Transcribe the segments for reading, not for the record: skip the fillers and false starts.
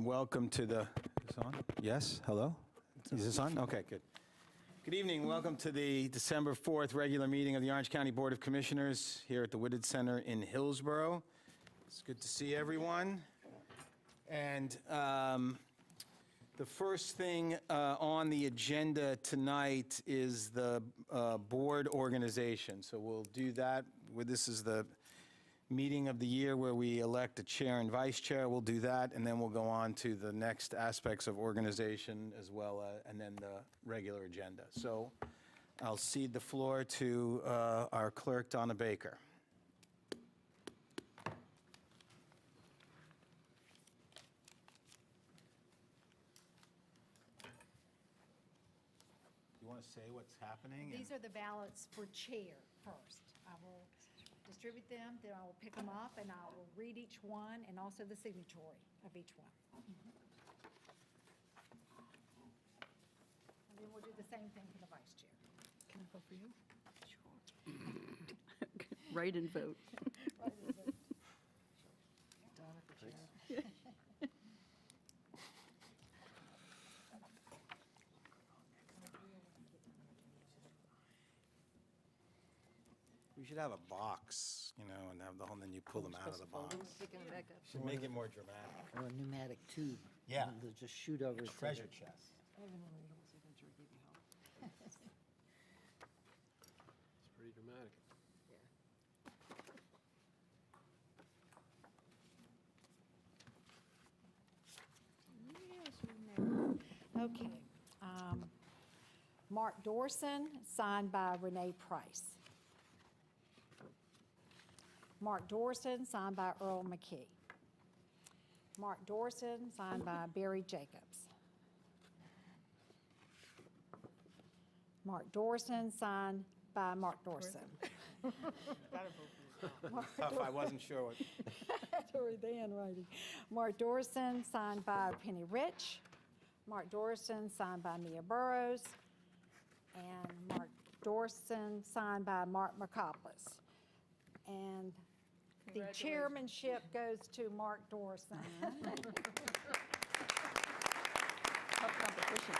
welcome to the, is this on? Yes, hello? Is this on? Okay, good. Good evening, welcome to the December 4th regular meeting of the Orange County Board of Commissioners here at the Whitted Center in Hillsborough. It's good to see everyone. And the first thing on the agenda tonight is the board organization. So we'll do that. This is the meeting of the year where we elect a chair and vice chair. We'll do that, and then we'll go on to the next aspects of organization as well, and then the regular agenda. So I'll cede the floor to our clerk, Donna Baker. You want to say what's happening? These are the ballots for chair first. I will distribute them, then I will pick them up, and I will read each one and also the signatory of each one. And then we'll do the same thing for the vice chair. Can I vote for you? Sure. Write and vote. Donna for chair. We should have a box, you know, and have the whole, and then you pull them out of the box. Picking them back up. Should make it more dramatic. Or a pneumatic tube. Yeah. And they'll just shoot over. to Treasure the- chest. It's pretty dramatic. Okay. Mark Dorson, signed by Renee Price. Mark Dorson, signed by Earl McKee. Mark Dorson, signed by Barry Jacobs. Mark Dorson, signed by Mark Dorson. Tough, I wasn't sure what. Tori Dan writing. Mark Dorson, signed by Penny Rich. Mark Dorson, signed by Mia Burrows. And Mark Dorson, signed by Mark McCopless. And the chairmanship goes to Mark Dorson. Tough competition.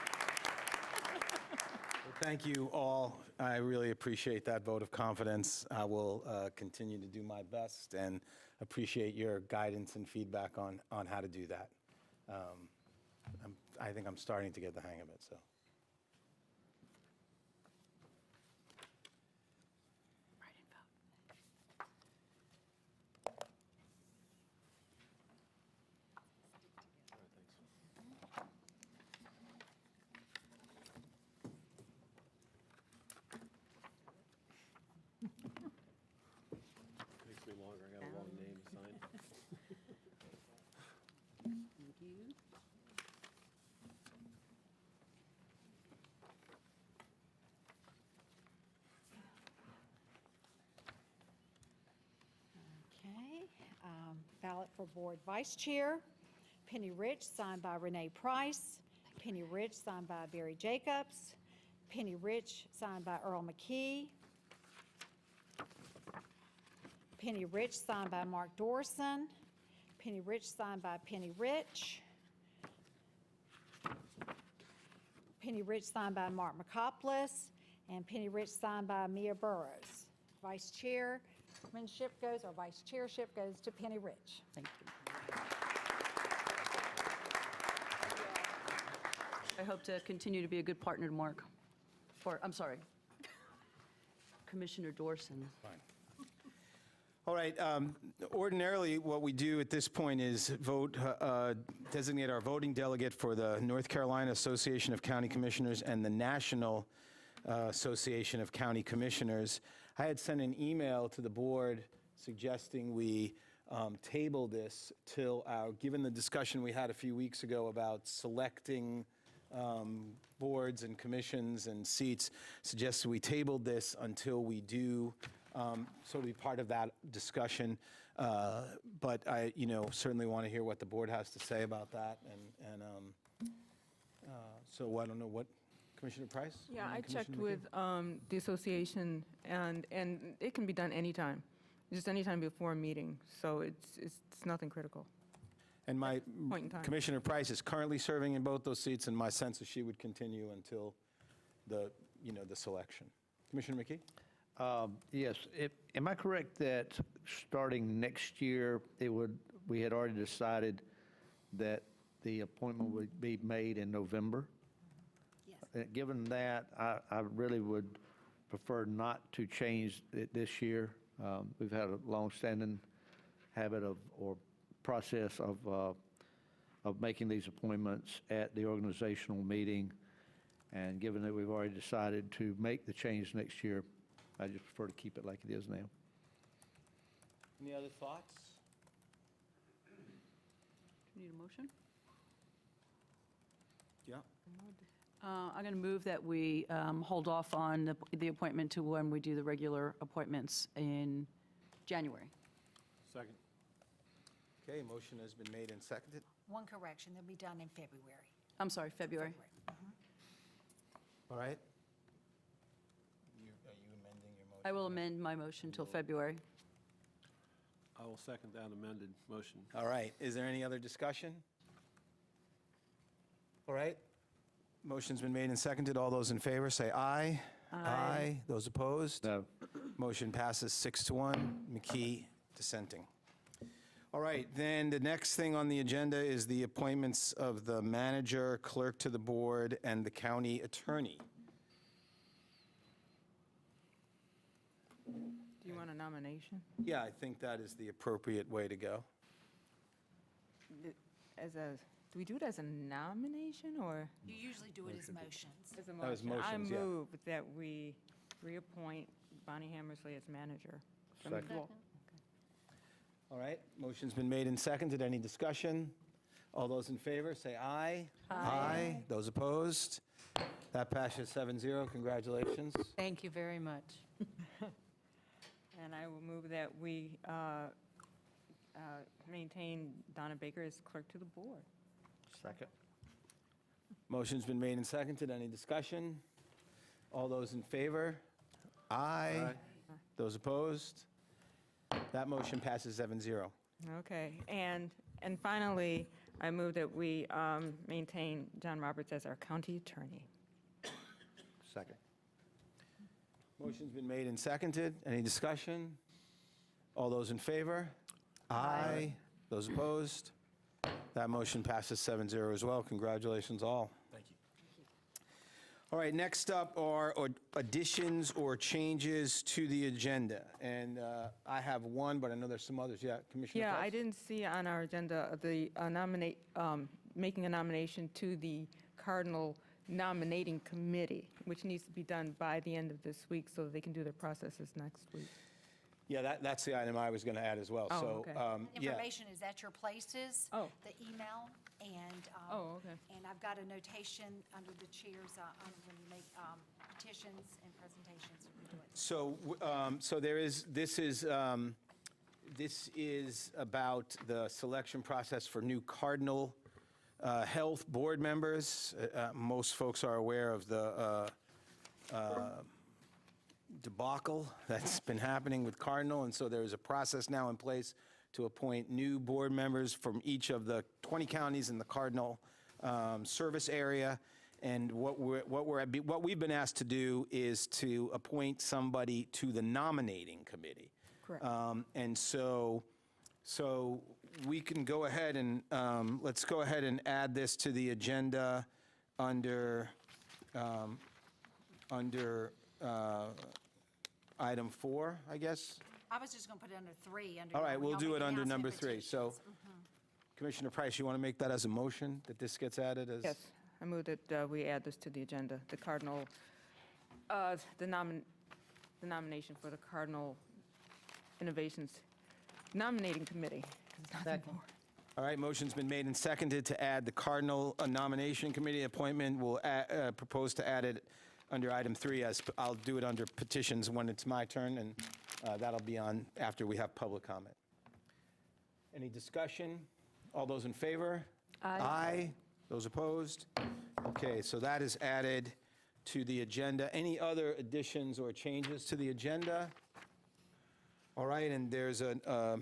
Thank you all. I really appreciate that vote of confidence. I will continue to do my best and appreciate your guidance and feedback on how to do that. I think I'm starting to get the hang of it, so. Write and vote. Makes me longer. I got a long name to sign. Thank you. Okay, ballot for board vice chair. Penny Rich, signed by Renee Price. Penny Rich, signed by Barry Jacobs. Penny Rich, signed by Earl McKee. Penny Rich, signed by Mark Dorson. Penny Rich, signed by Penny Rich. Penny Rich, signed by Mark McCopless. And Penny Rich, signed by Mia Burrows. Vice chairmanship goes, or vice chairship goes to Penny Rich. Thank you. I hope to continue to be a good partner to Mark. I'm sorry, Commissioner Dorson. Fine. All right, ordinarily what we do at this point is vote, designate our voting delegate for the North Carolina Association of County Commissioners and the National Association of County Commissioners. I had sent an email to the board suggesting we table this till given the discussion we had a few weeks ago about selecting boards and commissions and seats, suggested we tabled this until we do sort of be part of that discussion. But I, certainly want to hear what the board has to say about that. So I don't know what, Commissioner Price? Yeah, And I Commissioner checked with the association, and it can be done anytime, just anytime before a meeting. So it's nothing critical. And my, point in time. Commissioner Price is currently serving in both those seats, and my sense is she would continue until the, the selection. Commissioner McKee? Yes. Am I correct that starting next year, we had already decided that the appointment would be made in November? Yes. Given that, I really would prefer not to change it this year. We've had a longstanding habit or process of making these appointments at the organizational meeting, and given that we've already decided to make the change next year, I just prefer to keep it like it is now. Any other thoughts? Do you need a motion? Yeah. I'm going to move that we hold off on the appointment to when we do the regular appointments in January. Second. Okay, motion has been made and seconded. One correction, they'll be done in February. I'm sorry, February. All right. Are you amending your motion? I will amend my motion till February. I will second that amended motion. All right, is there any other discussion? All right, motion's been made and seconded. All those in favor, say aye. Aye. Those opposed? No. Motion passes 6-1. McKee dissenting. All right, then the next thing on the agenda is the appointments of the manager, clerk to the board, and the county attorney. Do you want a nomination? Yeah, I think that is the appropriate way to go. Do we do it as a nomination or? You usually do it as motions. As a That was motion? motions, yeah. I move that we reappoint Bonnie Hammersley as manager. from the- Second. All right, motion's been made and seconded. Any discussion? All those in favor, say aye. Aye. Those opposed? That passes 7-0. Congratulations. Thank you very much. And I will move that we maintain Donna Baker as clerk to the board. Second. Motion's been made and seconded. Any discussion? All those in favor? Aye. Those opposed? That motion passes 7-0. Okay, and finally, I move that we maintain John Roberts as our county attorney. Second. Motion's been made and seconded. Any discussion? All those in favor? Aye. Those opposed? That motion passes 7-0 as well. Congratulations all. Thank you. All right, next up are additions or changes to the agenda. And I have one, but I know there's some others. Yeah, Commissioner Yeah, Price? I didn't see on our agenda the making a nomination to the Cardinal Nominating Committee, which needs to be done by the end of this week so they can do their processes next week. Yeah, that's the item I was going to add as well. Oh, So, okay. yeah. Information is at your places. Oh. The email, and. Oh, okay. And I've got a notation under the chairs on when you make petitions and presentations. we do it. So this is about the selection process for new Cardinal Health Board members. Most folks are aware of the debacle that's been happening with Cardinal, and so there is a process now in place to appoint new board members from each of the 20 counties in the Cardinal service area. And what we've been asked to do is to appoint somebody to the nominating committee. Correct. And so we can go ahead and, let's go ahead and add this to the agenda under item 4, I guess. I was just going to put it under 3. All right, when we'll y'all do make it under announcement number 3. So, petitions. Commissioner Price, you want to make that as a motion, that this gets added as? Yes, I move that we add this to the agenda, the Cardinal, the nomination for the Cardinal Innovations Nominating Committee. It's nothing Second. more. All right, motion's been made and seconded to add the Cardinal Nomination Committee appointment. We'll propose to add it under item 3, as I'll do it under petitions when it's my turn, and that'll be on after we have public comment. Any discussion? All those in favor? Aye. Aye. Those opposed? Okay, so that is added to the agenda. Any other additions or changes to the agenda? All right, and there's a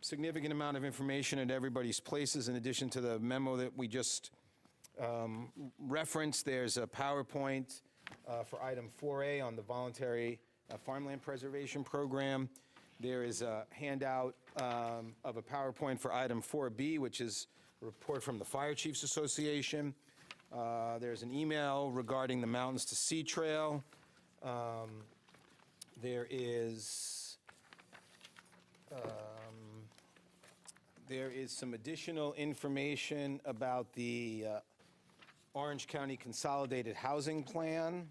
significant amount of information at everybody's places. In addition to the memo that we just referenced, there's a PowerPoint for item 4A on the voluntary farmland preservation program. There is a handout of a PowerPoint for item 4B, which is a report from the Fire Chiefs Association. There's an email regarding the Mountains to Sea Trail. There is some additional information about the Orange County Consolidated Housing Plan.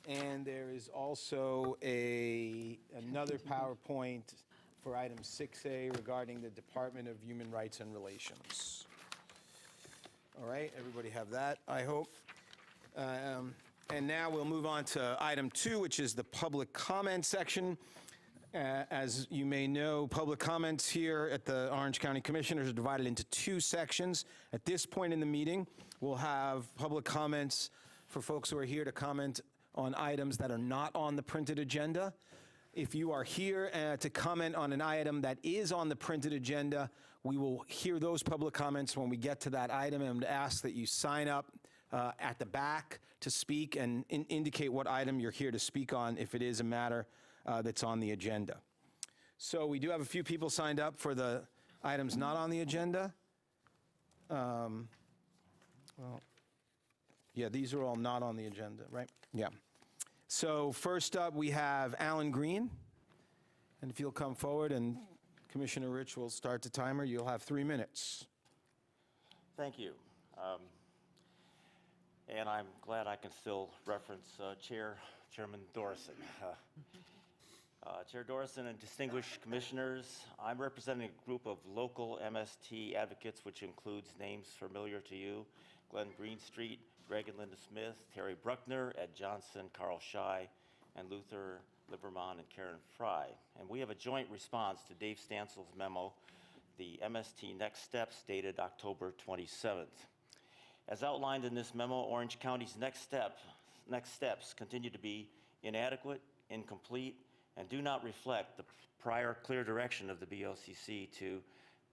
And there is also another PowerPoint for item 6A regarding the Department of Human Rights and Relations. All right, everybody have that, I hope. And now we'll move on to item 2, which is the public comment section. As you may know, public comments here at the Orange County Commissioners are divided into 2 sections. At this point in the meeting, we'll have public comments for folks who are here to comment on items that are not on the printed agenda. If you are here to comment on an item that is on the printed agenda, we will hear those public comments when we get to that item, and ask that you sign up at the back to speak and indicate what item you're here to speak on if it is a matter that's on the agenda. So we do have a few people signed up for the items not on the agenda. Well, yeah, these are all not on the agenda, right? Yeah. So first up, we have Alan Green. And if you'll come forward, and Commissioner Rich will start the timer, you'll have 3 minutes. Thank you. And I'm glad I can still reference Chairman Dorison. Chair Dorison and distinguished commissioners, I'm representing a group of local MST advocates, which includes names familiar to you: Glenn Greenstreet, Greg and Linda Smith, Terry Bruckner, Ed Johnson, Carl Schei, and Luther Lieberman and Karen Fry. And we have a joint response to Dave Stansel's memo, the MST Next Steps, dated October 27th. As outlined in this memo, Orange County's next steps continue to be inadequate, incomplete, and do not reflect the prior clear direction of the BOCC to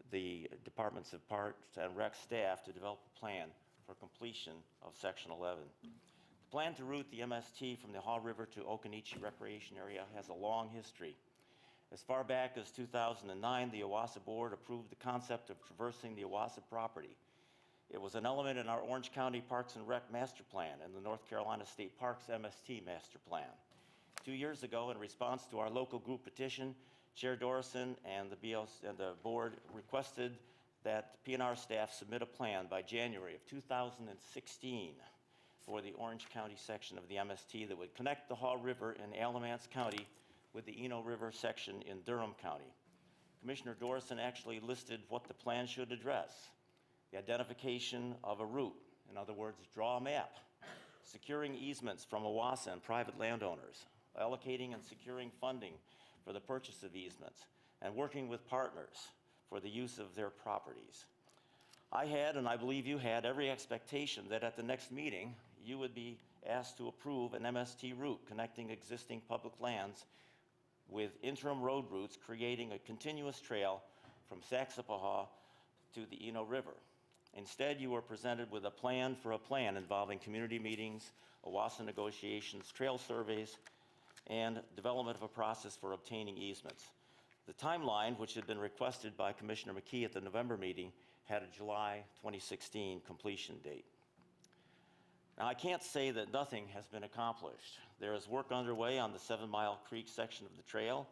the Departments of Parks and Rec staff to develop a plan for completion of Section 11. The plan to route the MST from the Haw River to Occoneechee Recreation Area has a long history. As far back as 2009, the OWASA Board approved the concept of traversing the OWASA property. It was an element in our Orange County Parks and Rec Master Plan and the North Carolina State Parks MST Master Plan. 2 years ago, in response to our local group petition, Chair Dorison and the board requested that PNR staff submit a plan by January of 2016 for the Orange County section of the MST that would connect the Haw River in Alamance County with the Eno River section in Durham County. Commissioner Dorison actually listed what the plan should address: the identification of a route, in other words, draw a map, securing easements from OWASA and private landowners, allocating and securing funding for the purchase of easements, and working with partners for the use of their properties. I had, and I believe you had, every expectation that at the next meeting, you would be asked to approve an MST route connecting existing public lands with interim road routes, creating a continuous trail from Saxapahaw to the Eno River. Instead, you were presented with a plan for a plan involving community meetings, OWASA negotiations, trail surveys, and development of a process for obtaining easements. The timeline, which had been requested by Commissioner McKee at the November meeting, had a July 2016 completion date. Now, I can't say that nothing has been accomplished. There is work underway on the 7 Mile Creek section of the trail,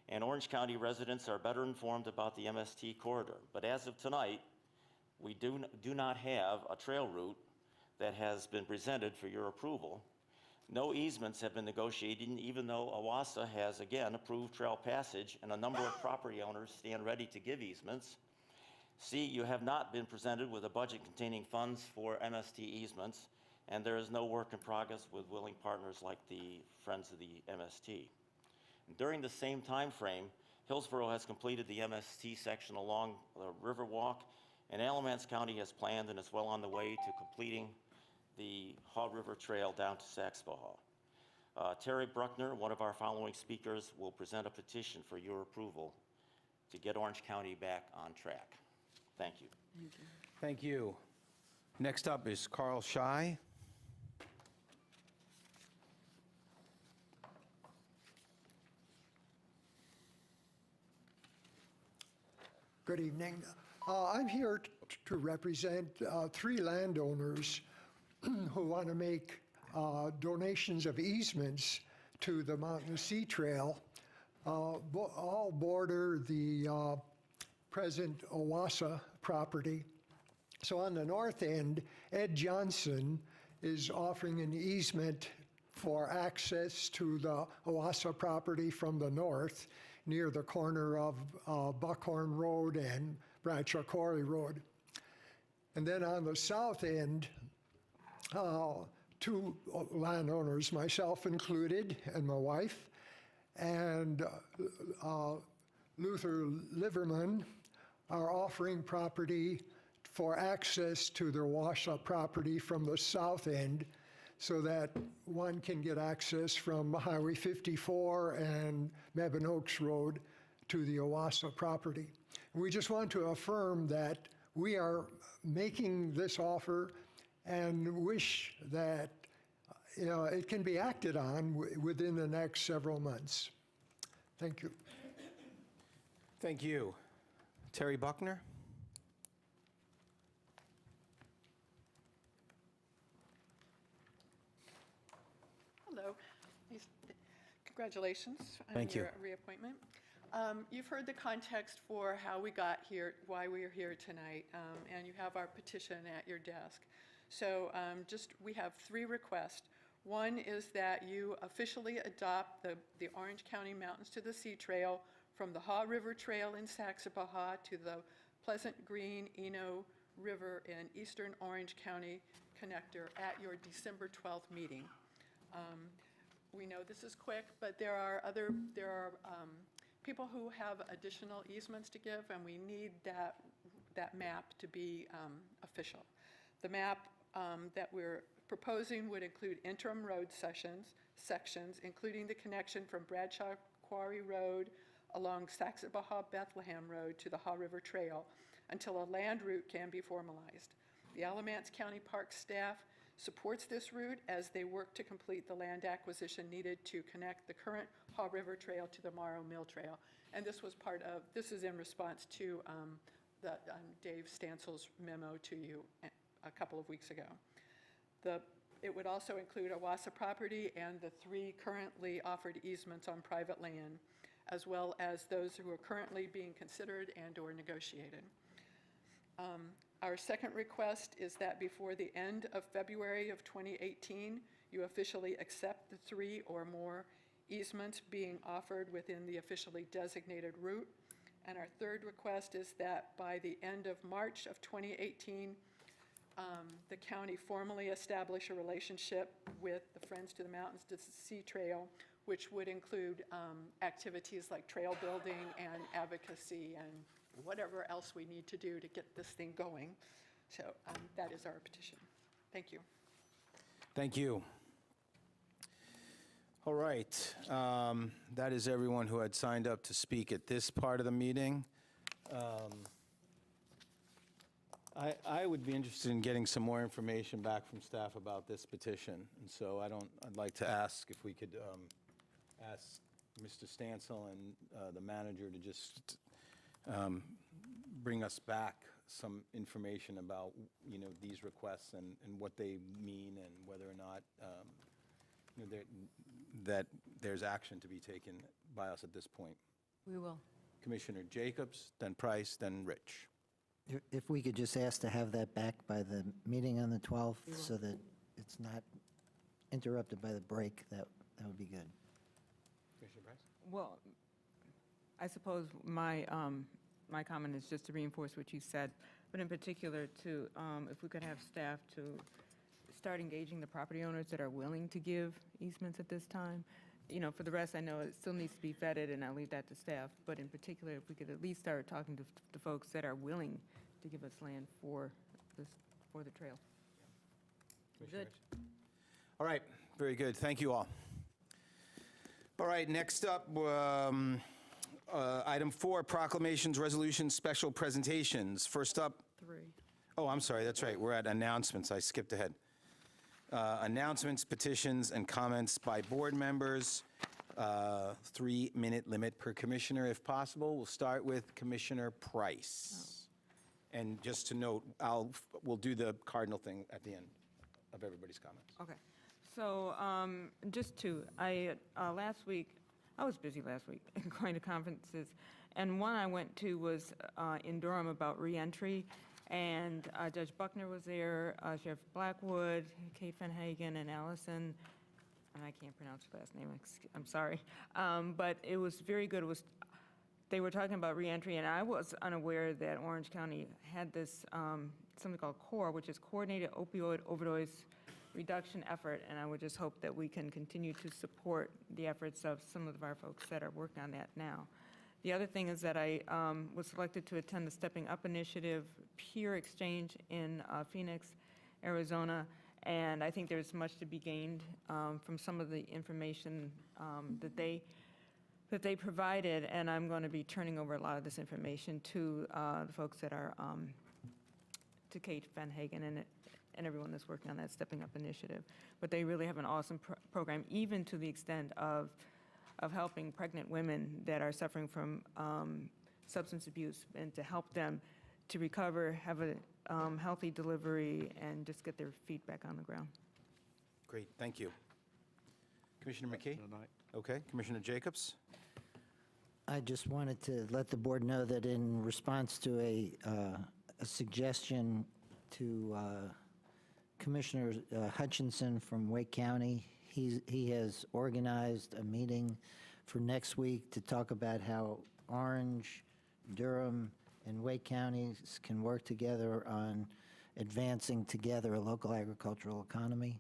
and Orange County residents are better informed about the MST corridor. But as of tonight, we do not have a trail route that has been presented for your approval. No easements have been negotiated, even though OWASA has again approved trail passage and a number of property owners stand ready to give easements. C, you have not been presented with a budget containing funds for MST easements, and there is no work in progress with willing partners like the Friends of the MST. During the same time frame, Hillsborough has completed the MST section along the Riverwalk, and Alamance County has planned and is well on the way to completing the Haw River Trail down to Saxapahaw. Terry Bruckner, one of our following speakers, will present a petition for your approval to get Orange County back on track. Thank you. Thank you. Next up is Carl Schy. Good evening. I'm here to represent three landowners who want to make donations of easements to the Mountain Sea Trail, all border the present Owasso property. So on the north end, Ed Johnson is offering an easement for access to the Owasso property from the north, near the corner of Buckhorn Road and Bradshaw Quarry Road. And then on the south end, two landowners, myself included, and my wife, and Luther Liverman, are offering property for access to their Owasso property from the south end, so that one can get access from Highway 54 and Mebane Oaks Road to the Owasso property. We just want to affirm that we are making this offer and wish that it can be acted on within the next several months. Thank you. Thank you. Terry Buckner? Hello. Congratulations on Thank you. your reappointment. You've heard the context for how we got here, why we are here tonight, and you have our petition at your desk. So we have three requests. One is that you officially adopt the Orange County Mountains to the Sea Trail from the Haw River Trail in Saxapahaw to the Pleasant Green Eno River in eastern Orange County connector at your December 12th meeting. We know this is quick, but there are people who have additional easements to give, and we need that map to be official. The map that we're proposing would include interim road sections, including the connection from Bradshaw Quarry Road along Saxapahaw Bethlehem Road to the Haw River Trail until a land route can be formalized. The Alamance County Park staff supports this route as they work to complete the land acquisition needed to connect the current Haw River Trail to the Morrow Mill Trail. And this is in response to Dave Stansel's memo to you a couple of weeks ago. It would also include Owasso property and the three currently offered easements on private land, as well as those who are currently being considered and/or negotiated. Our second request is that before the end of February of 2018, you officially accept the three or more easements being offered within the officially designated route. And our third request is that by the end of March of 2018, the county formally establish a relationship with the Friends to the Mountains to the Sea Trail, which would include activities like trail building and advocacy and whatever else we need to do to get this thing going. So that is our petition. Thank you. Thank you. All right. That is everyone who had signed up to speak at this part of the meeting. I would be interested in getting some more information back from staff about this petition. And so I'd like to ask if we could ask Mr. Stansel and the manager to just bring us back some information about, these requests and what they mean and whether or not, that there's action to be taken by us at this point. We will. Commissioner Jacobs, then Price, then Rich. If we could just ask to have that back by the meeting on the 12th, so that it's not interrupted by the break, that would be good. Commissioner Price? Well, I suppose my comment is just to reinforce what you said, but in particular to, if we could have staff to start engaging the property owners that are willing to give easements at this time. For the rest, I know it still needs to be vetted, and I'll leave that to staff, but in particular, if we could at least start talking to the folks that are willing to give us land for the trail. Commissioner Good. Rich? All right, very good. Thank you all. All right, next up, Item 4, proclamations, resolutions, special presentations. First up, 3. oh, I'm sorry, that's right, we're at announcements, I skipped ahead. Announcements, petitions, and comments by board members. 3-minute limit per commissioner if possible. We'll start with Commissioner Price. And just to note, we'll do the cardinal thing at the end of everybody's comments. Okay. So last week, I was busy last week going to conferences, and one I went to was in Durham about reentry, and Judge Buckner was there, Sheriff Blackwood, Kate Fenhagen, and Allison, and I can't pronounce her last name, I'm sorry, but it was very good. They were talking about reentry, and I was unaware that Orange County had this something called CORE, which is Coordinated Opioid Overdose Reduction Effort, and I would just hope that we can continue to support the efforts of some of our folks that are working on that now. The other thing is that I was selected to attend the Stepping Up Initiative peer exchange in Phoenix, Arizona, and I think there's much to be gained from some of the information that they provided, and I'm going to be turning over a lot of this information to the folks that are, to Kate Fenhagen and everyone that's working on that Stepping Up Initiative. But they really have an awesome program, even to the extent of helping pregnant women that are suffering from substance abuse, and to help them to recover, have a healthy delivery, and just get their feet back on the ground. Great, thank you. Commissioner McKee? Tonight. Okay, Commissioner Jacobs? I just wanted to let the board know that in response to a suggestion to Commissioner Hutchinson from Wake County, he has organized a meeting for next week to talk about how Orange, Durham, and Wake counties can work together on advancing together a local agricultural economy.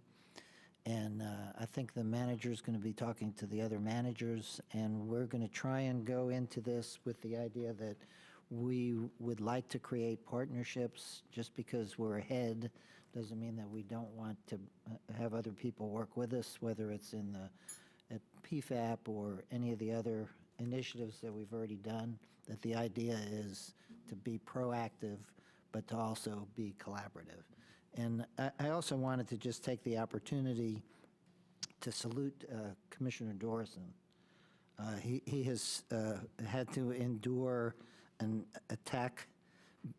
And I think the manager's going to be talking to the other managers, and we're going to try and go into this with the idea that we would like to create partnerships. Just because we're ahead doesn't mean that we don't want to have other people work with us, whether it's in at PFAP or any of the other initiatives that we've already done, that the idea is to be proactive, but to also be collaborative. And I also wanted to just take the opportunity to salute Commissioner Dorison. He has had to endure an attack,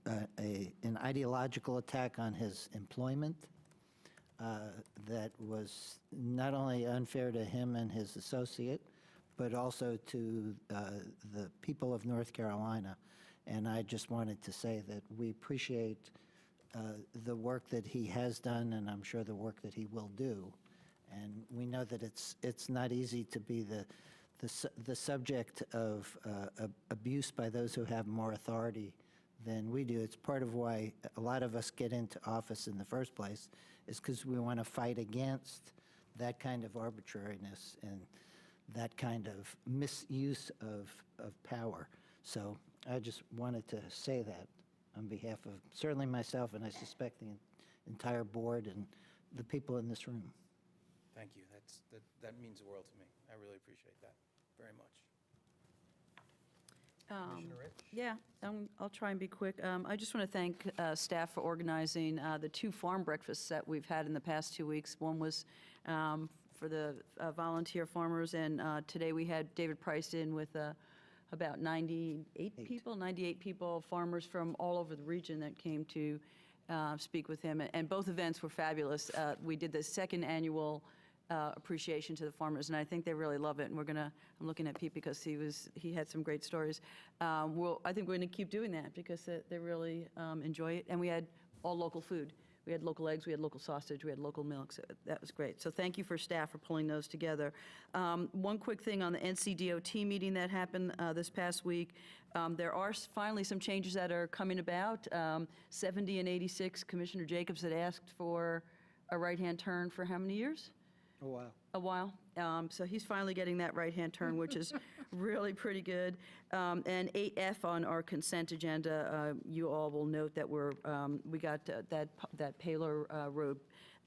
an ideological attack on his employment that was not only unfair to him and his associate, but also to the people of North Carolina. And I just wanted to say that we appreciate the work that he has done, and I'm sure the work that he will do. And we know that it's not easy to be the subject of abuse by those who have more authority than we do. It's part of why a lot of us get into office in the first place, is because we want to fight against that kind of arbitrariness and that kind of misuse of power. So I just wanted to say that on behalf of certainly myself, and I suspect the entire board and the people in this room. Thank you. That means the world to me. I really appreciate that very much. Commissioner Rich? Yeah, I'll try and be quick. I just want to thank staff for organizing the 2 farm breakfasts that we've had in the past 2 weeks. One was for the volunteer farmers, and today we had David Price in with about 98 people, farmers from all over the region that came to speak with him. And both events were fabulous. We did the 2nd annual appreciation to the farmers, and I think they really love it. And I'm looking at Pete because he had some great stories. I think we're going to keep doing that because they really enjoy it. And we had all local food. We had local eggs, we had local sausage, we had local milk, so that was great. So thank you for staff for pulling those together. One quick thing on the NCDOT meeting that happened this past week. There are finally some changes that are coming about. 70 and 86, Commissioner Jacobs had asked for a right-hand turn for how many years? Oh, wow. A while. So he's finally getting that right-hand turn, which is really pretty good. And 8F on our consent agenda, you all will note that we got that Paler Road,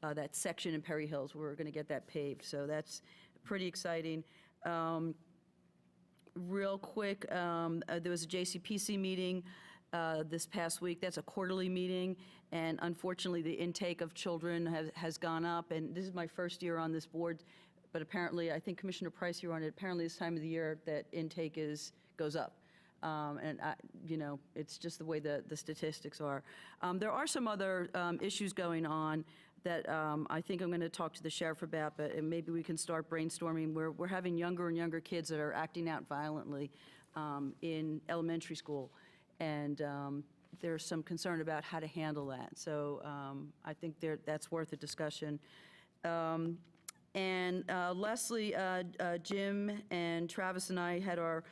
that section in Perry Hills, we're going to get that paved. So that's pretty exciting. real quick, there was a JCPC meeting this past week. That's a quarterly meeting, and unfortunately, the intake of children has gone up, and this is my first year on this board, but apparently, I think Commissioner Price, you're on it, apparently this time of the year, that intake goes up. It's just the way the statistics are. There are some other issues going on that I think I'm going to talk to the sheriff about, but maybe we can start brainstorming. We're having younger and younger kids that are acting out violently in elementary school, and there's some concern about how to handle that. So I think that's worth a discussion. And Leslie, Jim, and Travis and I had our,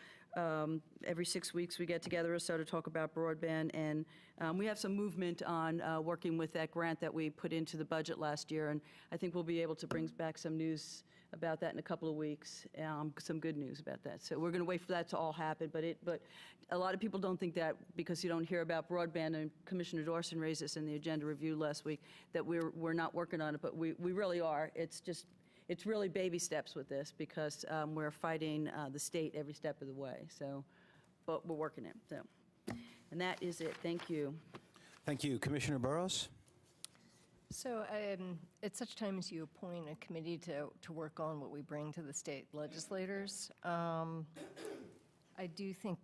every 6 weeks we get together or so to talk about broadband, and we have some movement on working with that grant that we put into the budget last year, and I think we'll be able to bring back some news about that in a couple of weeks, some good news about that. So we're going to wait for that to all happen, but a lot of people don't think that because you don't hear about broadband, and Commissioner Dorson raised this in the agenda review last week, that we're not working on it, but we really are. It's really baby steps with this because we're fighting the state every step of the way. So, but we're working it. So, and that is it. Thank you. Thank you. Commissioner Burrows? So at such time as you appoint a committee to work on what we bring to the state legislators, I do think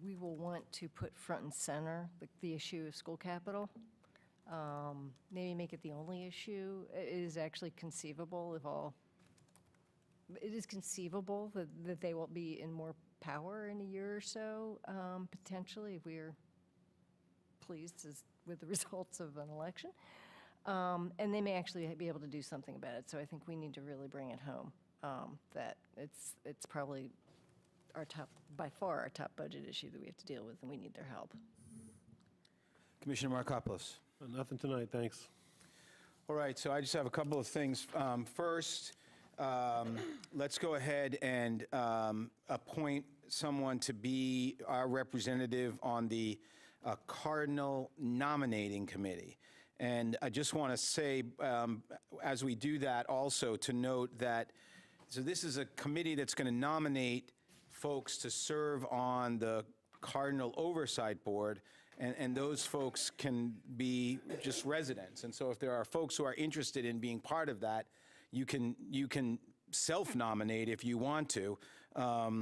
we will want to put front and center the issue of school capital. Maybe make it the only issue. It is actually conceivable it is conceivable that they will be in more power in a year or so, potentially, if we're pleased with the results of an election. And they may actually be able to do something about it. So I think we need to really bring it home, that it's probably by far our top budget issue that we have to deal with, and we need their help. Commissioner Markopoulos? Nothing tonight, thanks. All right, so I just have a couple of things. First, let's go ahead and appoint someone to be our representative on the Cardinal Nominating Committee. And I just want to say, as we do that, also to note that, so this is a committee that's going to nominate folks to serve on the Cardinal Oversight Board, and those folks can be just residents. And so if there are folks who are interested in being part of that, you can self-nominate if you want to. But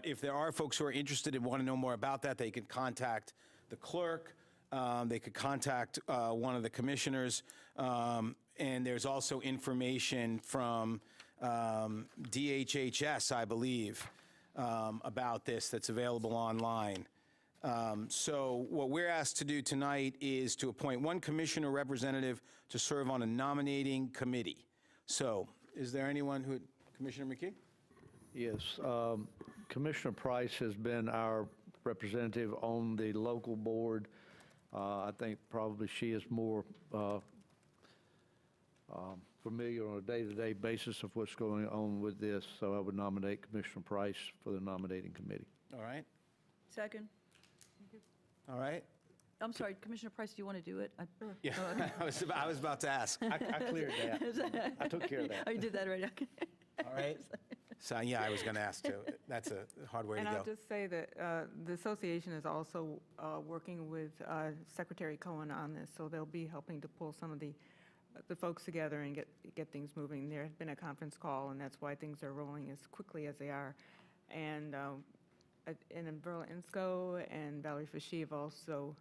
if there are folks who are interested and want to know more about that, they could contact the clerk. They could contact one of the commissioners. And there's also information from DHHS, I believe, about this that's available online. So what we're asked to do tonight is to appoint one commissioner representative to serve on a nominating committee. So is there anyone who, Commissioner McKee? Yes, Commissioner Price has been our representative on the local board. I think probably she is more familiar on a day-to-day basis of what's going on with this, so I would nominate Commissioner Price for the nominating committee. All right. Second. All right. I'm sorry, Commissioner Price, do you want to do it? Yeah, I was about to ask. I cleared that. I took care of that. Oh, you did that right? Okay. All right. So, yeah, I was going to ask too. That's a hard way to And go. I'll just say that the association is also working with Secretary Cohen on this, so they'll be helping to pull some of the folks together and get things moving. There has been a conference call, and that's why things are rolling as quickly as they are. And Verla Insko and Valerie Fishy have also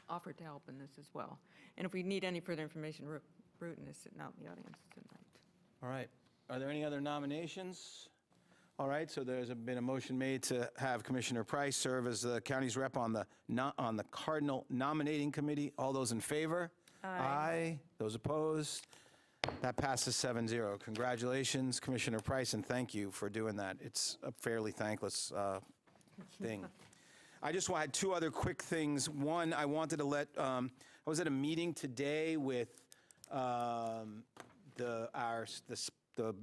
offered to help in this as well. And if we need any further information, Rick Bruton is sitting out in the audience tonight. All right. Are there any other nominations? All right, so there's been a motion made to have Commissioner Price serve as the county's rep on the Cardinal Nominating Committee. All those in favor? Aye. Those opposed? That passes 7-0. Congratulations, Commissioner Price, and thank you for doing that. It's a fairly thankless thing. I just had two other quick things. One, I wanted to let, I was at a meeting today with the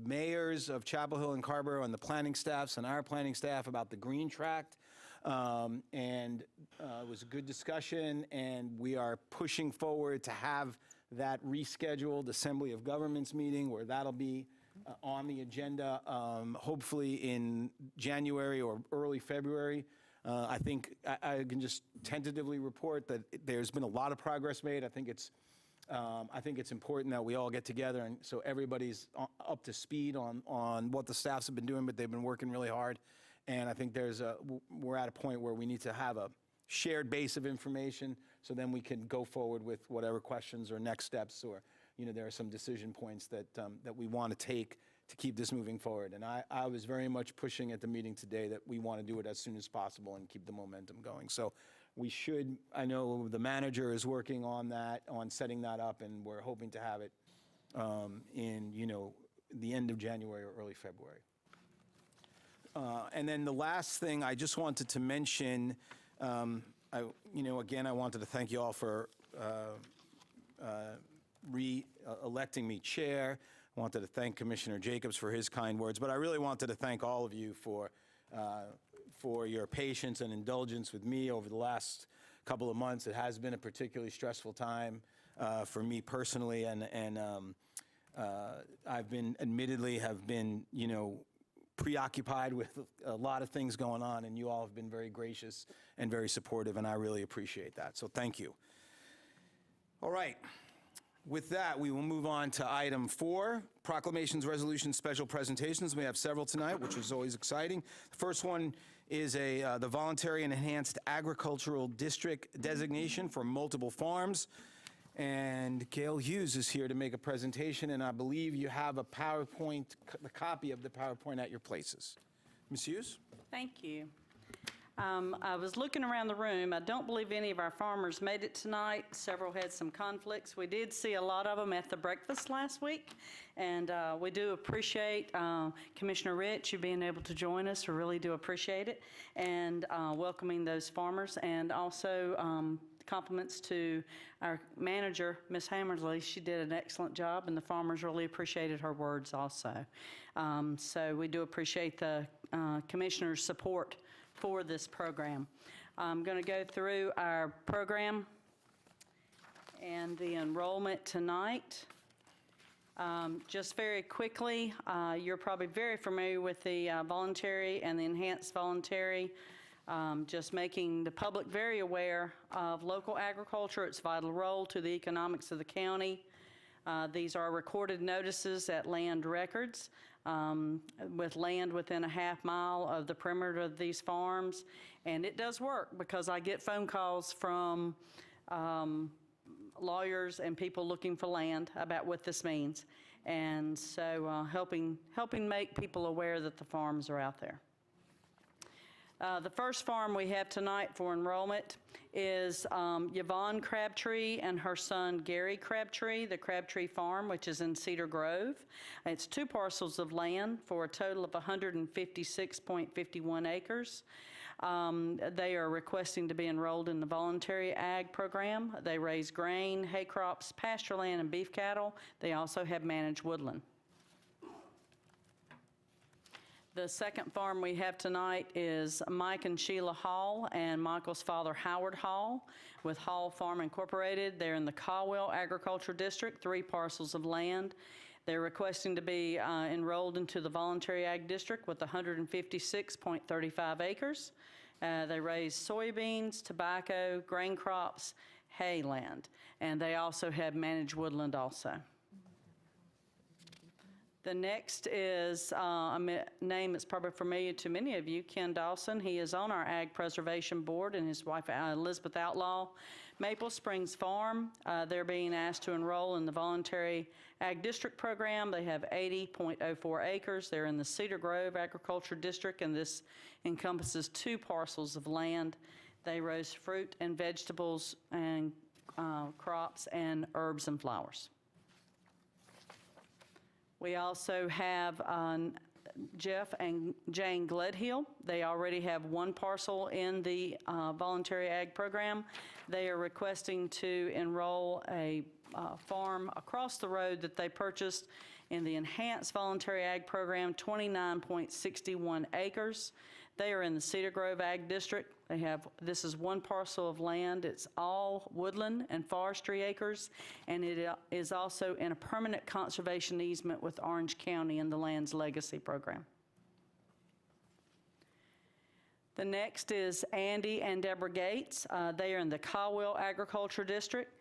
mayors of Chapel Hill and Carrboro and the planning staffs and our planning staff about the Green Tract. And it was a good discussion, and we are pushing forward to have that rescheduled Assembly of Governments meeting where that'll be on the agenda, hopefully in January or early February. I think I can just tentatively report that there's been a lot of progress made. I think it's important that we all get together and so everybody's up to speed on what the staffs have been doing, but they've been working really hard. And I think we're at a point where we need to have a shared base of information so then we can go forward with whatever questions or next steps, or there are some decision points that we want to take to keep this moving forward. And I was very much pushing at the meeting today that we want to do it as soon as possible and keep the momentum going. So we should, I know the manager is working on that, on setting that up, and we're hoping to have it in, the end of January or early February. And then the last thing I just wanted to mention, again, I wanted to thank you all for re-electing me chair. I wanted to thank Commissioner Jacobs for his kind words, but I really wanted to thank all of you for your patience and indulgence with me over the last couple of months. It has been a particularly stressful time for me personally, and I've been, admittedly, have been, preoccupied with a lot of things going on, and you all have been very gracious and very supportive, and I really appreciate that. So thank you. All right. With that, we will move on to item 4, proclamations, resolutions, special presentations. We have several tonight, which is always exciting. The first one is the voluntary and enhanced agricultural district designation for multiple farms. And Gail Hughes is here to make a presentation, and I believe you have a PowerPoint, a copy of the PowerPoint at your places. Ms. Hughes? Thank you. I was looking around the room. I don't believe any of our farmers made it tonight. Several had some conflicts. We did see a lot of them at the breakfast last week, and we do appreciate Commissioner Rich, you being able to join us. We really do appreciate it, and welcoming those farmers, and also compliments to our manager, Ms. Hammersley. She did an excellent job, and the farmers really appreciated her words also. So we do appreciate the commissioner's support for this program. I'm going to go through our program and the enrollment tonight. Just very quickly, you're probably very familiar with the voluntary and the enhanced voluntary. Just making the public very aware of local agriculture, its vital role to the economics of the county. These are recorded notices at land records with land within a half mile of the perimeter of these farms. And it does work because I get phone calls from lawyers and people looking for land about what this means. And so helping make people aware that the farms are out there. The first farm we have tonight for enrollment is Yvonne Crabtree and her son Gary Crabtree, the Crabtree Farm, which is in Cedar Grove. It's 2 parcels of land for a total of 156.51 acres. They are requesting to be enrolled in the voluntary ag program. They raise grain, hay crops, pasture land, and beef cattle. They also have managed woodland. The second farm we have tonight is Mike and Sheila Hall and Michael's father Howard Hall with Hall Farm Incorporated. They're in the Caldwell Agriculture District, 3 parcels of land. They're requesting to be enrolled into the voluntary ag district with 156.35 acres. They raise soybeans, tobacco, grain crops, hay land, and they also have managed woodland also. The next is a name that's probably familiar to many of you, Ken Dawson. He is on our Ag Preservation Board, and his wife Elizabeth Outlaw. Maple Springs Farm, they're being asked to enroll in the Voluntary Ag District Program. They have 80.04 acres. They're in the Cedar Grove Agriculture District, and this encompasses 2 parcels of land. They raise fruit and vegetables and crops and herbs and flowers. We also have Jeff and Jane Gledhill. They already have 1 parcel in the voluntary ag program. They are requesting to enroll a farm across the road that they purchased in the enhanced voluntary ag program, 29.61 acres. They are in the Cedar Grove Ag District. This is one parcel of land. It's all woodland and forestry acres, and it is also in a permanent conservation easement with Orange County in the Lands Legacy Program. The next is Andy and Deborah Gates. They are in the Caldwell Agriculture District.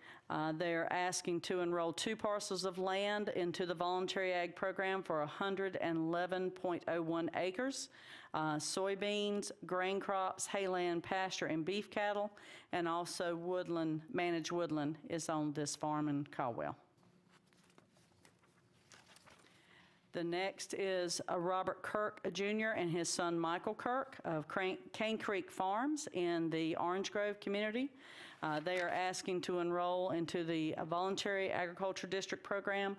They are asking to enroll 2 parcels of land into the voluntary ag program for 111.01 acres. Soybeans, grain crops, hayland, pasture, and beef cattle, and also woodland, managed woodland is on this farm in Caldwell. The next is Robert Kirk Jr. and his son Michael Kirk of Cane Creek Farms in the Orange Grove community. They are asking to enroll into the Voluntary Agriculture District Program,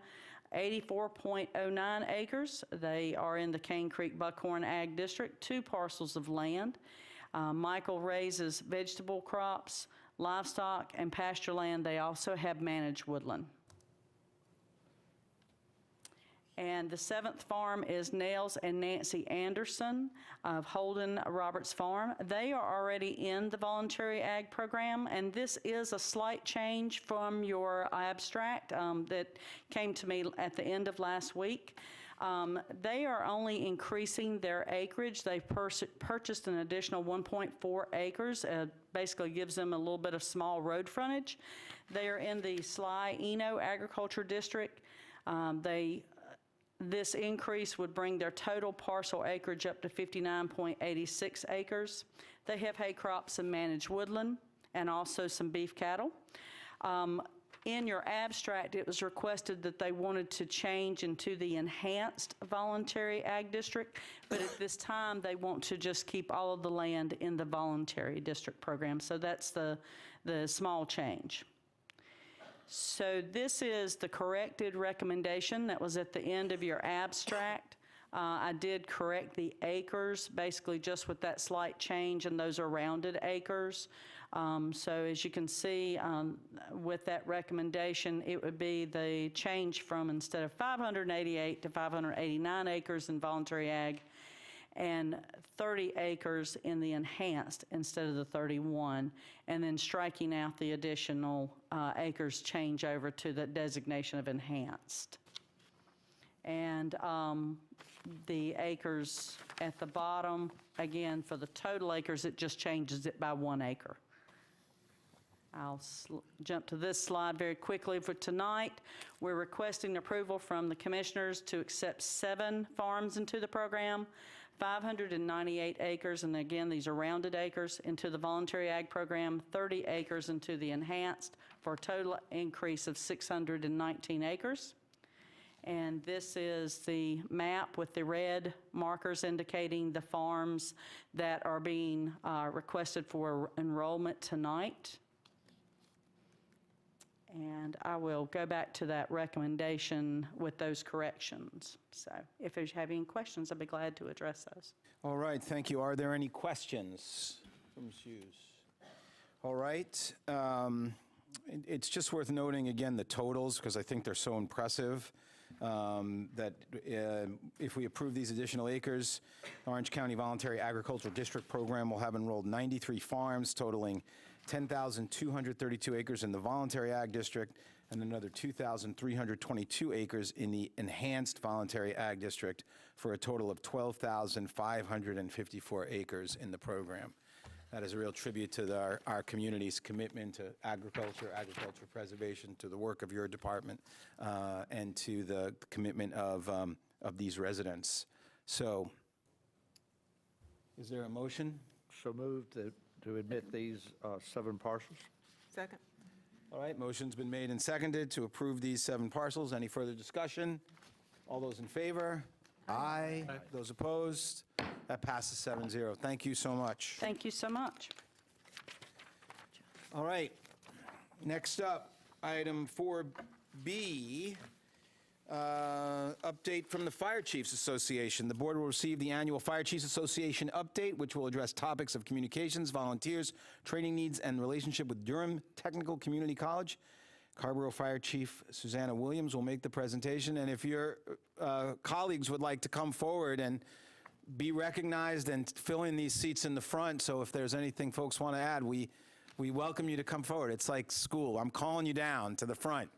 84.09 acres. They are in the Cane Creek Buckhorn Ag District, 2 parcels of land. Michael raises vegetable crops, livestock, and pasture land. They also have managed woodland. And the 7th farm is Nels and Nancy Anderson of Holden Roberts Farm. They are already in the voluntary ag program, and this is a slight change from your abstract that came to me at the end of last week. They are only increasing their acreage. They've purchased an additional 1.4 acres, basically gives them a little bit of small road frontage. They are in the Sly-Eno Agriculture District. This increase would bring their total parcel acreage up to 59.86 acres. They have hay crops and managed woodland, and also some beef cattle. In your abstract, it was requested that they wanted to change into the enhanced voluntary ag district, but at this time, they want to just keep all of the land in the voluntary district program. So that's the small change. So this is the corrected recommendation that was at the end of your abstract. I did correct the acres, basically just with that slight change, and those are rounded acres. So as you can see, with that recommendation, it would be the change from instead of 588 to 589 acres in voluntary ag, and 30 acres in the enhanced instead of the 31, and then striking out the additional acres change over to the designation of enhanced. And the acres at the bottom, again, for the total acres, it just changes it by 1 acre. I'll jump to this slide very quickly. For tonight, we're requesting approval from the commissioners to accept 7 farms into the program, 598 acres, and again, these are rounded acres, into the voluntary ag program, 30 acres into the enhanced, for a total increase of 619 acres. And this is the map with the red markers indicating the farms that are being requested for enrollment tonight. And I will go back to that recommendation with those corrections. So if you have any questions, I'd be glad to address those. All right, thank you. Are there any questions from Ms. Hughes? All right. It's just worth noting, again, the totals, because I think they're so impressive, that if we approve these additional acres, Orange County Voluntary Agricultural District Program will have enrolled 93 farms totaling 10,232 acres in the voluntary ag district, and another 2,322 acres in the enhanced voluntary ag district, for a total of 12,554 acres in the program. That is a real tribute to our community's commitment to agriculture preservation, to the work of your department, and to the commitment of these residents. So, is there a motion? So moved to admit these 7 parcels. Second. All right, motion's been made and seconded to approve these 7 parcels. Any further discussion? All those in favor? Aye. Those opposed? That passes 7-0. Thank you so much. Thank you so much. All right, next up, item 4B, update from the Fire Chiefs Association. The board will receive the annual Fire Chiefs Association update, which will address topics of communications, volunteers, training needs, and relationship with Durham Technical Community College. Carrboro Fire Chief Susanna Williams will make the presentation, and if your colleagues would like to come forward and be recognized and fill in these seats in the front. So if there's anything folks want to add, we welcome you to come forward. It's like school. I'm calling you down to the front.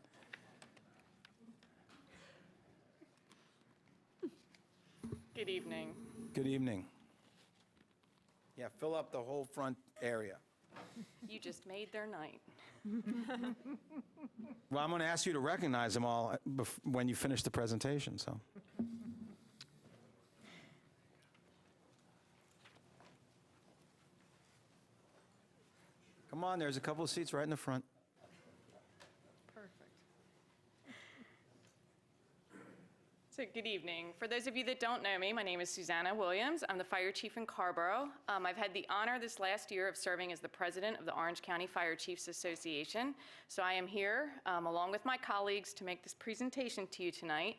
Good evening. Good evening. Yeah, fill up the whole front area. You just made their night. Well, I'm going to ask you to recognize them all when you finish the presentation, so. Come on, there's a couple of seats right in the front. Perfect. So good evening. For those of you that don't know me, my name is Susanna Williams. I'm the fire chief in Carborough. I've had the honor this last year of serving as the president of the Orange County Fire Chiefs Association. So I am here along with my colleagues to make this presentation to you tonight.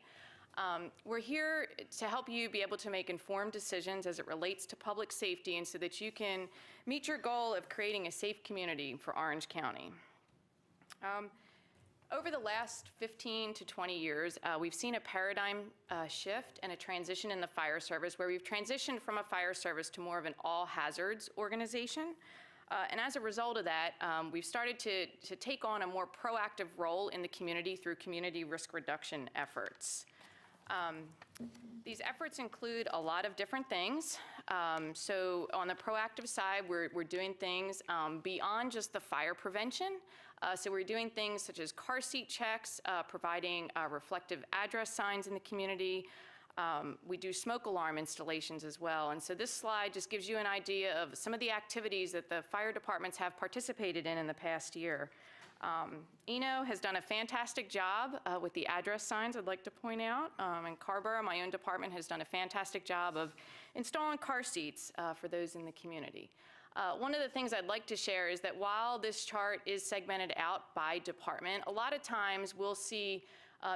We're here to help you be able to make informed decisions as it relates to public safety and so that you can meet your goal of creating a safe community for Orange County. Over the last 15 to 20 years, we've seen a paradigm shift and a transition in the fire service where we've transitioned from a fire service to more of an all hazards organization. And as a result of that, we've started to take on a more proactive role in the community through community risk reduction efforts. These efforts include a lot of different things. So on the proactive side, we're doing things beyond just the fire prevention. So we're doing things such as car seat checks, providing reflective address signs in the community. We do smoke alarm installations as well. And so this slide just gives you an idea of some of the activities that the fire departments have participated in the past year. Eno has done a fantastic job with the address signs, I'd like to point out. And Carborough, my own department, has done a fantastic job of installing car seats for those in the community. One of the things I'd like to share is that while this chart is segmented out by department, a lot of times we'll see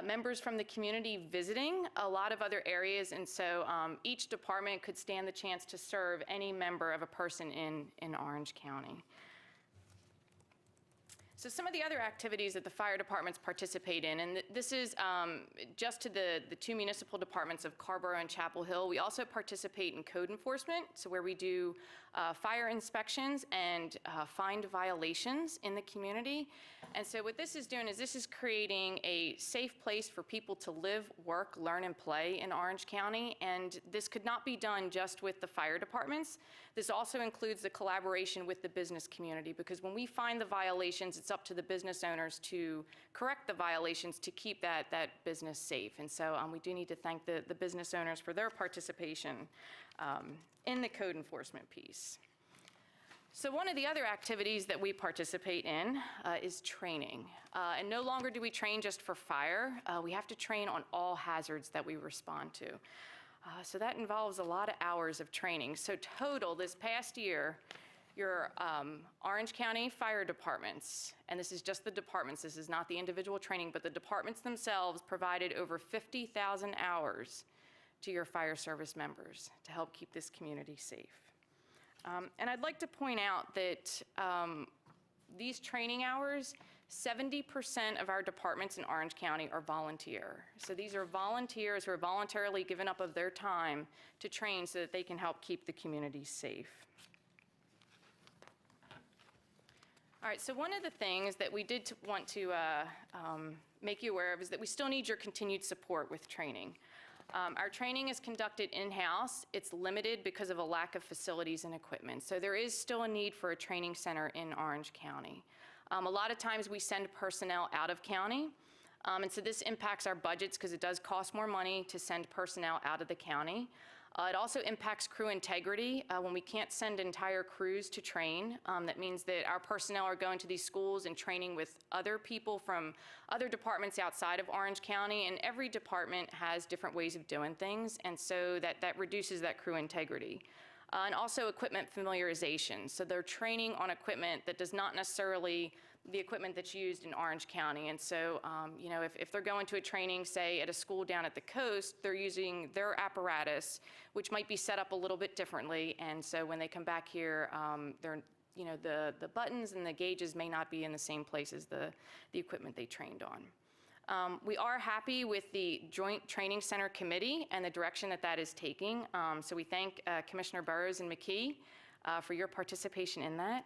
members from the community visiting a lot of other areas, and so each department could stand the chance to serve any member of a person in Orange County. So some of the other activities that the fire departments participate in, and this is just to the two municipal departments of Carborough and Chapel Hill. We also participate in code enforcement, so where we do fire inspections and find violations in the community. And so what this is doing is this is creating a safe place for people to live, work, learn, and play in Orange County. And this could not be done just with the fire departments. This also includes the collaboration with the business community, because when we find the violations, it's up to the business owners to correct the violations to keep that business safe. And so we do need to thank the business owners for their participation in the code enforcement piece. So one of the other activities that we participate in is training. And no longer do we train just for fire. We have to train on all hazards that we respond to. So that involves a lot of hours of training. So total, this past year, your Orange County fire departments, and this is just the departments, this is not the individual training, but the departments themselves provided over 50,000 hours to your fire service members to help keep this community safe. And I'd like to point out that these training hours, 70% of our departments in Orange County are volunteer. So these are volunteers who are voluntarily giving up of their time to train so that they can help keep the community safe. All right, so one of the things that we did want to make you aware of is that we still need your continued support with training. Our training is conducted in-house. It's limited because of a lack of facilities and equipment. So there is still a need for a training center in Orange County. A lot of times we send personnel out of county. And so this impacts our budgets because it does cost more money to send personnel out of the county. It also impacts crew integrity when we can't send entire crews to train. That means that our personnel are going to these schools and training with other people from other departments outside of Orange County, and every department has different ways of doing things, and so that reduces that crew integrity. And also equipment familiarization. So they're training on equipment that does not necessarily the equipment that's used in Orange County. And so, you know, if they're going to a training, say, at a school down at the coast, they're using their apparatus, which might be set up a little bit differently. And so when they come back here, they're, you know, the buttons and the gauges may not be in the same place as the equipment they trained on. We are happy with the Joint Training Center Committee and the direction that that is taking. So we thank Commissioner Burrows and McKee for your participation in that.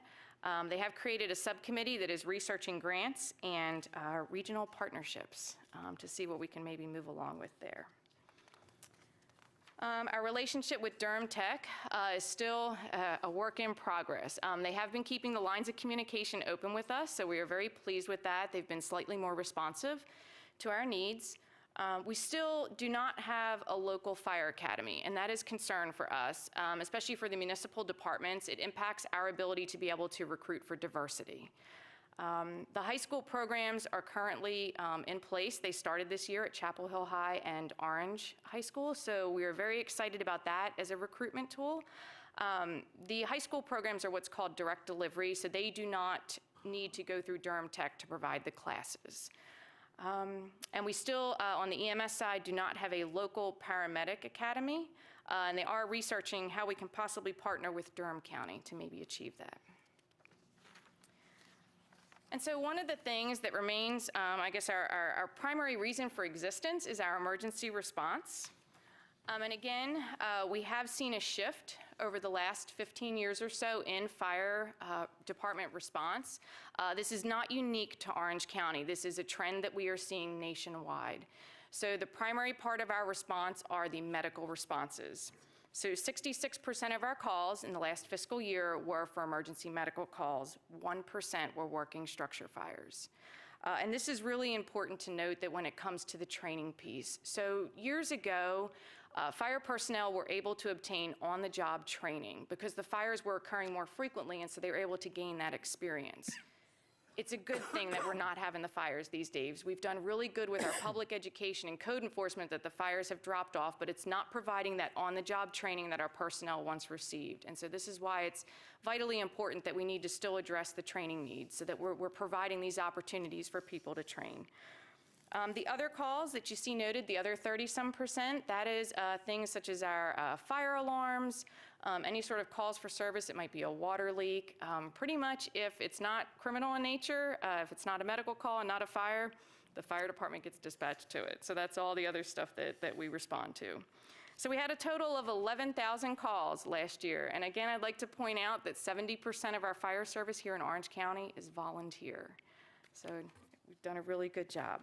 They have created a subcommittee that is researching grants and regional partnerships to see what we can maybe move along with there. Our relationship with Durham Tech is still a work in progress. They have been keeping the lines of communication open with us, so we are very pleased with that. They've been slightly more responsive to our needs. We still do not have a local fire academy, and that is concern for us, especially for the municipal departments. It impacts our ability to be able to recruit for diversity. The high school programs are currently in place. They started this year at Chapel Hill High and Orange High School, so we are very excited about that as a recruitment tool. The high school programs are what's called direct delivery, so they do not need to go through Durham Tech to provide the classes. And we still, on the EMS side, do not have a local paramedic academy, and they are researching how we can possibly partner with Durham County to maybe achieve that. And so one of the things that remains, I guess our primary reason for existence is our emergency response. And again, we have seen a shift over the last 15 years or so in fire department response. This is not unique to Orange County. This is a trend that we are seeing nationwide. So the primary part of our response are the medical responses. So 66% of our calls in the last fiscal year were for emergency medical calls. 1% were working structure fires. And this is really important to note that when it comes to the training piece. So years ago, fire personnel were able to obtain on-the-job training because the fires were occurring more frequently, and so they were able to gain that experience. It's a good thing that we're not having the fires these days. We've done really good with our public education and code enforcement that the fires have dropped off, but it's not providing that on-the-job training that our personnel once received. And so this is why it's vitally important that we need to still address the training needs so that we're providing these opportunities for people to train. The other calls that you see noted, the other 30-some%, that is things such as our fire alarms, any sort of calls for service. It might be a water leak. Pretty much if it's not criminal in nature, if it's not a medical call and not a fire, the fire department gets dispatched to it. So that's all the other stuff that we respond to. So we had a total of 11,000 calls last year. And again, I'd like to point out that 70% of our fire service here in Orange County is volunteer. So we've done a really good job.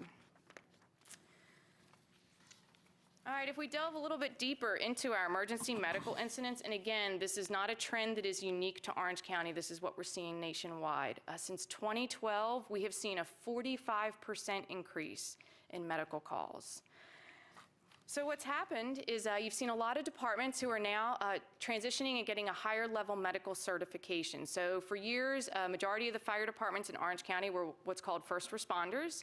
All right, if we delve a little bit deeper into our emergency medical incidents, and again, this is not a trend that is unique to Orange County. This is what we're seeing nationwide. Since 2012, we have seen a 45% increase in medical calls. So what's happened is you've seen a lot of departments who are now transitioning and getting a higher level medical certification. So for years, a majority of the fire departments in Orange County were what's called first responders.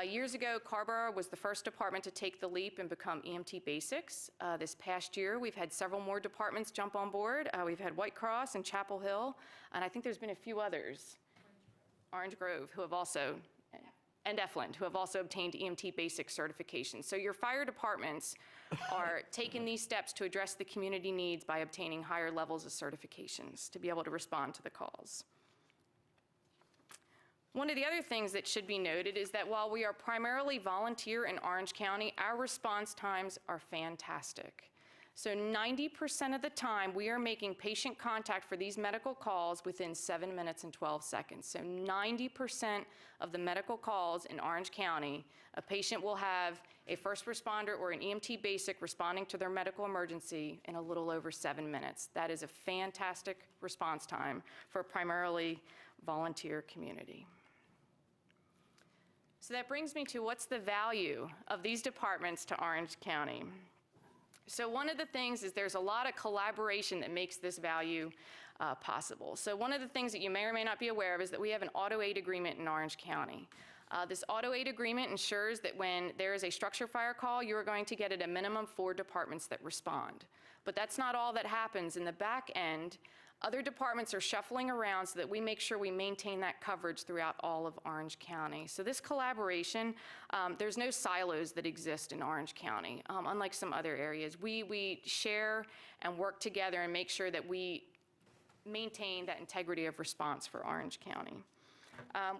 Years ago, Carrboro was the first department to take the leap and become EMT basics. This past year, we've had several more departments jump on board. We've had White Cross and Chapel Hill, and I think there's been a few others. Orange Grove, who have also, and Efland, who have also obtained EMT basic certification. So your fire departments are taking these steps to address the community needs by obtaining higher levels of certifications to be able to respond to the calls. One of the other things that should be noted is that while we are primarily volunteer in Orange County, our response times are fantastic. So 90% of the time, we are making patient contact for these medical calls within 7 minutes and 12 seconds. So 90% of the medical calls in Orange County, a patient will have a first responder or an EMT basic responding to their medical emergency in a little over 7 minutes. That is a fantastic response time for a primarily volunteer community. So that brings me to what's the value of these departments to Orange County. So one of the things is there's a lot of collaboration that makes this value possible. So one of the things that you may or may not be aware of is that we have an auto aid agreement in Orange County. This auto aid agreement ensures that when there is a structure fire call, you are going to get at a minimum 4 departments that respond. But that's not all that happens. In the back end, other departments are shuffling around so that we make sure we maintain that coverage throughout all of Orange County. So this collaboration, there's no silos that exist in Orange County, unlike some other areas. We share and work together and make sure that we maintain that integrity of response for Orange County.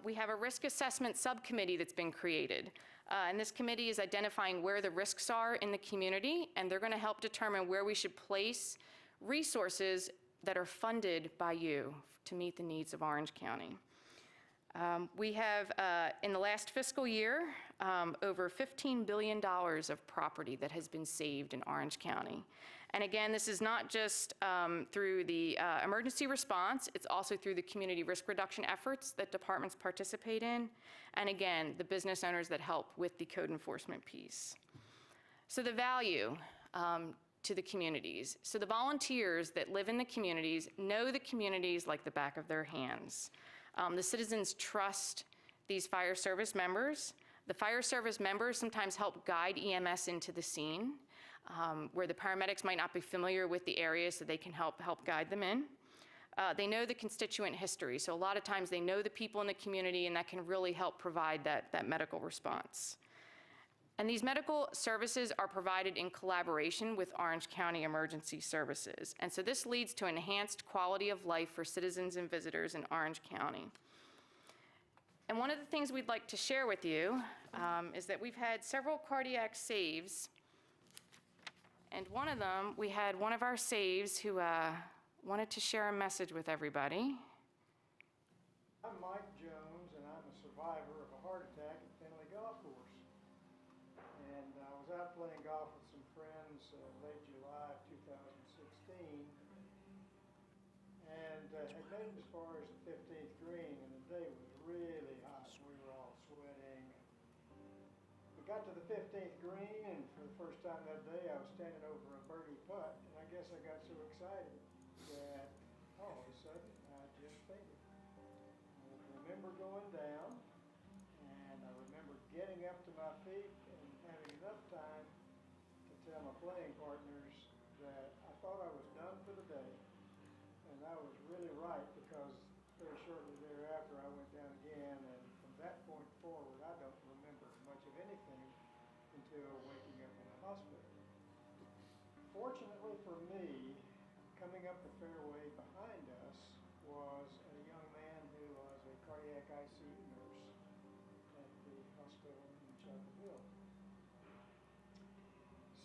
We have a risk assessment subcommittee that's been created. And this committee is identifying where the risks are in the community, and they're going to help determine where we should place resources that are funded by you to meet the needs of Orange County. We have, in the last fiscal year, over $15 billion of property that has been saved in Orange County. And again, this is not just through the emergency response, it's also through the community risk reduction efforts that departments participate in, and again, the business owners that help with the code enforcement piece. So the value to the communities. So the volunteers that live in the communities know the communities like the back of their hands. The citizens trust these fire service members. The fire service members sometimes help guide EMS into the scene, where the paramedics might not be familiar with the area, so they can help guide them in. They know the constituent history, so a lot of times they know the people in the community, and that can really help provide that medical response. And these medical services are provided in collaboration with Orange County Emergency Services. And so this leads to enhanced quality of life for citizens and visitors in Orange County. And one of the things we'd like to share with you is that we've had several cardiac saves. And one of them, we had one of our saves who wanted to share a message with everybody. I'm Mike Jones, and I'm a survivor of a heart attack at Finley Golf Course. And I was out playing golf with some friends late July of 2016, and had made it as far as the 15th green, and the day was really hot. We were all sweating. We got to the 15th green, and for the first time that day, I was standing over a birdie putt, and I guess I got so excited that all of a sudden I just fainted. I remember going down, and I remember getting up to my feet and having enough time to tell my playing partners that I thought I was done for the day. And I was really right, because very shortly thereafter I went down again, and from that point forward I don't remember much of anything until waking up in the hospital. Fortunately for me, coming up the fairway behind us was a young man who was a cardiac ICU nurse at the hospital in Chapel Hill.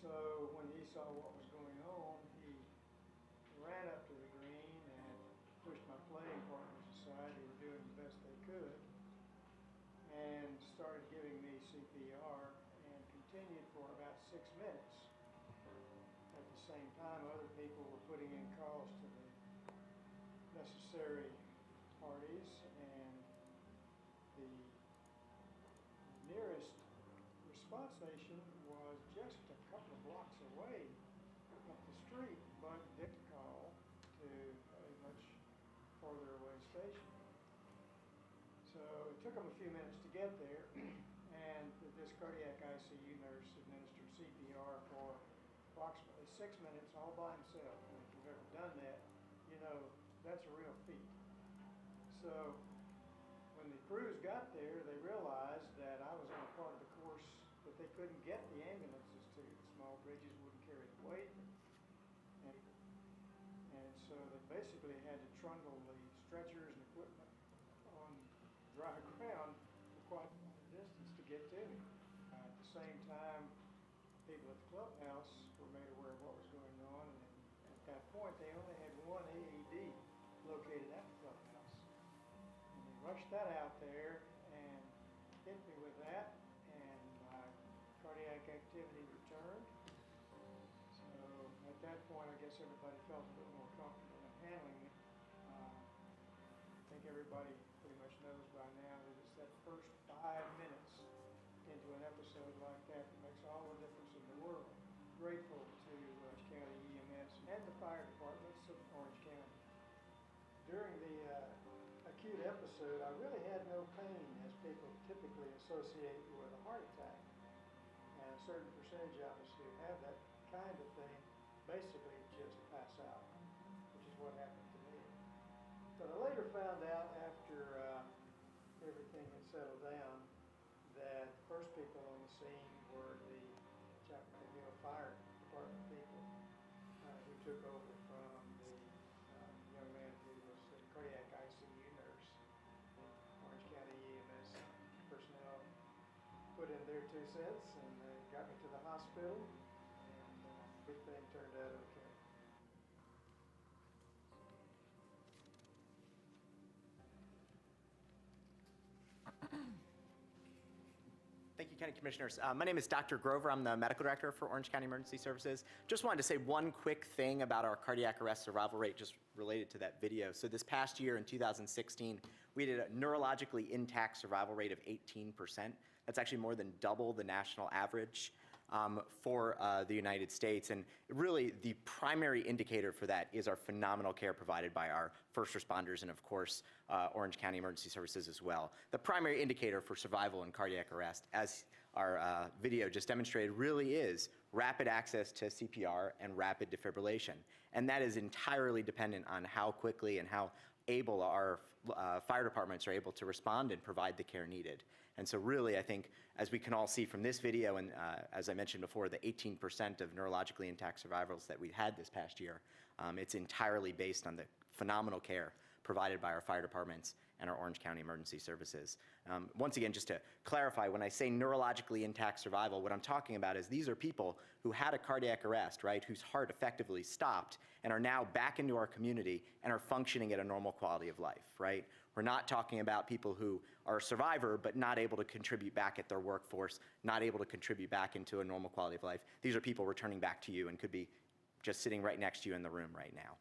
So when he saw what was going on, he ran up to the green and pushed my playing partners aside, who were doing the best they could, and started giving me CPR, and continued for about 6 minutes. At the same time, other people were putting in calls to the necessary parties, and the nearest response station was just a couple of blocks away up the street, but Dick called to a much farther away station. So it took them a few minutes to get there, and this cardiac ICU nurse administered CPR for approximately 6 minutes all by himself. And if you've ever done that, you know that's a real feat. So when the crews got there, they realized that I was on a part of the course that they couldn't get the ambulances to. The small bridges wouldn't carry the weight. And so they basically had to trundle the stretchers and equipment on dry ground for quite a distance to get to me. At the same time, people at the clubhouse were made aware of what was going on, and at that point they only had one AED located at the clubhouse. And they rushed that out there and hit me with that, and my cardiac activity returned. So at that point, I guess everybody felt a little more comfortable in handling it. I think everybody pretty much knows by now that it's that first 5 minutes into an episode like that that makes all the difference in the world. Grateful to Orange County EMS and the fire departments of Orange County. During the acute episode, I really had no pain, as people typically associate with a heart attack. And a certain percentage of us who have that kind of thing basically just pass out, which is what happened to me. But I later found out, after everything had settled down, that the first people on the scene were the Chapel Hill Fire Department people who took over from the young man who was a cardiac ICU nurse at Orange put in their 2 cents, and they got me to the hospital, and everything turned out okay. Thank you, County Commissioners. My name is Dr. Grover. I'm the Medical Director for Orange County Emergency Services. Just wanted to say one quick thing about our cardiac arrest survival rate just related to that video. So this past year in 2016, we did a neurologically intact survival rate of 18%. That's actually more than double the national average for the United States. And really, the primary indicator for that is our phenomenal care provided by our first responders and, of course, Orange County Emergency Services as well. The primary indicator for survival in cardiac arrest, as our video just demonstrated, really is rapid access to CPR and rapid defibrillation. And that is entirely dependent on how quickly and how able our fire departments are able to respond and provide the care needed. And so really, I think, as we can all see from this video, and as I mentioned before, the 18% of neurologically intact survivals that we had this past year, it's entirely based on the phenomenal care provided by our fire departments and our Orange County Emergency Services. Once again, just to clarify, when I say neurologically intact survival, what I'm talking about is these are people who had a cardiac arrest, right, whose heart effectively stopped and are now back into our community and are functioning at a normal quality of life, right? We're not talking about people who are a survivor but not able to contribute back at their workforce, not able to contribute back into a normal quality of life. These are people returning back to you and could be just sitting right next to you in the room right now.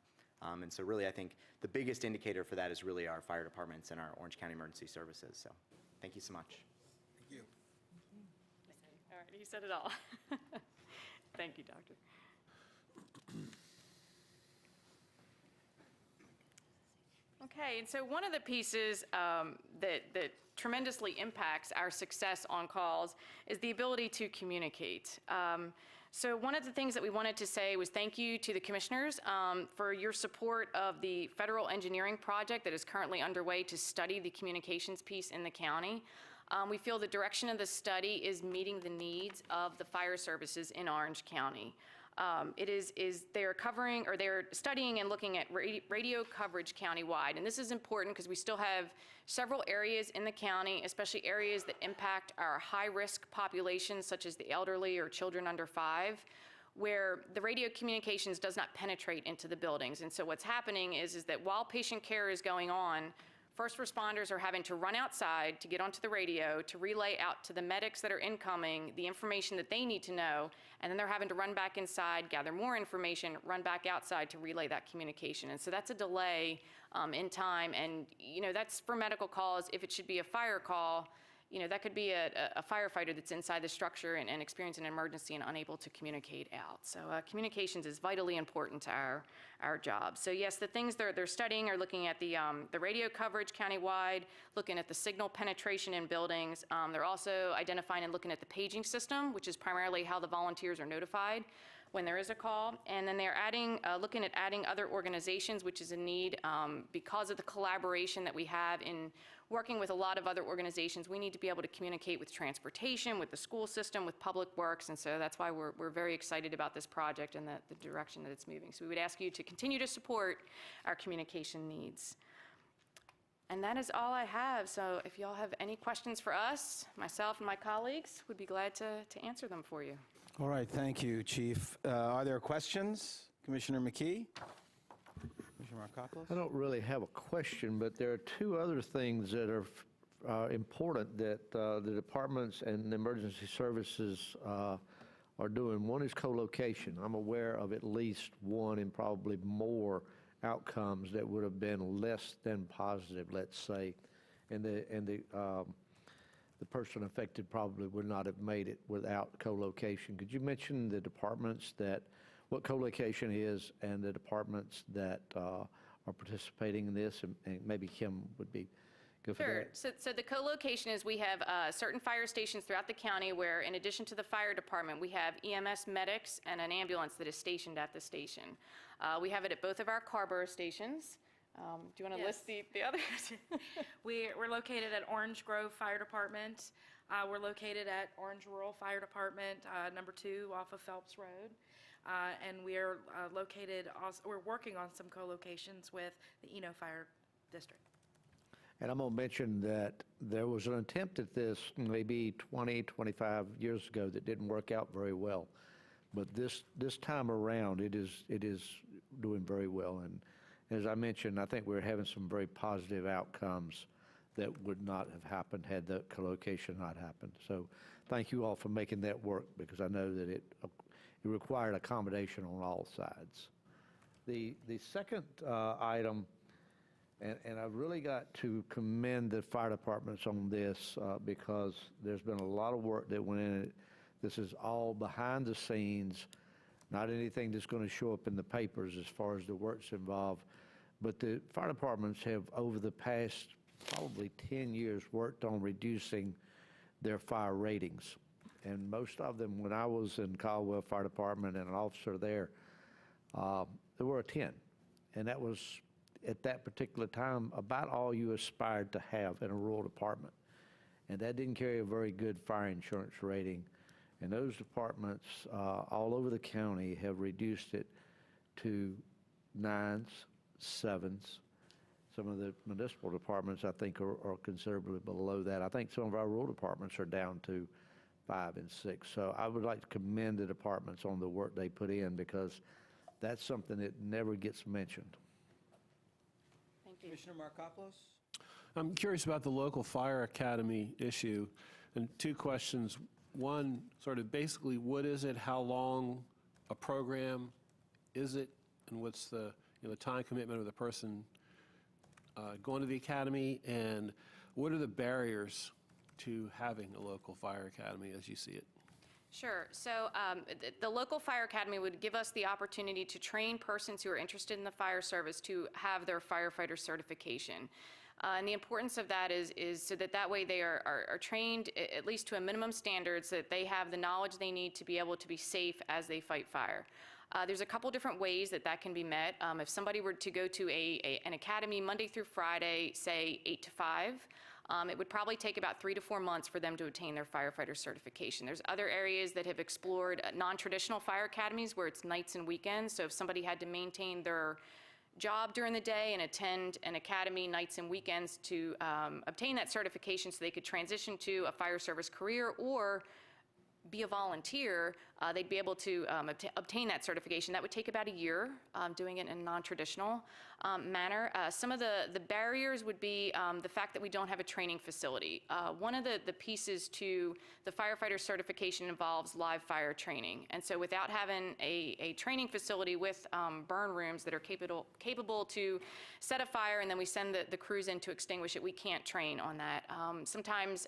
And so really, I think the biggest indicator for that is really our fire departments and our Orange County Emergency Services. So thank you so much. Thank you. All right, he said it all. Thank you, Doctor. Okay, and so one of the pieces that tremendously impacts our success on calls is the ability to communicate. So one of the things that we wanted to say was thank you to the commissioners for your support of the federal engineering project that is currently underway to study the communications piece in the county. We feel the direction of the study is meeting the needs of the fire services in Orange County. They're covering, or they're studying and looking at radio coverage countywide. And this is important because we still have several areas in the county, especially areas that impact our high-risk populations, such as the elderly or children under 5, where the radio communications does not penetrate into the buildings. And so what's happening is that while patient care is going on, first responders are having to run outside to get onto the radio to relay out to the medics that are incoming the information that they need to know, and then they're having to run back inside, gather more information, run back outside to relay that communication. And so that's a delay in time, and that's for medical calls. If it should be a fire call, that could be a firefighter that's inside the structure and experiencing an emergency and unable to communicate out. So communications is vitally important to our job. So yes, the things they're studying are looking at the radio coverage countywide, looking at the signal penetration in buildings. They're also identifying and looking at the paging system, which is primarily how the volunteers are notified when there is a call. And then they're looking at adding other organizations, which is a need because of the collaboration that we have in working with a lot of other organizations. We need to be able to communicate with transportation, with the school system, with public works, and so that's why we're very excited about this project and the direction that it's moving. So we would ask you to continue to support our communication needs. And that is all I have. So if y'all have any questions for us, myself and my colleagues would be glad to answer them for you. All right, thank you, Chief. Are there questions? Commissioner McKee? Commissioner Markopoulos? I don't really have a question, but there are 2 other things that are important that the departments and the emergency services are doing. One is co-location. I'm aware of at least one and probably more outcomes that would have been less than positive, let's say, and the person affected probably would not have made it without co-location. Could you mention the departments what co-location is and the departments that are participating in this, and maybe Kim would be good for Sure. that? So the co-location is we have certain fire stations throughout the county where, in addition to the fire department, we have EMS medics and an ambulance that is stationed at the station. We have it at both of our Carborough stations. Do you want to list the others? We're located at Orange Grove Fire Department. We're located at Orange Rural Fire Department, number 2 off of Phelps Road. And we're located, we're working on some co-locations with the Eno Fire District. And I'm going to mention that there was an attempt at this maybe 20, 25 years ago that didn't work out very well. But this time around, it is doing very well. And as I mentioned, I think we're having some very positive outcomes that would not have happened had the co-location not happened. So thank you all for making that work, because I know that it required accommodation on all sides. The second item, and I've really got to commend the fire departments on this because there's been a lot of work that went in it. This is all behind the scenes, not anything that's going to show up in the papers as far as the work's involved. But the fire departments have, over the past probably 10 years, worked on reducing their fire ratings. And most of them, when I was in Caldwell Fire Department and an officer there were a 10. And that was, at that particular time, about all you aspired to have in a rural department. And that didn't carry a very good fire insurance rating. And those departments all over the county have reduced it to 9s, 7s. Some of the municipal departments, I think, are considerably below that. I think some of our rural departments are down to 5 and 6. So I would like to commend the departments on the work they put in, because that's something that never gets mentioned. Thank you. Commissioner Markopoulos? I'm curious about the local fire academy issue, and two questions. One, sort of basically, what is it, how long a program is it, and what's the time commitment of the person going to the academy, and what are the barriers to having a local fire academy as you see it? Sure. So the local fire academy would give us the opportunity to train persons who are interested in the fire service to have their firefighter certification. And the importance of that is so that way they are trained at least to a minimum standard, so that they have the knowledge they need to be able to be safe as they fight fire. There's a couple different ways that can be met. If somebody were to go to an academy Monday through Friday, say 8 to 5, it would probably take about 3 to 4 months for them to attain their firefighter certification. There's other areas that have explored non-traditional fire academies where it's nights and weekends. So if somebody had to maintain their job during the day and attend an academy nights and weekends to obtain that certification so they could transition to a fire service career or be a volunteer, they'd be able to obtain that certification. That would take about a year, doing it in a non-traditional manner. Some of the barriers would be the fact that we don't have a training facility. One of the pieces to the firefighter certification involves live fire training. And so without having a training facility with burn rooms that are capable to set a fire and then we send the crews in to extinguish it, we can't train on that. Sometimes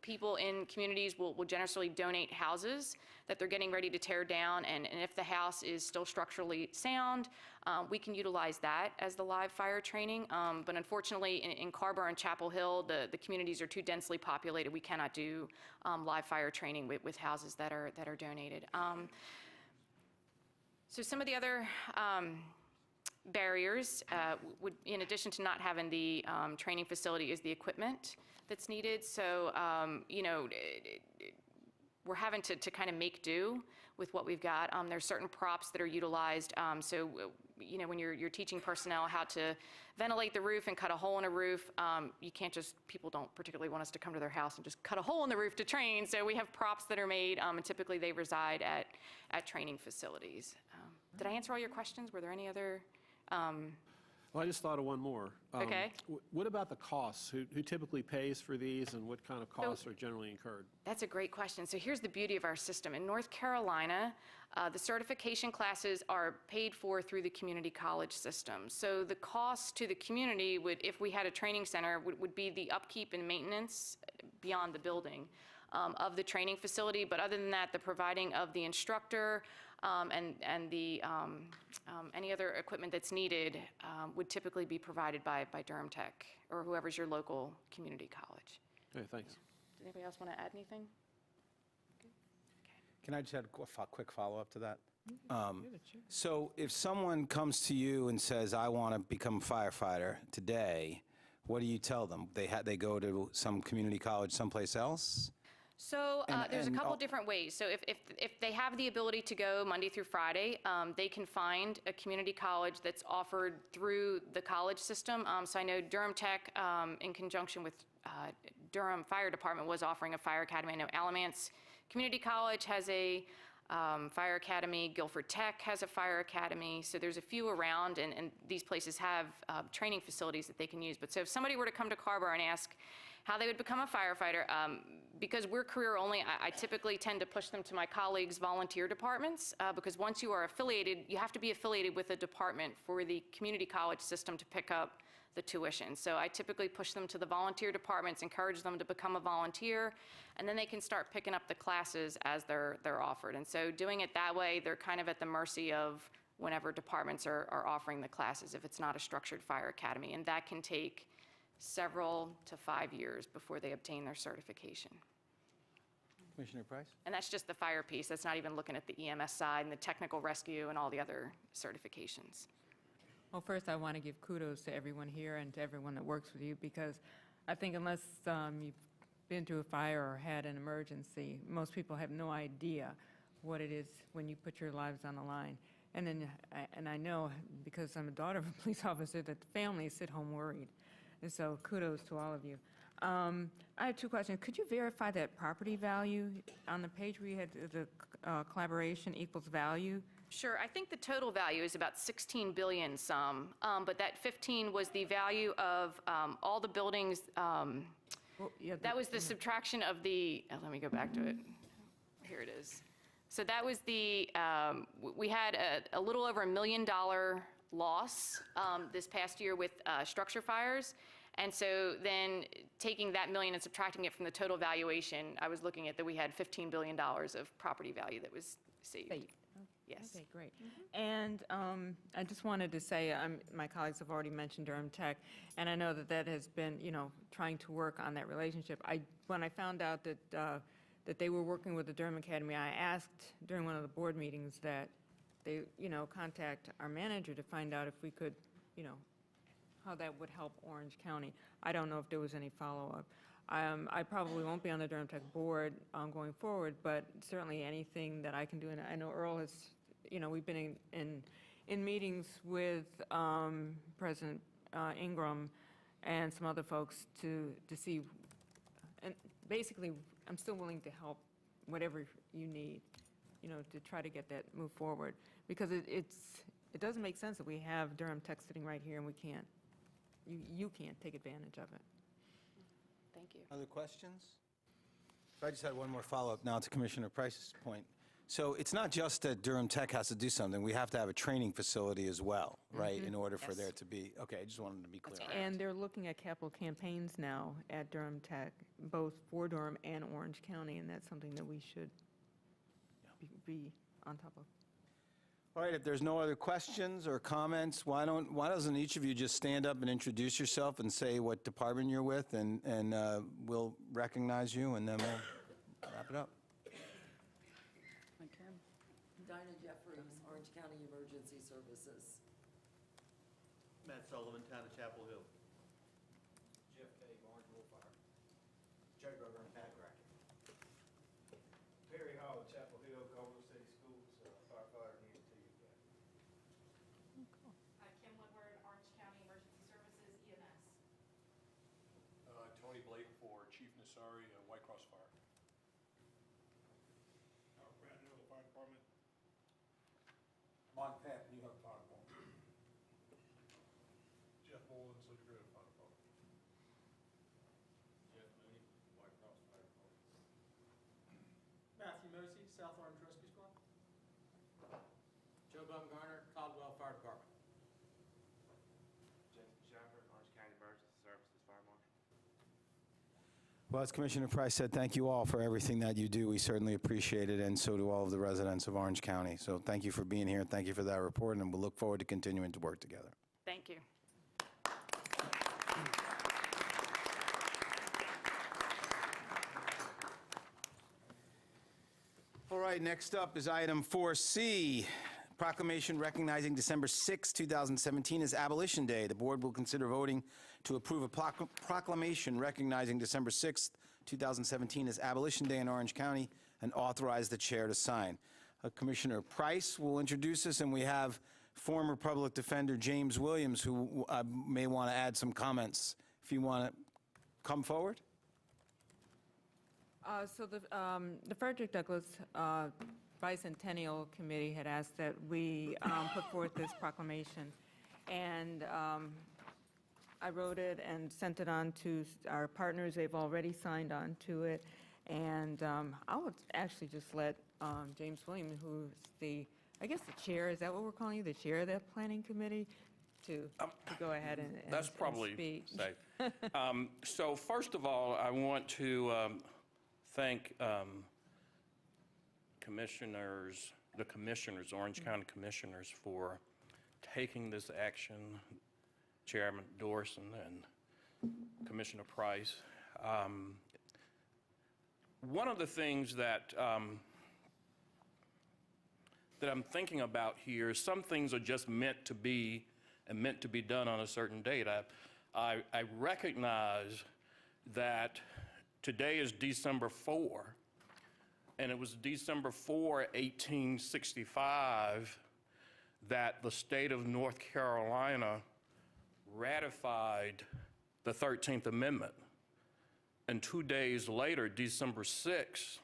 people in communities will generously donate houses that they're getting ready to tear down, and if the house is still structurally sound, we can utilize that as the live fire training. But unfortunately, in Carborough and Chapel Hill, the communities are too densely populated. We cannot do live fire training with houses that are donated. So some of the other barriers, would, in addition to not having the training facility, is the equipment that's needed. So, we're having to kind of make do with what we've got. There's certain props that are utilized. So, when you're teaching personnel how to ventilate the roof and cut a hole in a roof, you can't just, people don't particularly want us to come to their house and just cut a hole in the roof to train. So we have props that are made, and typically they reside at training facilities. Did I answer all your questions? Were there any other? Well, I just thought of one more. Okay. What about the costs? Who typically pays for these, and what kind of costs are generally incurred? That's a great question. So here's the beauty of our system. In North Carolina, the certification classes are paid for through the community college system. So the cost to the community would, if we had a training center, would be the upkeep and maintenance beyond the building of the training facility. But other than that, the providing of the instructor and the any other equipment that's needed would typically be provided by Durham Tech or whoever's your local community college. Okay, thanks. Does anybody else want to add anything? Can I just add a quick follow-up to that? So if someone comes to you and says, I want to become a firefighter today, what do you tell them? They go to some community college someplace else? So there's a and couple all- different ways. So if they have the ability to go Monday through Friday, they can find a community college that's offered through the college system. So I know Durham Tech, in conjunction with Durham Fire Department, was offering a fire academy. I know Alamance Community College has a fire academy. Guilford Tech has a fire academy. So there's a few around, and these places have training facilities that they can use. But so if somebody were to come to Carrboro and ask how they would become a firefighter, because we're career only, I typically tend to push them to my colleagues' volunteer departments, because once you are affiliated, you have to be affiliated with a department for the community college system to pick up the tuition. So I typically push them to the volunteer departments, encourage them to become a volunteer, and then they can start picking up the classes as they're offered. And so doing it that way, they're kind of at the mercy of whenever departments are offering the classes, if it's not a structured fire academy. And that can take several to 5 years before they obtain their certification. Commissioner Price? And that's just the fire piece. That's not even looking at the EMS side and the technical rescue and all the other certifications. Well, first, I want to give kudos to everyone here and to everyone that works with you, because I think unless you've been through a fire or had an emergency, most people have no idea what it is when you put your lives on the line. And then, I know, because I'm a daughter of a police officer, that the families sit home worried. And so kudos to all of you. I have two questions. Could you verify that property value on the page where you had the collaboration equals value? Sure, I think the total value is about 16 billion some, but that 15 was the value of all the buildings. That was the subtraction of the, let me go back to it. Here it is. So that was the, we had a little over $1 million loss this past year with structure fires. And so then taking that million and subtracting it from the total valuation, I was looking at that we had $15 billion of property value that was saved. Yes. Okay, great. And I just wanted to say, my colleagues have already mentioned Durham Tech, and I know that that has been, trying to work on that relationship. When I found out that they were working with the Durham Academy, I asked during one of the board meetings that they, contact our manager to find out if we could, how that would help Orange County. I don't know if there was any follow-up. I probably won't be on the Durham Tech board going forward, but certainly anything that I can do, and I know Earl has, we've been in meetings with President Ingram and some other folks to see, and basically, I'm still willing to help whatever you need, to try to get that move forward, because it doesn't make sense that we have Durham Tech sitting right here and we can't, you can't take advantage of it. Thank you. Other questions? I just had one more follow-up now to Commissioner Price's point. So it's not just that Durham Tech has to do something. We have to have a training facility as well, right, in order for there to be, okay, I just wanted to be clear. And they're looking at capital campaigns now at Durham Tech, both for Durham and Orange County, and that's something that we should be on top of. All right, if there's no other questions or comments, why doesn't each of you just stand up and introduce yourself and say what department you're with, and we'll recognize you, and then we'll wrap it up. Dinah Jeffries, Orange County Emergency Services. Matt Sullivan, Town of Chapel Hill. Jeff K., Orange Wolf Fire. Jerry Berger and Pat Gracker. Terry Hall, Chapel Hill, Culver City Schools, firefighter and EMT. Kim Woodward, Orange County Emergency Services, EMS. Tony Blake for Chief Nassari, White Cross Fire. Brad Newell, Fire Department. Mont Pat, New York Fire Department. Jeff Mullins, Lee Grove Fire Department. Jeff Mooney, White Cross Fire Department. Matthew Mosey, South Orange Rescue Squad. Joe Bumgarner, Caldwell Fire Department. Jason Schaffer, Orange County Emergency Services Fire Marshal. Well, as Commissioner Price said, thank you all for everything that you do. We certainly appreciate it, and so do all of the residents of Orange County. So thank you for being here, and thank you for that report, and we'll look forward to continuing to work together. Thank you. All right, next up is item 4C, proclamation recognizing December 6, 2017 as Abolition Day. The board will consider voting to approve a proclamation recognizing December 6, 2017 as Abolition Day in Orange County and authorize the chair to sign. Commissioner Price will introduce us, and we have former public defender James Williams, who may want to add some comments. If you want to come forward. So the Frederick Douglass Bicentennial Committee had asked that we put forth this proclamation, and I wrote it and sent it on to our partners. They've already signed on to it, and I would actually just let James Williams, who's I guess the chair, is that what we're calling you, the chair of that planning committee, to go ahead and That's and probably speak. safe. So first of all, I want to thank the commissioners, Orange County commissioners, for taking this action, Chairman Dorson and Commissioner Price. One of the things that I'm thinking about here is some things are just meant to be and meant to be done on a certain date. I recognize that today is December 4, and it was December 4, 1865, that the state of North Carolina ratified the 13th Amendment. And 2 days later, December 6,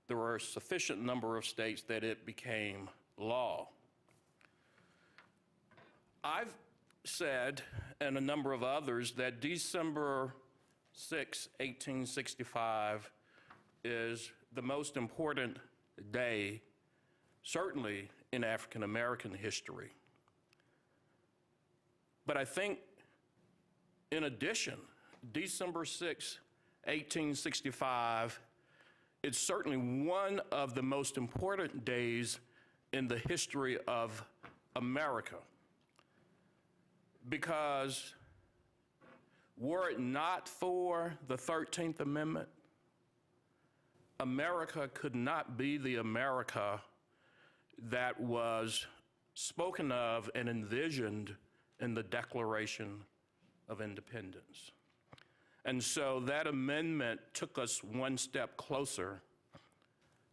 there were a sufficient number of states that it became law. I've said, and a number of others, that December 6, 1865 is the most important day, certainly in African American history. But I think, in addition, December 6, 1865, it's certainly one of the most important days in the history of America. Because were it not for the 13th Amendment, America could not be the America that was spoken of and envisioned in the Declaration of Independence. And so that amendment took us one step closer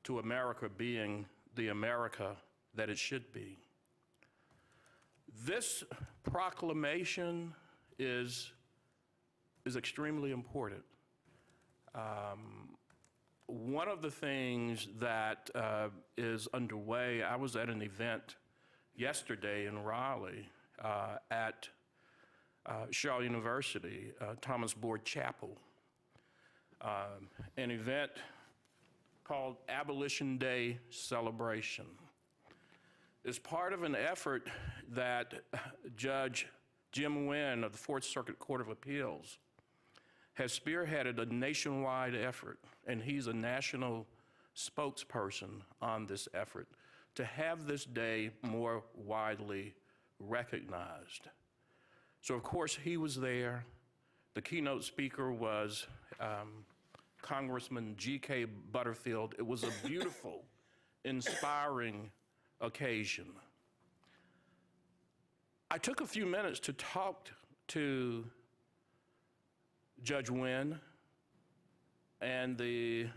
to America being the America that it should be. This proclamation is extremely important. One of the things that is underway, I was at an event yesterday in Raleigh at Shaw University, Thomas Board Chapel, an event called Abolition Day Celebration. It's part of an effort that Judge Jim Wynn of the Fourth Circuit Court of Appeals has spearheaded a nationwide effort, and he's a national spokesperson on this effort, to have this day more widely recognized. So, of course, he was there. The keynote speaker was Congressman G.K. Butterfield. It was a beautiful, inspiring occasion. I took a few minutes to talk to Judge Wynn and the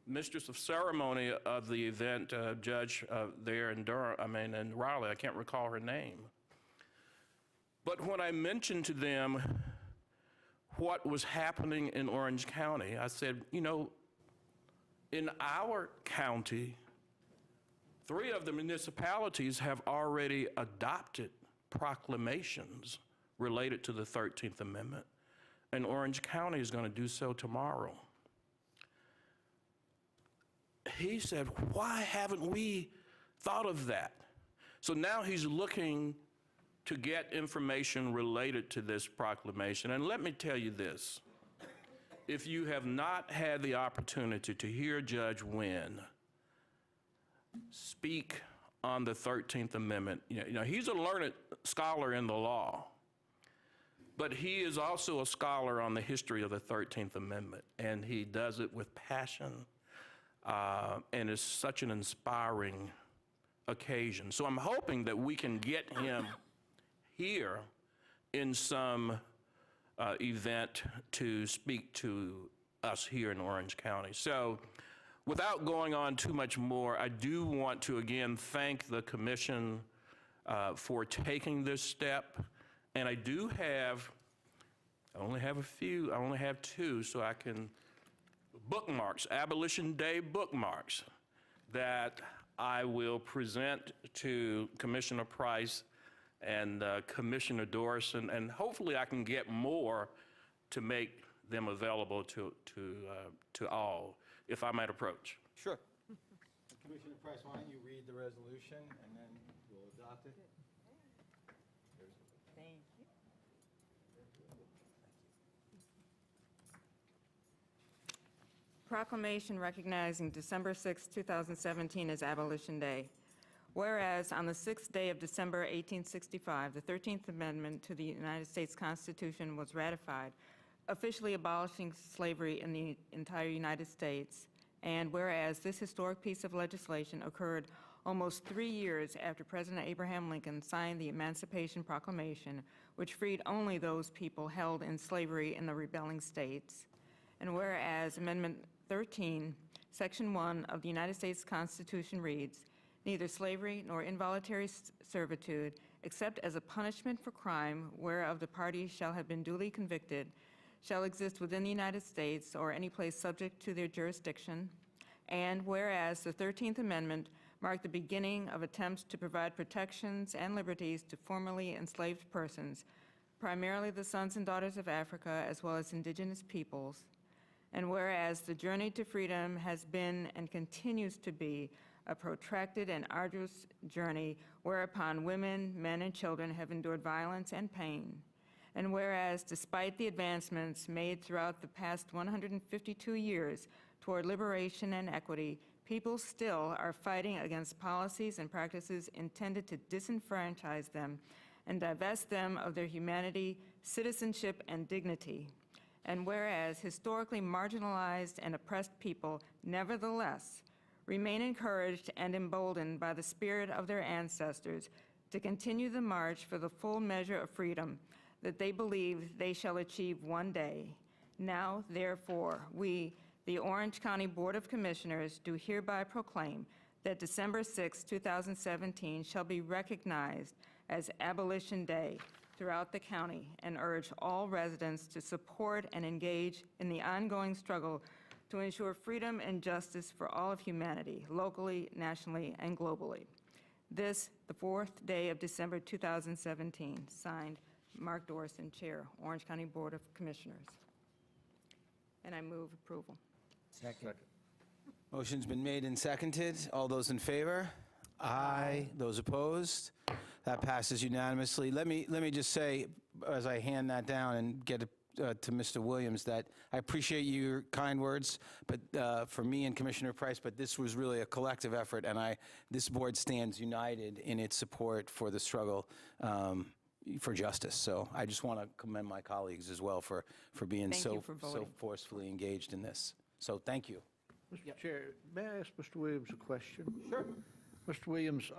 mistress of ceremony of the event, judge there in in Raleigh. I can't recall her name. But when I mentioned to them what was happening in Orange County, I said, you know, in our county, 3 of the municipalities have already adopted proclamations related to the 13th Amendment, and Orange County is going to do so tomorrow. He said, why haven't we thought of that? So now he's looking to get information related to this proclamation. And let me tell you this, if you have not had the opportunity to hear Judge Wynn speak on the 13th Amendment, you know, he's a learned scholar in the law, but he is also a scholar on the history of the 13th Amendment, and he does it with passion, and it's such an inspiring occasion. So I'm hoping that we can get him here in some event to speak to us here in Orange County. So without going on too much more, I do want to again thank the commission for taking this step. And I only have a few, I only have two, so I can, bookmarks, Abolition Day bookmarks that I will present to Commissioner Price and Commissioner Dorson, and hopefully I can get more to make them available to all, if I might approach. Sure. Commissioner Price, why don't you read the resolution, and then we'll adopt it? Thank you. Proclamation recognizing December 6, 2017 as Abolition Day. Whereas on the 6th day of December 1865, the 13th Amendment to the United States Constitution was ratified, officially abolishing slavery in the entire United States. And whereas this historic piece of legislation occurred almost 3 years after President Abraham Lincoln signed the Emancipation Proclamation, which freed only those people held in slavery in the rebelling states. And whereas Amendment 13, Section 1 of the United States Constitution reads, "Neither slavery nor involuntary servitude, except as a punishment for crime whereof the party shall have been duly convicted, shall exist within the United States or any place subject to their jurisdiction." And whereas the 13th Amendment marked the beginning of attempts to provide protections and liberties to formerly enslaved persons, primarily the sons and daughters of Africa, as well as indigenous peoples. And whereas the journey to freedom has been and continues to be a protracted and arduous journey whereupon women, men, and children have endured violence and pain. And whereas, despite the advancements made throughout the past 152 years toward liberation and equity, people still are fighting against policies and practices intended to disenfranchise them and divest them of their humanity, citizenship, and dignity. And whereas historically marginalized and oppressed people nevertheless remain encouraged and emboldened by the spirit of their ancestors to continue the march for the full measure of freedom that they believe they shall achieve one day. Now, therefore, we, the Orange County Board of Commissioners, do hereby proclaim that December 6, 2017 shall be recognized as Abolition Day throughout the county, and urge all residents to support and engage in the ongoing struggle to ensure freedom and justice for all of humanity, locally, nationally, and globally. This, the 4th day of December 2017, signed Mark Dorson, Chair, Orange County Board of Commissioners. And I move approval. Second. Motion's been made and seconded. All those in favor? Aye. Those opposed? That passes unanimously. Let me just say, as I hand that down and get it to Mr. Williams, that I appreciate your kind words, but for me and Commissioner Price, but this was really a collective effort, and this board stands united in its support for the struggle for justice. So I just want to commend my colleagues as well for being Thank you so for voting. forcefully engaged in this. So thank you. Mr. Chair, may I ask Mr. Williams a question? Sure. Mr. Williams,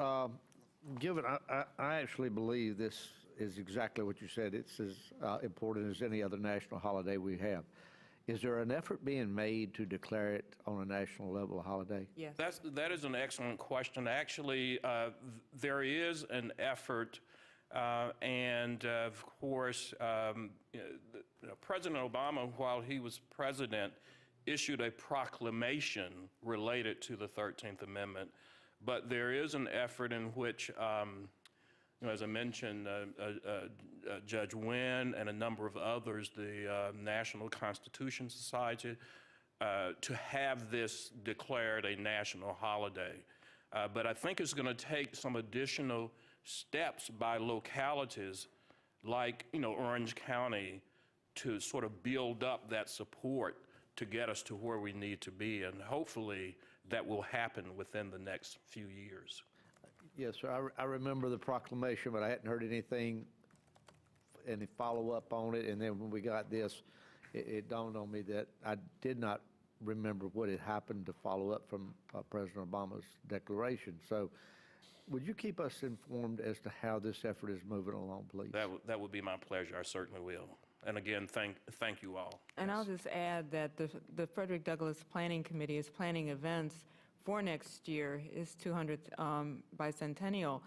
given, I actually believe this is exactly what you said. It's as important as any other national holiday we have. Is there an effort being made to declare it on a national level a holiday? Yes. That is an excellent question. Actually, there is an effort, and of course, President Obama, while he was president, issued a proclamation related to the 13th Amendment. But there is an effort in which, as I mentioned, Judge Wynn and a number of others, the National Constitution Society, to have this declared a national holiday. But I think it's going to take some additional steps by localities like, Orange County to sort of build up that support to get us to where we need to be. And hopefully that will happen within the next few years. Yes, sir. I remember the proclamation, but I hadn't heard anything, any follow-up on it. And then when we got this, it dawned on me that I did not remember what had happened to follow up from President Obama's declaration. So would you keep us informed as to how this effort is moving along, please? That would be my pleasure. I certainly will. And again, thank you all. And I'll just add that the Frederick Douglass Planning Committee is planning events for next year, is 200th bicentennial,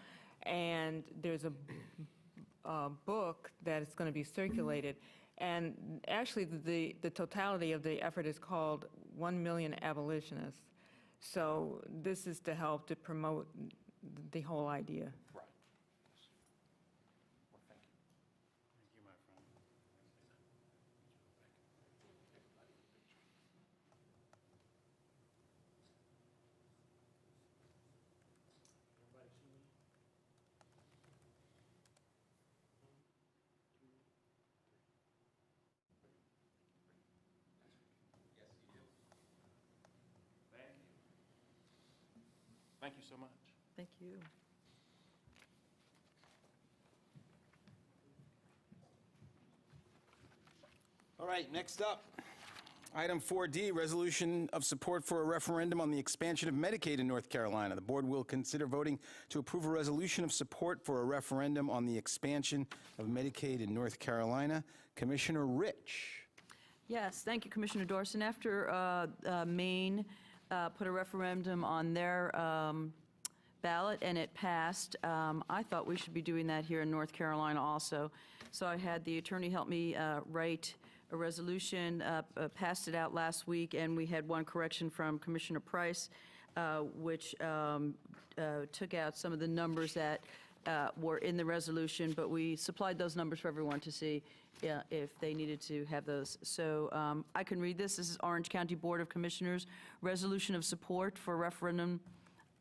and there's a book that is going to be circulated, and actually the totality of the effort is called 1 Million Abolitionists. So this is to help to promote the whole idea. Right. Well, thank you. Thank you, my friend. Thank you so much. Thank you. All right, next up, item 4D, resolution of support for a referendum on the expansion of Medicaid in North Carolina. The board will consider voting to approve a resolution of support for a referendum on the expansion of Medicaid in North Carolina. Commissioner Rich. Yes, thank you, Commissioner Dorson. After Maine put a referendum on their ballot and it passed, I thought we should be doing that here in North Carolina also. So I had the attorney help me write a resolution, passed it out last week, and we had one correction from Commissioner Price, which took out some of the numbers that were in the resolution, but we supplied those numbers for everyone to see if they needed to have those. So I can read this. This is Orange County Board of Commissioners, resolution of support for referendum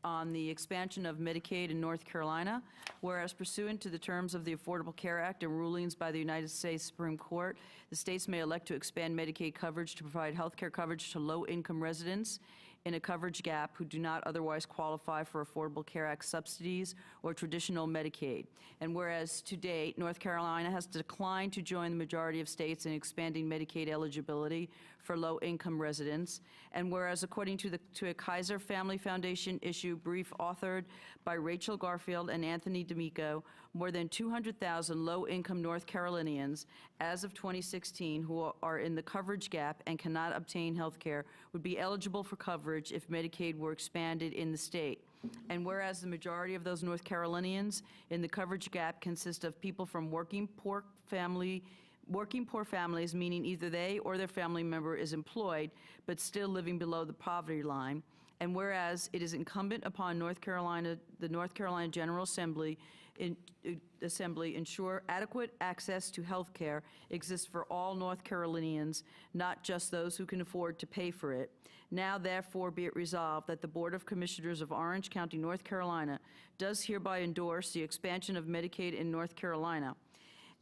on the expansion of Medicaid in North Carolina, whereas pursuant to the terms of the Affordable Care Act and rulings by the United States Supreme Court, the states may elect to expand Medicaid coverage to provide health care coverage to low-income residents in a coverage gap who do not otherwise qualify for Affordable Care Act subsidies or traditional Medicaid. And whereas to date, North Carolina has declined to join the majority of states in expanding Medicaid eligibility for low-income residents, and whereas according to a Kaiser Family Foundation issue brief authored by Rachel Garfield and Anthony D'Amico, more than 200,000 low-income North Carolinians as of 2016 who are in the coverage gap and cannot obtain health care would be eligible for coverage if Medicaid were expanded in the state. And whereas the majority of those North Carolinians in the coverage gap consist of people from working poor families, meaning either they or their family member is employed but still living below the poverty line. And whereas it is incumbent upon the North Carolina General Assembly ensure adequate access to health care exists for all North Carolinians, not just those who can afford to pay for it. Now, therefore, be it resolved that the Board of Commissioners of Orange County, North Carolina, does hereby endorse the expansion of Medicaid in North Carolina.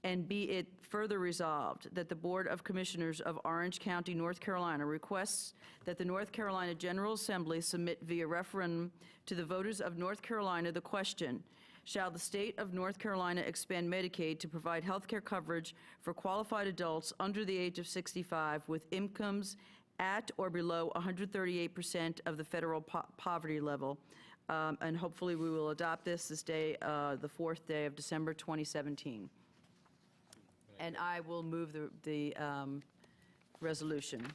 And be it further resolved that the Board of Commissioners of Orange County, North Carolina requests that the North Carolina General Assembly submit via referendum to the voters of North Carolina the question, shall the state of North Carolina expand Medicaid to provide health care coverage for qualified adults under the age of 65 with incomes at or below 138% of the federal poverty level? And hopefully we will adopt this day, the 4th day of December 2017. And I will move the resolution.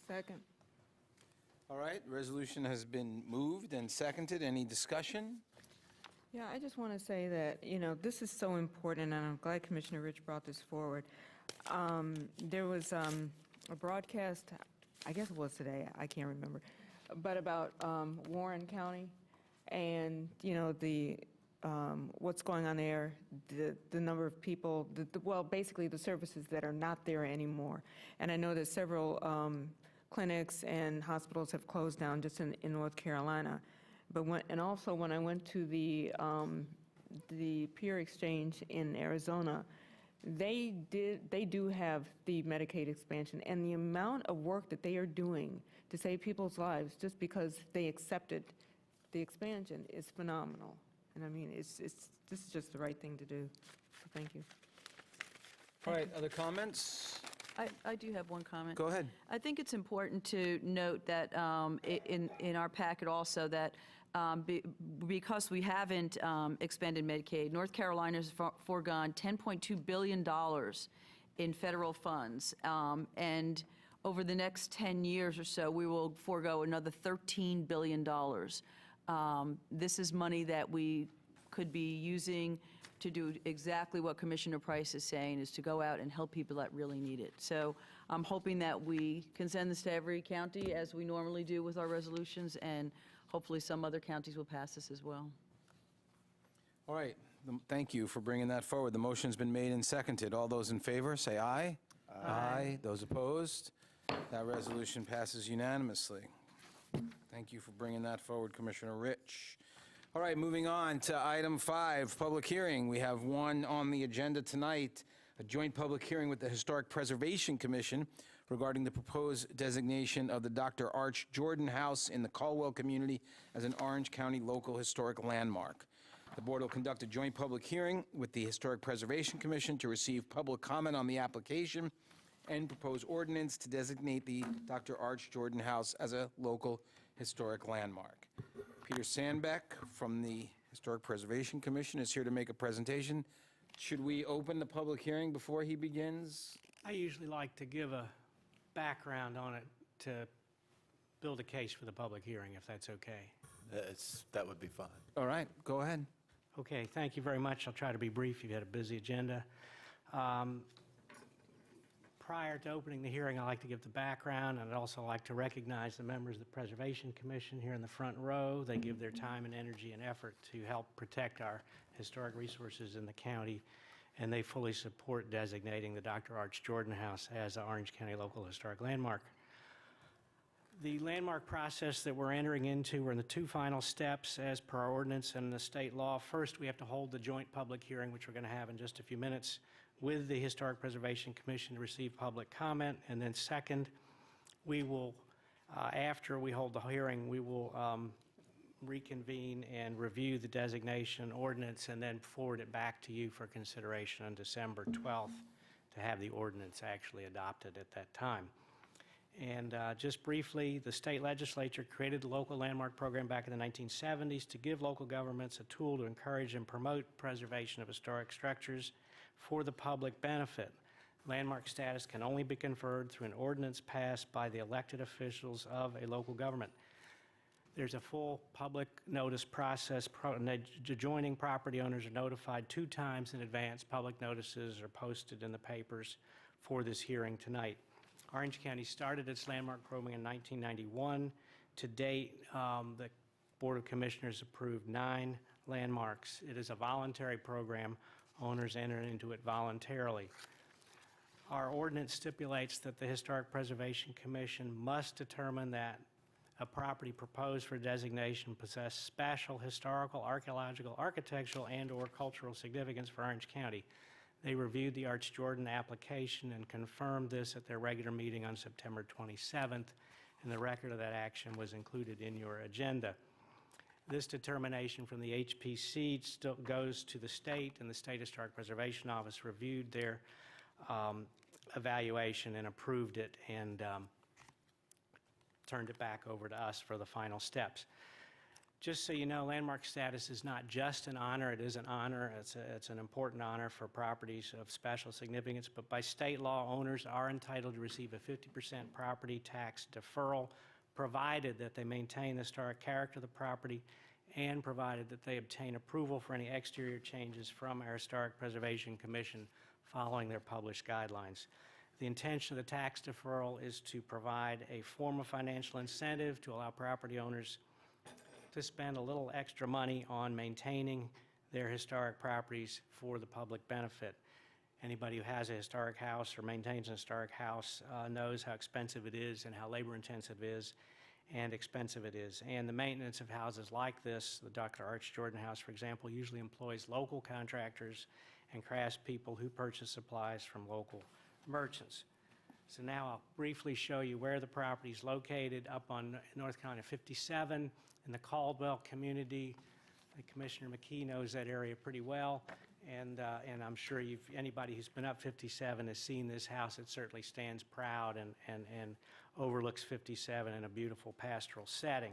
Second. All right, resolution has been moved and seconded. Any discussion? Yeah, I just want to say that, this is so important, and I'm glad Commissioner Rich brought this forward. There was a broadcast, I guess it was today, I can't remember, but about Warren County and, what's going on there, the number of people, well, basically the services that are not there anymore. And I know that several clinics and hospitals have closed down just in North Carolina. But also when I went to the Peer Exchange in Arizona, they do have the Medicaid expansion, and the amount of work that they are doing to save people's lives just because they accepted the expansion is phenomenal. And I mean, this is just the right thing to do. So thank you. All right, other comments? I do have one comment. Go ahead. I think it's important to note that in our packet also that because we haven't expanded Medicaid, North Carolina has foregone $10.2 billion in federal funds. And over the next 10 years or so, we will forego another $13 billion. This is money that we could be using to do exactly what Commissioner Price is saying, is to go out and help people that really need it. So I'm hoping that we can send this to every county, as we normally do with our resolutions, and hopefully some other counties will pass this as well. All right, thank you for bringing that forward. The motion's been made and seconded. All those in favor, say aye. Aye. Those opposed? That resolution passes unanimously. Thank you for bringing that forward, Commissioner Rich. All right, moving on to item 5, public hearing. We have one on the agenda tonight, a joint public hearing with the Historic Preservation Commission regarding the proposed designation of the Dr. Arch Jordan House in the Caldwell community as an Orange County local historic landmark. The board will conduct a joint public hearing with the Historic Preservation Commission to receive public comment on the application and propose ordinance to designate the Dr. Arch Jordan House as a local historic landmark. Peter Sandbeck from the Historic Preservation Commission is here to make a presentation. Should we open the public hearing before he begins? I usually like to give a background on it to build a case for the public hearing, if that's okay. That would be fine. All right, go ahead. Okay, thank you very much. I'll try to be brief. You've had a busy agenda. Prior to opening the hearing, I'd like to give the background, and I'd also like to recognize the members of the Preservation Commission here in the front row. They give their time and energy and effort to help protect our historic resources in the county, and they fully support designating the Dr. Arch Jordan House as an Orange County local historic landmark. The landmark process that we're entering into, we're in the 2 final steps as per our ordinance and the state law. First, we have to hold the joint public hearing, which we're going to have in just a few minutes, with the Historic Preservation Commission to receive public comment. And then second, we will, after we hold the hearing, we will reconvene and review the designation ordinance and then forward it back to you for consideration on December 12th to have the ordinance actually adopted at that time. And just briefly, the state legislature created the local landmark program back in the 1970s to give local governments a tool to encourage and promote preservation of historic structures for the public benefit. Landmark status can only be conferred through an ordinance passed by the elected officials of a local government. There's a full public notice process. Adjoining property owners are notified 2 times in advance. Public notices are posted in the papers for this hearing tonight. Orange County started its landmark program in 1991. To date, the Board of Commissioners approved 9 landmarks. It is a voluntary program. Owners enter into it voluntarily. Our ordinance stipulates that the Historic Preservation Commission must determine that a property proposed for designation possess special historical, archaeological, architectural, and/or cultural significance for Orange County. They reviewed the Arch Jordan application and confirmed this at their regular meeting on September 27th, and the record of that action was included in your agenda. This determination from the HPC still goes to the state, and the State Historic Preservation Office reviewed their evaluation and approved it and turned it back over to us for the final steps. Just so you know, landmark status is not just an honor. It is an honor. It's an important honor for properties of special significance, but by state law, owners are entitled to receive a 50% property tax deferral, provided that they maintain the historic character of the property and provided that they obtain approval for any exterior changes from our Historic Preservation Commission following their published guidelines. The intention of the tax deferral is to provide a form of financial incentive to allow property owners to spend a little extra money on maintaining their historic properties for the public benefit. Anybody who has a historic house or maintains a historic house knows how expensive it is and how labor-intensive it is and expensive it is. And the maintenance of houses like this, the Dr. Arch Jordan House, for example, usually employs local contractors and craftspeople who purchase supplies from local merchants. So now I'll briefly show you where the property is located up on North Carolina 57 in the Caldwell community. Commissioner McKee knows that area pretty well, and I'm sure anybody who's been up 57 has seen this house. It certainly stands proud and overlooks 57 in a beautiful pastoral setting.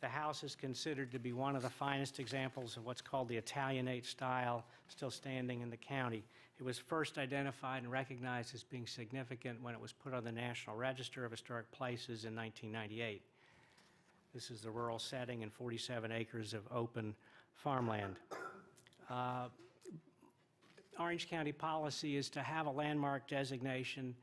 The house is considered to be one of the finest examples of what's called the Italianate style, still standing in the county. It was first identified and recognized as being significant when it was put on the National Register of Historic Places in 1998. This is the rural setting and 47 acres of open farmland. Orange County policy is to have a landmark designation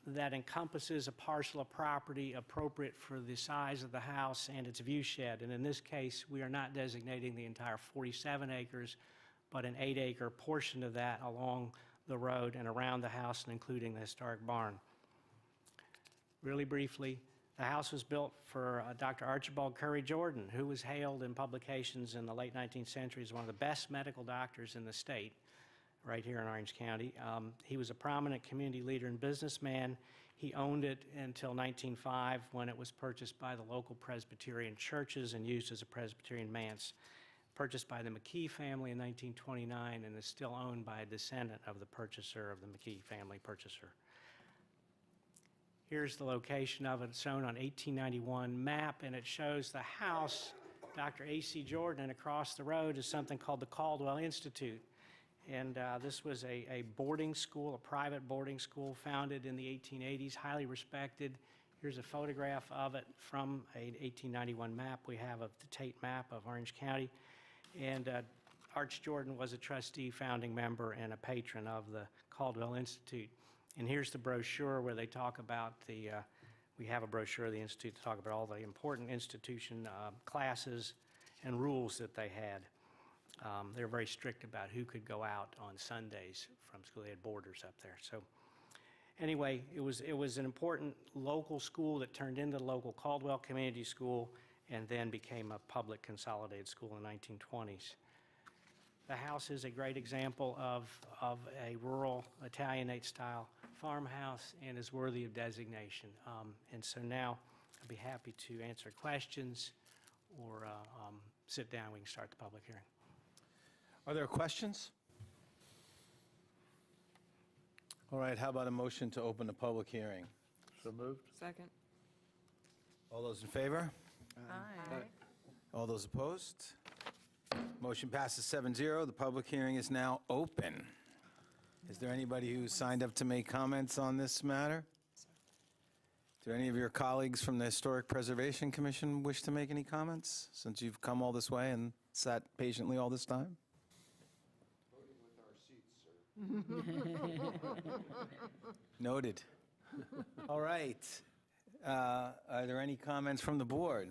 that encompasses a parcel of property appropriate for the size of the house and its view shed. And in this case, we are not designating the entire 47 acres, but an 8-acre portion of that along the road and around the house, and including the historic barn. Really briefly, the house was built for Dr. Archibald Curry Jordan, who was hailed in publications in the late 19th century as one of the best medical doctors in the state, right here in Orange County. He was a prominent community leader and businessman. He owned it until 1905, when it was purchased by the local Presbyterian churches and used as a Presbyterian manse. Purchased by the McKee family in 1929, and is still owned by a descendant of the purchaser, of the McKee family purchaser. Here's the location of it. It's shown on 1891 map, and it shows the house, Dr. A.C. Jordan, and across the road is something called the Caldwell Institute. And this was a boarding school, a private boarding school founded in the 1880s, highly respected. Here's a photograph of it from an 1891 map we have of the Tate map of Orange County. And Arch Jordan was a trustee, founding member, and a patron of the Caldwell Institute. And here's the brochure where they talk about we have a brochure of the Institute to talk about all the important institution classes and rules that they had. They were very strict about who could go out on Sundays from school. They had boarders up there. So anyway, it was an important local school that turned into the local Caldwell Community School and then became a public consolidated school in the 1920s. The house is a great example of a rural Italianate style farmhouse and is worthy of designation. And so now I'd be happy to answer questions or sit down. We can start the public hearing. Are there questions? All right, how about a motion to open the public hearing? So moved. Second. All those in favor? Aye. All those opposed? Motion passes 7-0. The public hearing is now open. Is there anybody who signed up to make comments on this matter? Do any of your colleagues from the Historic Preservation Commission wish to make any comments, since you've come all this way and sat patiently all this time? Noted. All right. Are there any comments from the board?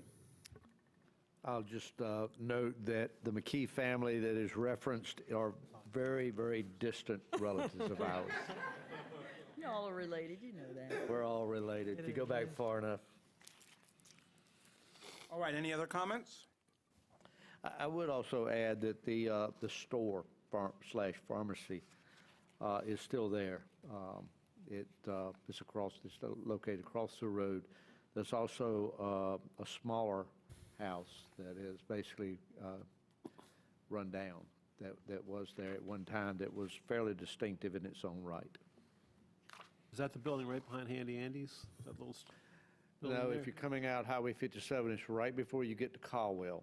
I'll just note that the McKee family that is referenced are very, very distant relatives of ours. Y'all are related, you know that. We're all related, if you go back far enough. All right, any other comments? I would also add that the store slash pharmacy is still there. It's located across the road. There's also a smaller house that is basically run down, that was there at one time, that was fairly distinctive in its own right. Is that the building right behind Handy Andy's? That little building No, there? if you're coming out Highway 57, it's right before you get to Caldwell.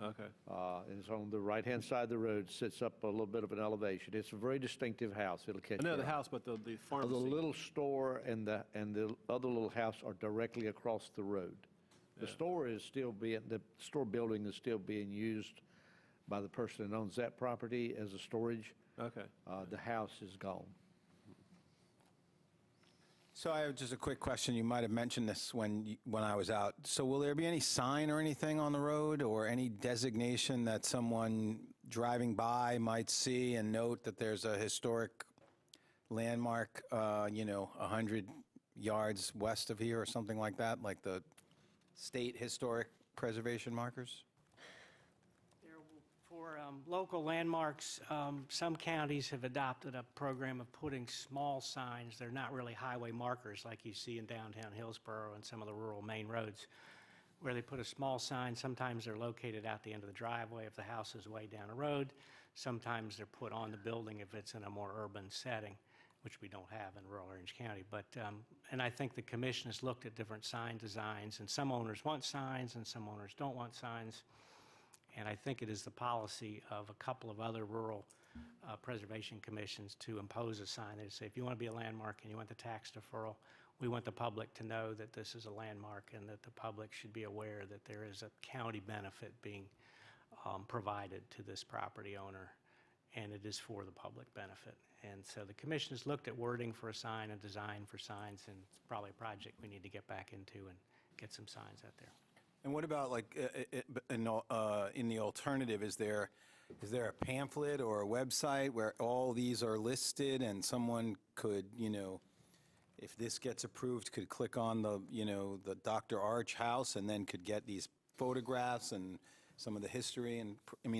Okay. It's on the right-hand side of the road, sits up a little bit of an elevation. It's a very distinctive house. It'll catch I know your the eye. house, but the The pharmacy. little store and the other little house are directly across the road. The store building is still being used by the person that owns that property as a storage. Okay. The house is gone. So I have just a quick question. You might have mentioned this when I was out. So will there be any sign or anything on the road, or any designation that someone driving by might see and note that there's a historic landmark, 100 yards west of here or something like that, like the state historic preservation markers? For local landmarks, some counties have adopted a program of putting small signs. They're not really highway markers like you see in downtown Hillsborough and some of the rural main roads, where they put a small sign. Sometimes they're located out the end of the driveway if the house is way down the road. Sometimes they're put on the building if it's in a more urban setting, which we don't have in rural Orange County. But, and I think the commission has looked at different sign designs, and some owners want signs and some owners don't want signs. And I think it is the policy of a couple of other rural preservation commissions to impose a sign. They say, if you want to be a landmark and you want the tax deferral, we want the public to know that this is a landmark and that the public should be aware that there is a county benefit being provided to this property owner, and it is for the public benefit. And so the commission has looked at wording for a sign, a design for signs, and it's probably a project we need to get back into and get some signs out there. And what about, like, in the alternative, is there a pamphlet or a website where all these are listed and someone could, if this gets approved, could click on the Dr. Arch house and then could get these photographs and some of the history? And,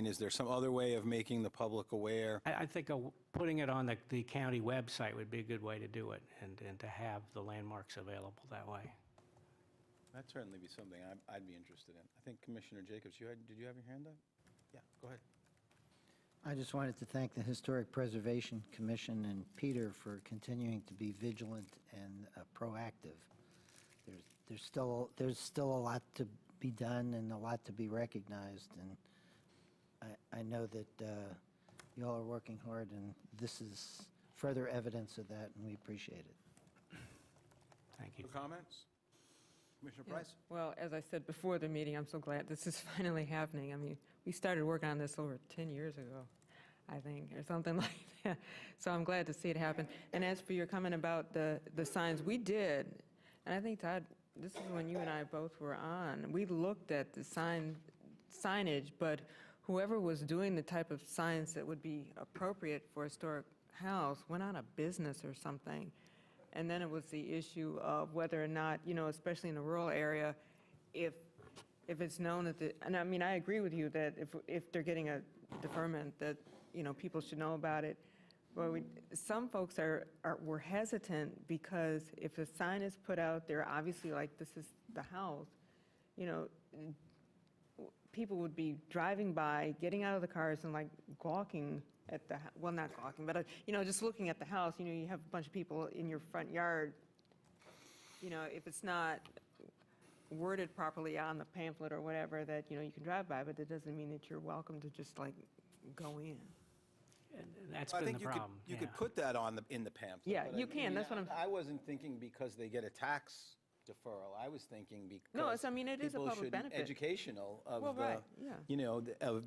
is there some other way of making the public aware? I think putting it on the county website would be a good way to do it, and to have the landmarks available that way. That'd certainly be something I'd be interested in. I think Commissioner Jacobs, did you have your hand up? Yeah, go ahead. I just wanted to thank the Historic Preservation Commission and Peter for continuing to be vigilant and proactive. There's still a lot to be done and a lot to be recognized, and I know that you all are working hard, and this is further evidence of that, and we appreciate it. Thank you. Comments? Commissioner Yeah. Price? Well, as I said before the meeting, I'm so glad this is finally happening. I mean, we started working on this over 10 years ago, I think, or something like that. So I'm glad to see it happen. And as for your comment about the signs, we did, and I think, Todd, this is when you and I both were on. We looked at the signage, but whoever was doing the type of signs that would be appropriate for a historic house went out of business or something. And then it was the issue of whether or not, especially in a rural area, if it's known that and I mean, I agree with you that if they're getting a deferment, that, people should know about it. But some folks were hesitant because if a sign is put out there, obviously, like, this is the house, people would be driving by, getting out of the cars and, like, gawking at the, well, not gawking, but, just looking at the house. You have a bunch of people in your front yard. If it's not worded properly on the pamphlet or whatever, that, you can drive by, but that doesn't mean that you're welcome to just, like, go in. And that's I been think the you problem. could, you could put that in the pamphlet. Yeah, but you can. That's what I'm. I wasn't thinking because they get a tax deferral. I was thinking because No, it is a people public should benefit. educational of Well, right, yeah.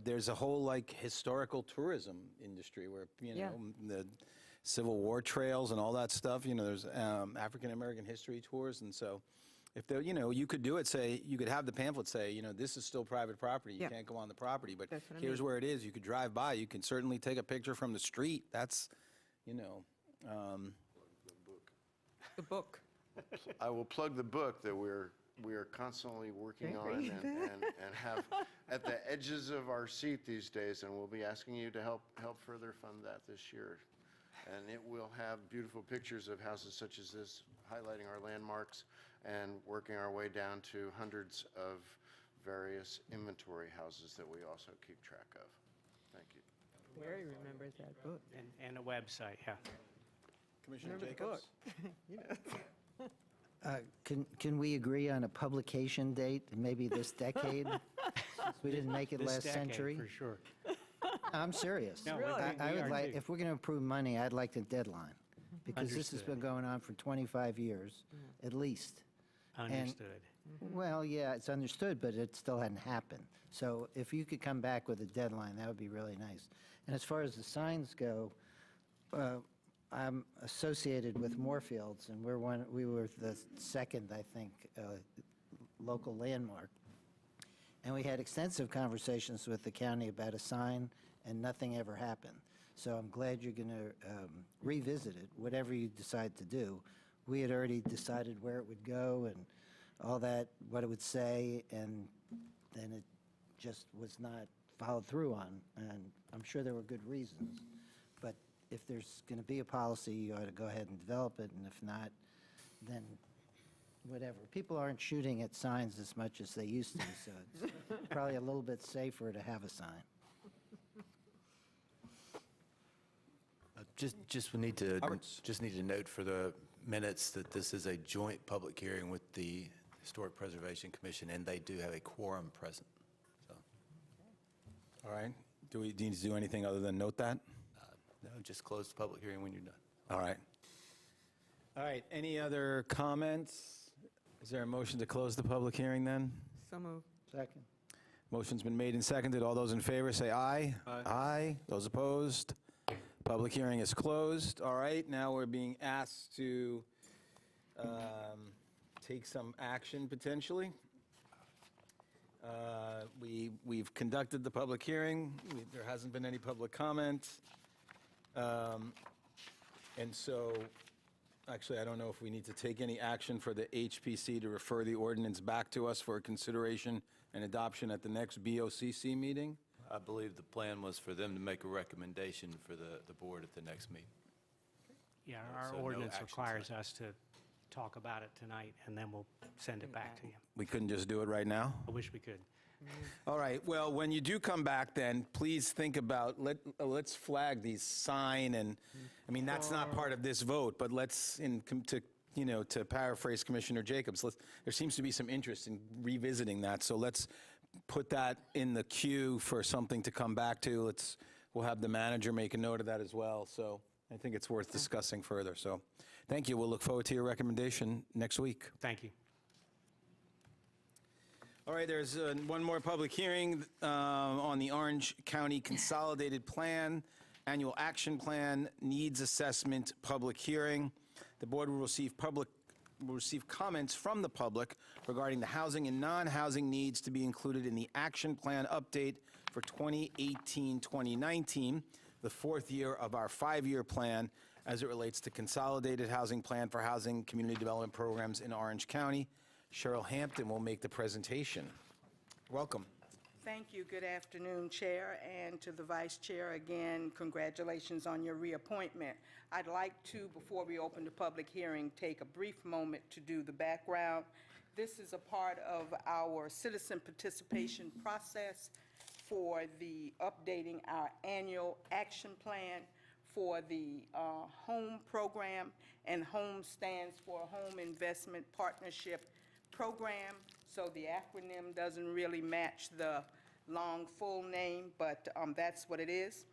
there's a whole, like, historical tourism industry where Yeah. the Civil War trails and all that stuff. There's African American history tours, and so if there, you could do it. Say you could have the pamphlet say, this is still private property. You Yeah. can't go on the property, but That's what I here's mean. where it is. You could drive by. You can certainly take a picture from the street. That's, The book. I will plug the book that we are constantly working on and have at the edges of our seat these days, and we'll be asking you to help further fund that this year. And it will have beautiful pictures of houses such as this, highlighting our landmarks and working our way down to hundreds of various inventory houses that we also keep track of. Thank you. Mary remembers that book. And a website, yeah. Commissioner Remember the Jacobs? Can we agree on a publication date, maybe this decade? Since we didn't make it This last decade, century? for sure. I'm serious. No, Really? I we would are like, too. if we're going to approve money, I'd like the deadline, because this has been Understood. going on for 25 years, at least. Understood. Well, yeah, it's understood, but it still hadn't happened. So if you could come back with a deadline, that would be really nice. And as far as the signs go, I'm associated with Moorfields, and we were the second, I think, local landmark. And we had extensive conversations with the county about a sign, and nothing ever happened. So I'm glad you're going to revisit it, whatever you decide to do. We had already decided where it would go and all that, what it would say, and then it just was not followed through on. And I'm sure there were good reasons. But if there's going to be a policy, you ought to go ahead and develop it, and if not, then whatever. People aren't shooting at signs as much as they used to, so it's probably a little bit safer to have a sign. We need to note for the minutes that this is a joint public hearing with the Historic Preservation Commission, and they do have a quorum present. So, All right. Do we need to do anything other than note that? No, just close the public hearing when you're done. All right. All right, any other comments? Is there a motion to close the public hearing then? So moved. Second. Motion's been made and seconded. All those in favor say aye. Aye. Aye. Those opposed? Public hearing is closed. All right, now we're being asked to take some action potentially. We've conducted the public hearing. There hasn't been any public comment. And so, actually, I don't know if we need to take any action for the HPC to refer the ordinance back to us for consideration and adoption at the next BOCC meeting. I believe the plan was for them to make a recommendation for the board at the next meeting. Yeah, So our no ordinance action requires us to talk about it tonight, and then we'll send it back to you. We couldn't just do it right now? I wish we could. All right, well, when you do come back then, please think about, let's flag these sign and, I mean, that's not part of this vote, but let's, to paraphrase Commissioner Jacobs, there seems to be some interest in revisiting that, so let's put that in the queue for something to come back to. We'll have the manager make a note of that as well, so I think it's worth discussing further, so thank you. We'll look forward to your recommendation next week. Thank you. All right, there's one more public hearing on the Orange County Consolidated Plan, Annual Action Plan, Needs Assessment, Public Hearing. The board will receive comments from the public regarding the housing and non-housing needs to be included in the action plan update for 2018-2019, the fourth year of our five-year plan as it relates to Consolidated Housing Plan for Housing Community Development Programs in Orange County. Cheryl Hampton will make the presentation. Welcome. Thank you. Good afternoon, Chair, and to the Vice Chair, again, congratulations on your reappointment. I'd like to, before we open the public hearing, take a brief moment to do the background. This is a part of our citizen participation process for the updating our annual action plan for the HOME program, and HOME stands for Home Investment Partnership Program, so the acronym doesn't really match the long full name, but that's what it is.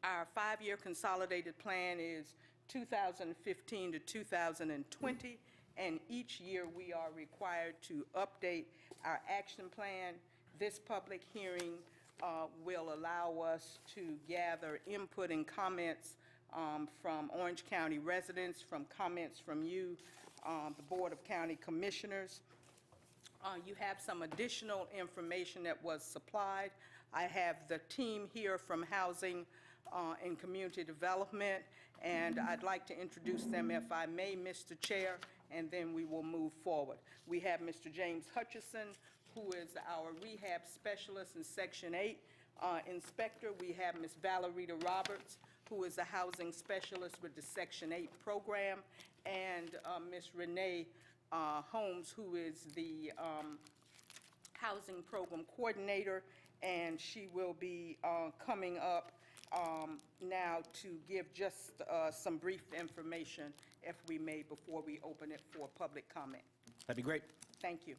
Our five-year consolidated plan is 2015 to 2020, and each year we are required to update our action plan. This public hearing will allow us to gather input and comments from Orange County residents, from comments from you, the Board of County Commissioners. You have some additional information that was supplied. I have the team here from Housing and Community Development, and I'd like to introduce them, if I may, Mr. Chair, and then we will move forward. We have Mr. James Hutchison, who is our rehab specialist and Section 8 inspector. We have Ms. Valerita Roberts, who is a housing specialist with the Section 8 program, and Ms. Renee Holmes, who is the housing program coordinator, and she will be coming up now to give just some brief information, if we may, before we open it for public comment. That'd be great. Thank you.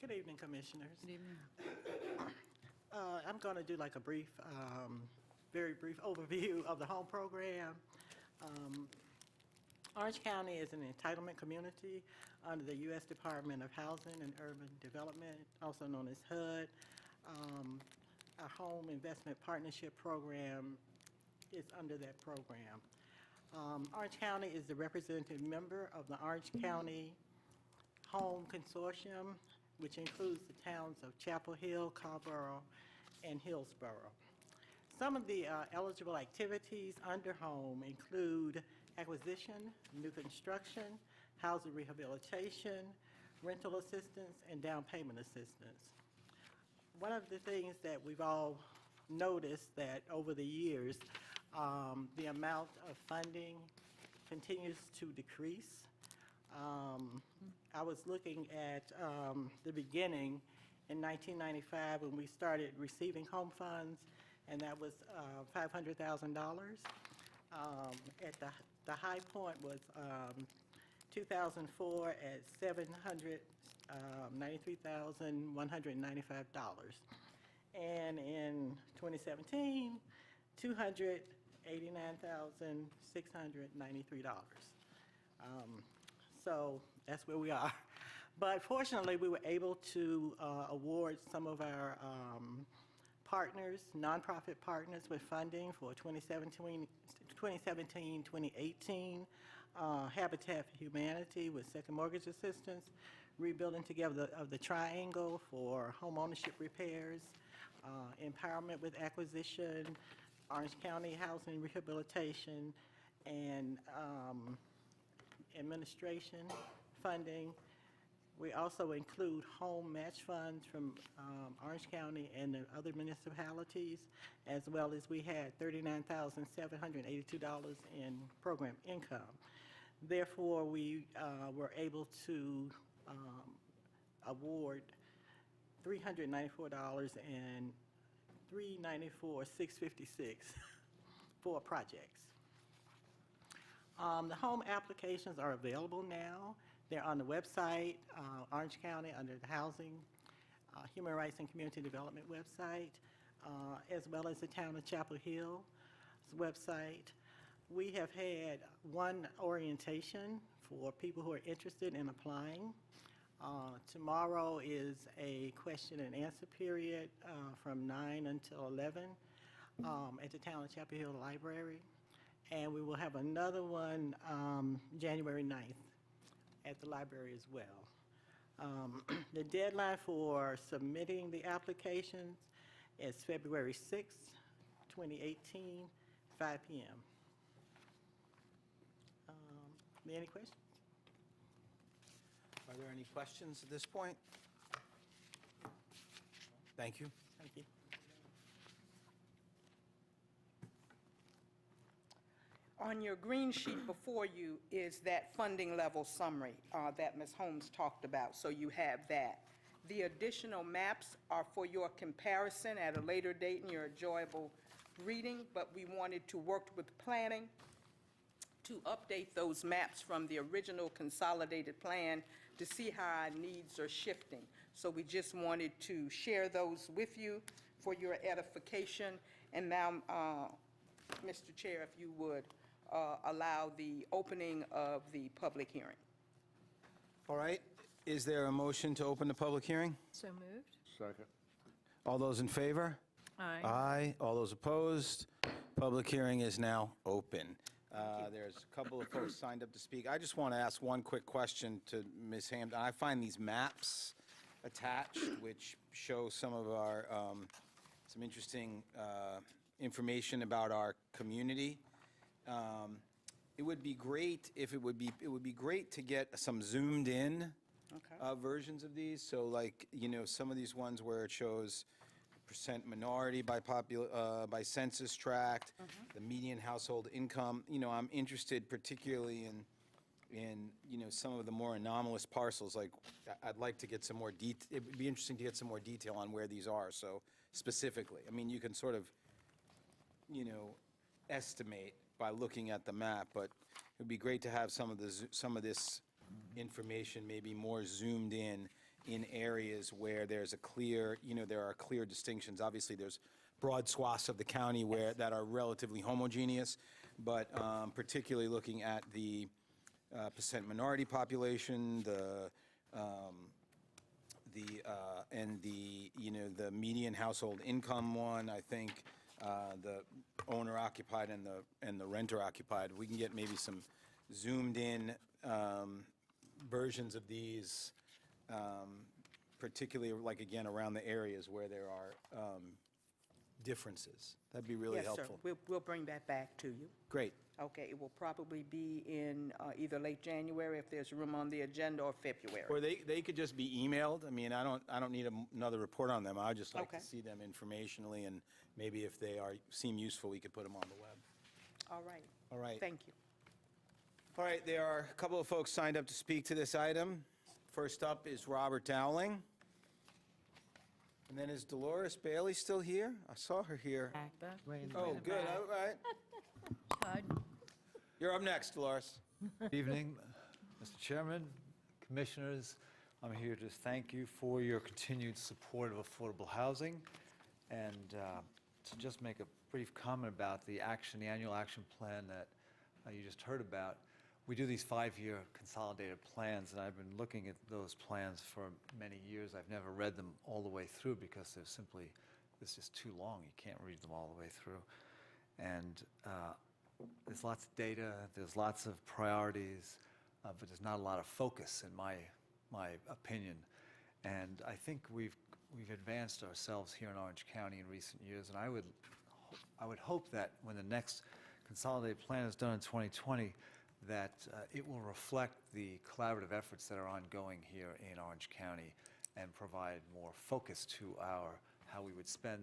Good evening, Commissioners. Good evening. I'm going to do like a brief, very brief overview of the HOME program. Orange County is an entitlement community under the U.S. Department of Housing and Urban Development, also known as HUD. Our Home Investment Partnership Program is under that program. Orange County is the representative member of the Orange County Home Consortium, which includes the towns of Chapel Hill, Carrboro, and Hillsborough. Some of the eligible activities under HOME include acquisition, new construction, housing rehabilitation, rental assistance, and down payment assistance. One of the things that we've all noticed that over the years, the amount of funding continues to decrease. I was looking at the beginning in 1995 when we started receiving home funds, and that was $500,000. At the high point was 2004 at $793,195. And in 2017, $289,693. So that's where we are. But fortunately, we were able to award some of our partners, nonprofit partners with funding for 2017, 2018. Habitat for Humanity with second mortgage assistance, Rebuilding Together of the Triangle for home ownership repairs, Empowerment with Acquisition, Orange County Housing Rehabilitation, and administration funding. We also include home match funds from Orange County and the other municipalities, as well as we had $39,782 in program income. Therefore, we were able to award $394 and $394,656 for projects. The home applications are available now. They're on the website, Orange County, under the Housing, Human Rights and Community Development website, as well as the Town of Chapel Hill's website. We have had one orientation for people who are interested in applying. Tomorrow is a question and answer period from 9 until 11 at the Town of Chapel Hill Library. And we will have another one January 9th at the library as well. The deadline for submitting the applications is February 6th, 2018, 5 p.m. Any questions? Are there any questions at this point? Thank you. Thank you. On your green sheet before you is that funding level summary that Ms. Holmes talked about, so you have that. The additional maps are for your comparison at a later date in your enjoyable reading, but we wanted to work with planning to update those maps from the original consolidated plan to see how our needs are shifting. So we just wanted to share those with you for your edification. And now, Mr. Chair, if you would allow the opening of the public hearing. All right. Is there a motion to open the public hearing? So moved. Second. All those in favor? Aye. Aye. All those opposed? Public hearing is now open. There's a couple of folks signed up to speak. I just want to ask one quick question to Ms. Hampton. I find these maps attached, which show some of our, some interesting information about our community. It would be great if it would be great to get some zoomed in versions of these. So like, you know, some of these ones where it shows percent minority by by census tract, the median household income. You know, I'm interested particularly in you know, some of the more anomalous parcels. Like, I'd like to get some more it would be interesting to get some more detail on where these are. So specifically, I mean, you can sort of, you know, estimate by looking at the map, but it would be great to have some of this information maybe more zoomed in areas where there's a clear, you know, there are clear distinctions. Obviously, there's broad swaths of the county where that are relatively homogeneous, but particularly looking at the percent minority population, and the, you know, the median household income one, I think, the owner occupied and the renter occupied. We can get maybe some zoomed in versions of these, particularly like, again, around the areas where there are differences. That'd be really helpful. Yes, sir. We'll bring that back to you. Great. Okay, it will probably be in either late January, if there's room on the agenda, or February. Or they could just be emailed. I mean, I don't need another report on them. I'd just like to see them informationally, and maybe if they seem useful, we could put them on the web. All right. All right. Thank you. All right, there are a couple of folks signed up to speak to this item. First up is Robert Dowling. And then is Dolores Bailey still here? I saw her here. Oh, good, all right. You're up next, Dolores. Good evening. Mr. Chairman, Commissioners, I'm here to thank you for your continued support of affordable housing, and to just make a brief comment about the annual action plan that you just heard about. We do these 5-year consolidated plans, and I've been looking at those plans for many years. I've never read them all the way through because it's just too long. You can't read them all the way through. And there's lots of data, there's lots of priorities, but there's not a lot of focus, in my opinion. And I think we've advanced ourselves here in Orange County in recent years, and I would hope that when the next consolidated plan is done in 2020, that it will reflect the collaborative efforts that are ongoing here in Orange County and provide more focus to how we would spend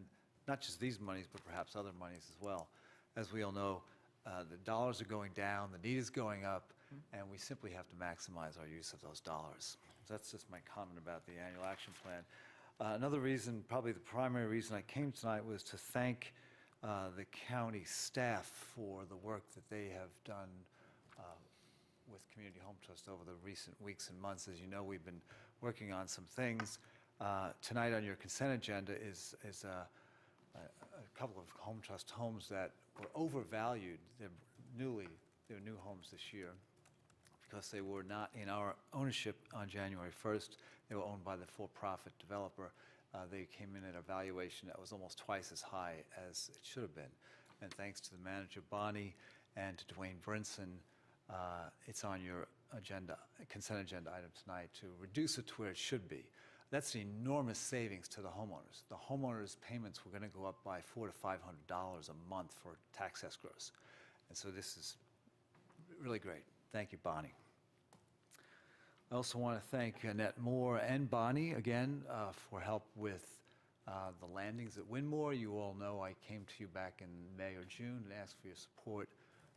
not just these monies, but perhaps other monies as well. As we all know, the dollars are going down, the need is going up, and we simply have to maximize our use of those dollars. So that's just my comment about the annual action plan. Another reason, probably the primary reason I came tonight, was to thank the county staff for the work that they have done with Community Home Trust over the recent weeks and months. As you know, we've been working on some things. Tonight on your consent agenda is a couple of Home Trust homes that were overvalued. They're new homes this year because they were not in our ownership on January 1st. They were owned by the for-profit developer. They came in at a valuation that was almost twice as high as it should have been. And thanks to the manager, Bonnie, and to Dwayne Brinson, it's on your consent agenda item tonight to reduce it to where it should be. That's an enormous savings to the homeowners. The homeowners' payments were going to go up by $400 to $500 a month for tax escrows. And so this is really great. Thank you, Bonnie. I also want to thank Annette Moore and Bonnie again for help with the landings at Wynmoor. You all know I came to you back in May or June and asked for your support,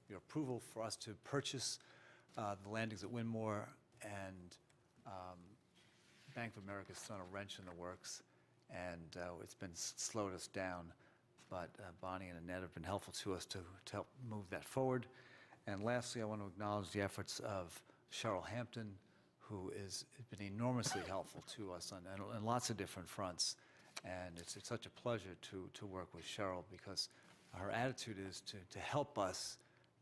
your approval for us to purchase the landings at Wynmoor, and Bank of America's thrown a wrench in the works, and it's been slowed us down. But Bonnie and Annette have been helpful to us to help move that forward. And lastly, I want to acknowledge the efforts of Cheryl Hampton, who has been enormously helpful to us on lots of different fronts. And it's such a pleasure to work with Cheryl, because her attitude is to help us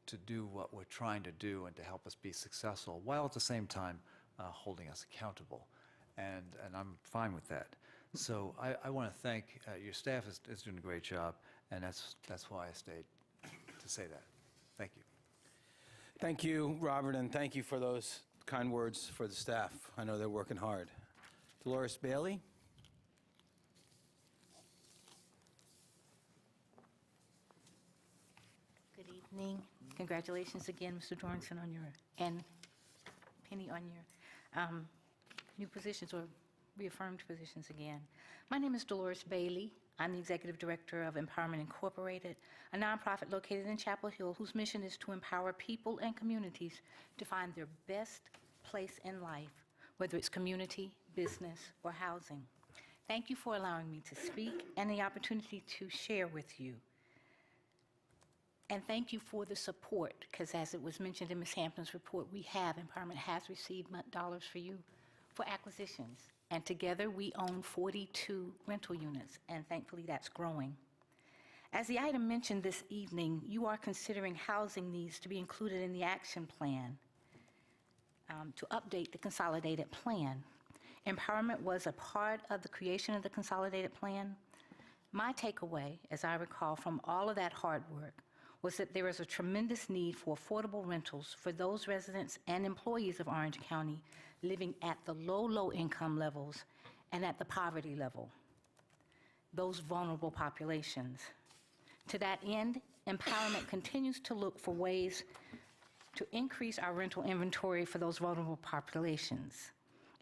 to do what we're trying to do and to help us be successful, while at the same time holding us accountable. And I'm fine with that. So I want to thank your staff is doing a great job, and that's why I stayed to say that. Thank you. Thank you, Robert, and thank you for those kind words for the staff. I know they're working hard. Dolores Bailey. Good evening. Congratulations again, Mr. Dorrington, and Penny, on your new positions, or reaffirmed positions again. My name is Dolores Bailey. I'm the Executive Director of Empowerment Incorporated, a nonprofit located in Chapel Hill whose mission is to empower people and communities to find their best place in life, whether it's community, business, or housing. Thank you for allowing me to speak and the opportunity to share with you. And thank you for the support, because as it was mentioned in Ms. Hampton's report, Empowerment has received dollars for you for acquisitions. And together we own 42 rental units, and thankfully that's growing. As the item mentioned this evening, you are considering housing needs to be included in the action plan to update the consolidated plan. Empowerment was a part of the creation of the consolidated plan. My takeaway, as I recall from all of that hard work, was that there is a tremendous need for affordable rentals for those residents and employees of Orange County living at the low income levels and at the poverty level, those vulnerable populations. To that end, Empowerment continues to look for ways to increase our rental inventory for those vulnerable populations.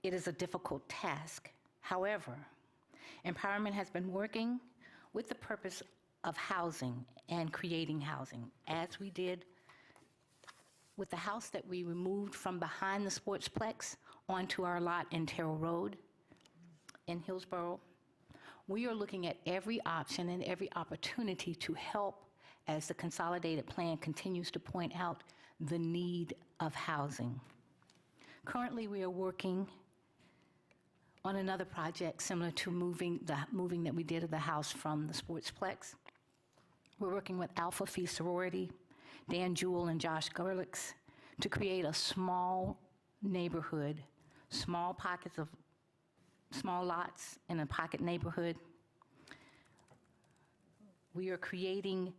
It is a difficult task. However, Empowerment has been working with the purpose of housing and creating housing, as we did with the house that we removed from behind the Sportsplex onto our lot in Terrell Road in Hillsborough. We are looking at every option and every opportunity to help, as the consolidated plan continues to point out the need of housing. Currently, we are working on another project similar to moving that we did of the house from the Sportsplex. We're working with Alpha Phi Sorority, Dan Jewell and Josh Gerlichs, to create a small neighborhood, small pockets of small lots in a pocket neighborhood. We are creating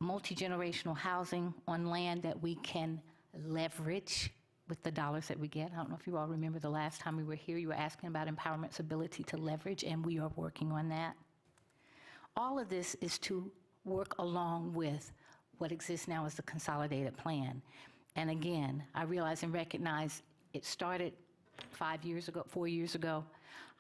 multi-generational housing on land that we can leverage with the dollars that we get. I don't know if you all remember the last time we were here, you were asking about empowerment's ability to leverage, and we are working on that. All of this is to work along with what exists now as the consolidated plan. And again, I realize and recognize it started 5 years ago, 4 years ago.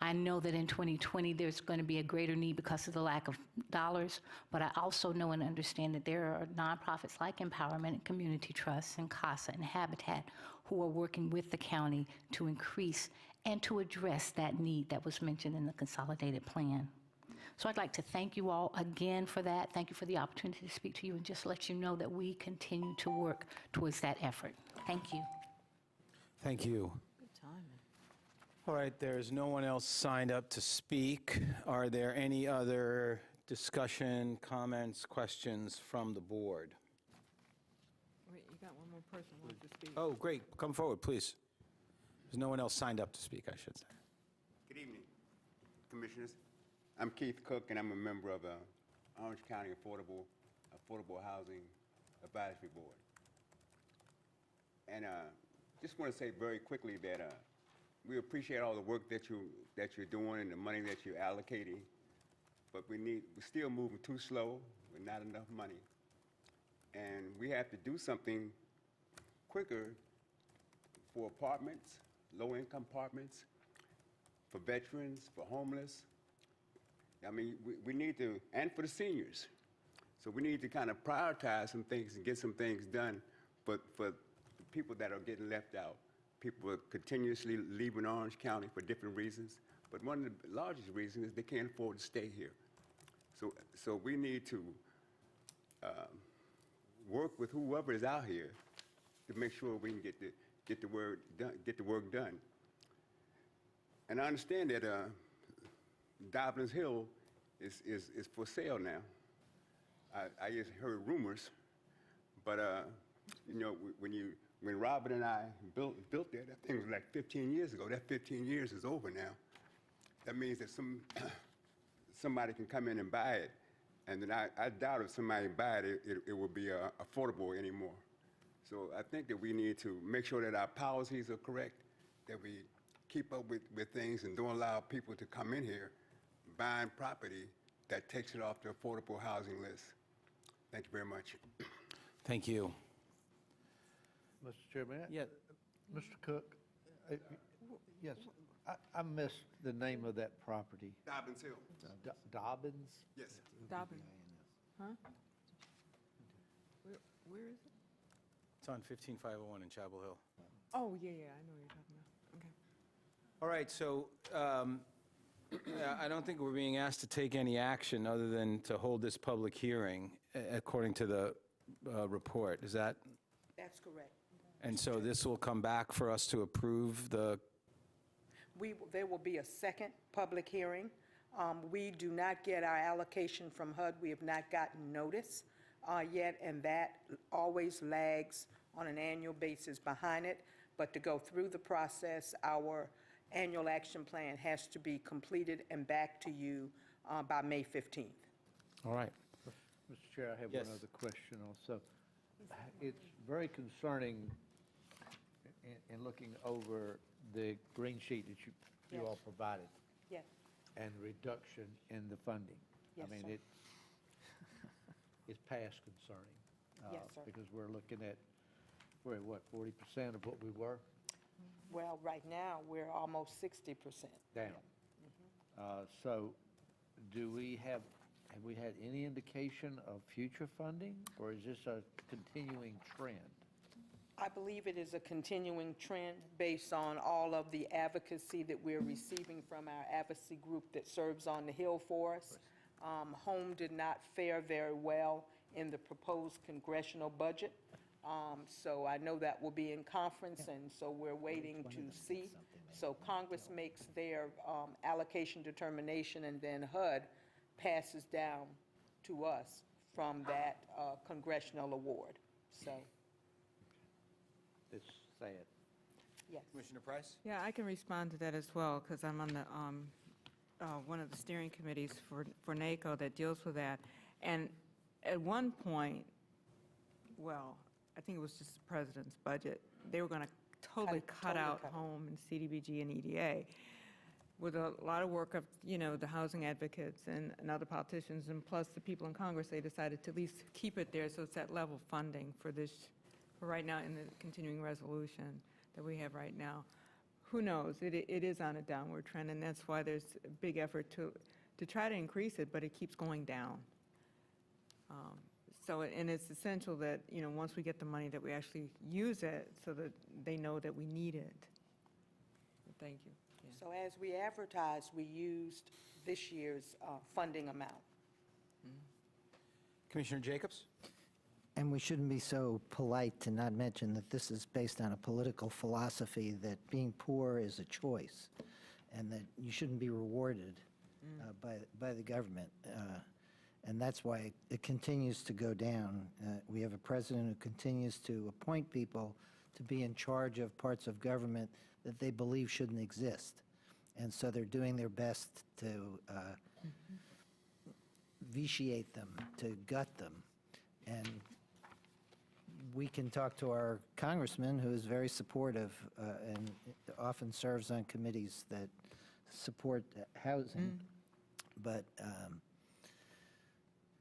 I know that in 2020, there's going to be a greater need because of the lack of dollars, but I also know and understand that there are nonprofits like Empowerment and Community Trust and CASA and Habitat who are working with the county to increase and to address that need that was mentioned in the consolidated plan. So I'd like to thank you all again for that. Thank you for the opportunity to speak to you and just let you know that we continue to work towards that effort. Thank you. Thank you. Good timing. All right, there's no one else signed up to speak. Are there any other discussion, comments, questions from the board? Wait, you got one more person who wants to speak. Oh, great. Come forward, please. There's no one else signed up to speak, I should say. Good evening, Commissioners. I'm Keith Cook, and I'm a member of the Orange County Affordable Housing Advisory Board. And just want to say very quickly that we appreciate all the work that you're doing and the money that you're allocating, but we're still moving too slow with not enough money. And we have to do something quicker for apartments, low-income apartments, for veterans, for homeless. I mean, we need to, and for the seniors. So we need to kind of prioritize some things and get some things done for the people that are getting left out. People are continuously leaving Orange County for different reasons, but one of the largest reasons is they can't afford to stay here. So we need to work with whoever is out here to make sure we can get the work done. And I understand that Dobbins Hill is for sale now. I just heard rumors, but you know, when Robert and I built that, that thing was like 15 years ago. That 15 years is over now. That means that somebody can come in and buy it, and then I doubt if somebody buy it, it will be affordable anymore. So I think that we need to make sure that our policies are correct, that we keep up with things and don't allow people to come in here buying property that takes it off the affordable housing list. Thank you very much. Thank you. Mr. Chairman? Yeah. Mr. Cook? Yes, I missed the name of that property. Dobbins Hill. Dobbins? Yes. Dobbin. Huh? Where is it? It's on 15501 in Chapel Hill. Oh, yeah, I know what you're talking about. Okay. All right, so I don't think we're being asked to take any action other than to hold this public hearing according to the report. Is that? That's correct. And so this will come back for us to approve the, There will be a second public hearing. We do not get our allocation from HUD. We have not gotten notice yet, and that always lags on an annual basis behind it. But to go through the process, our annual action plan has to be completed and back to you by May 15th. all right. Mr. Chair, I have Yes. one other question also. It's very concerning in looking over the green sheet that you Yes. all provided Yes. and reduction in the funding. Yes, I mean, sir. it's past concerning. Yes, sir. Because we're looking at, we're at what, 40% of what we were? Well, right now, we're almost 60%. Down. So do we have we had any indication of future funding, or is this a continuing trend? I believe it is a continuing trend based on all of the advocacy that we're receiving from our advocacy group that serves on the Hill for us. Home did not fare very well in the proposed congressional budget. So I know that will be in conference, and so we're waiting to see. So Congress makes their allocation determination, and then HUD passes down to us from that congressional award. So, It's sad. yes. Commissioner Price? Yeah, I can respond to that as well, because I'm on the, one of the steering committees for NACO that deals with that. And at one point, well, I think it was just the president's budget, they were going to totally cut out home and CDBG and EDA. With a lot of work of, the housing advocates and other politicians, and plus the people in Congress, they decided to at least keep it there, so it's that level funding for this, for right now in the continuing resolution that we have right now. Who knows? It is on a downward trend, and that's why there's a big effort to try to increase it, but it keeps going down. So, and it's essential that, once we get the money, that we actually use it so that they know that we need it. Thank you. Yeah. So as we advertised, we used this year's funding amount. Commissioner Jacobs? And we shouldn't be so polite to not mention that this is based on a political philosophy that being poor is a choice, and that you shouldn't be rewarded by the government. And that's why it continues to go down. We have a president who continues to appoint people to be in charge of parts of government that they believe shouldn't exist. And so they're doing their best to vitiate them, to gut them. And we can talk to our congressman, who is very supportive and often serves on committees that support housing. But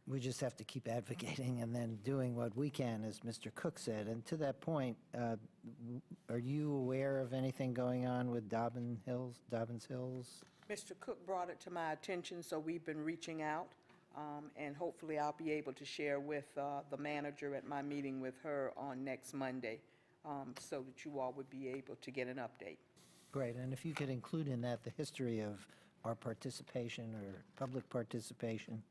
we just have to keep advocating and then doing what we can, as Mr. Cook said. And to that point, are you aware of anything going on with Dobbins Hills? Mr. Cook brought it to my attention, so we've been reaching out, and hopefully I'll be able to share with the manager at my meeting with her on next Monday, so that you all would be able to get an update. Great, and if you could include in that the history of our participation or public participation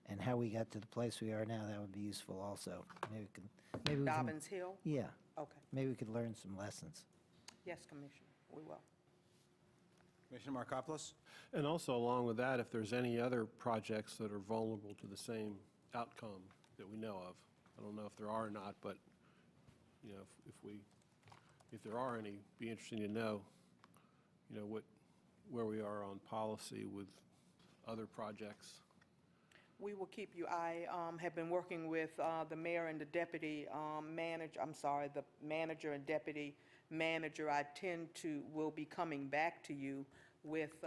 and how we got to the place we are now, that would be useful also. Maybe we can. Dobbins Hill? Yeah. Okay. Maybe we could learn some lessons. Yes, Commissioner, we will. Commissioner Markopoulos? And also along with that, if there's any other projects that are vulnerable to the same outcome that we know of. I don't know if there are or not, but, if there are any, be interesting to know, where we are on policy with other projects. We will keep you, I have been working with the mayor and the deputy manager, the manager and deputy manager. I will be coming back to you with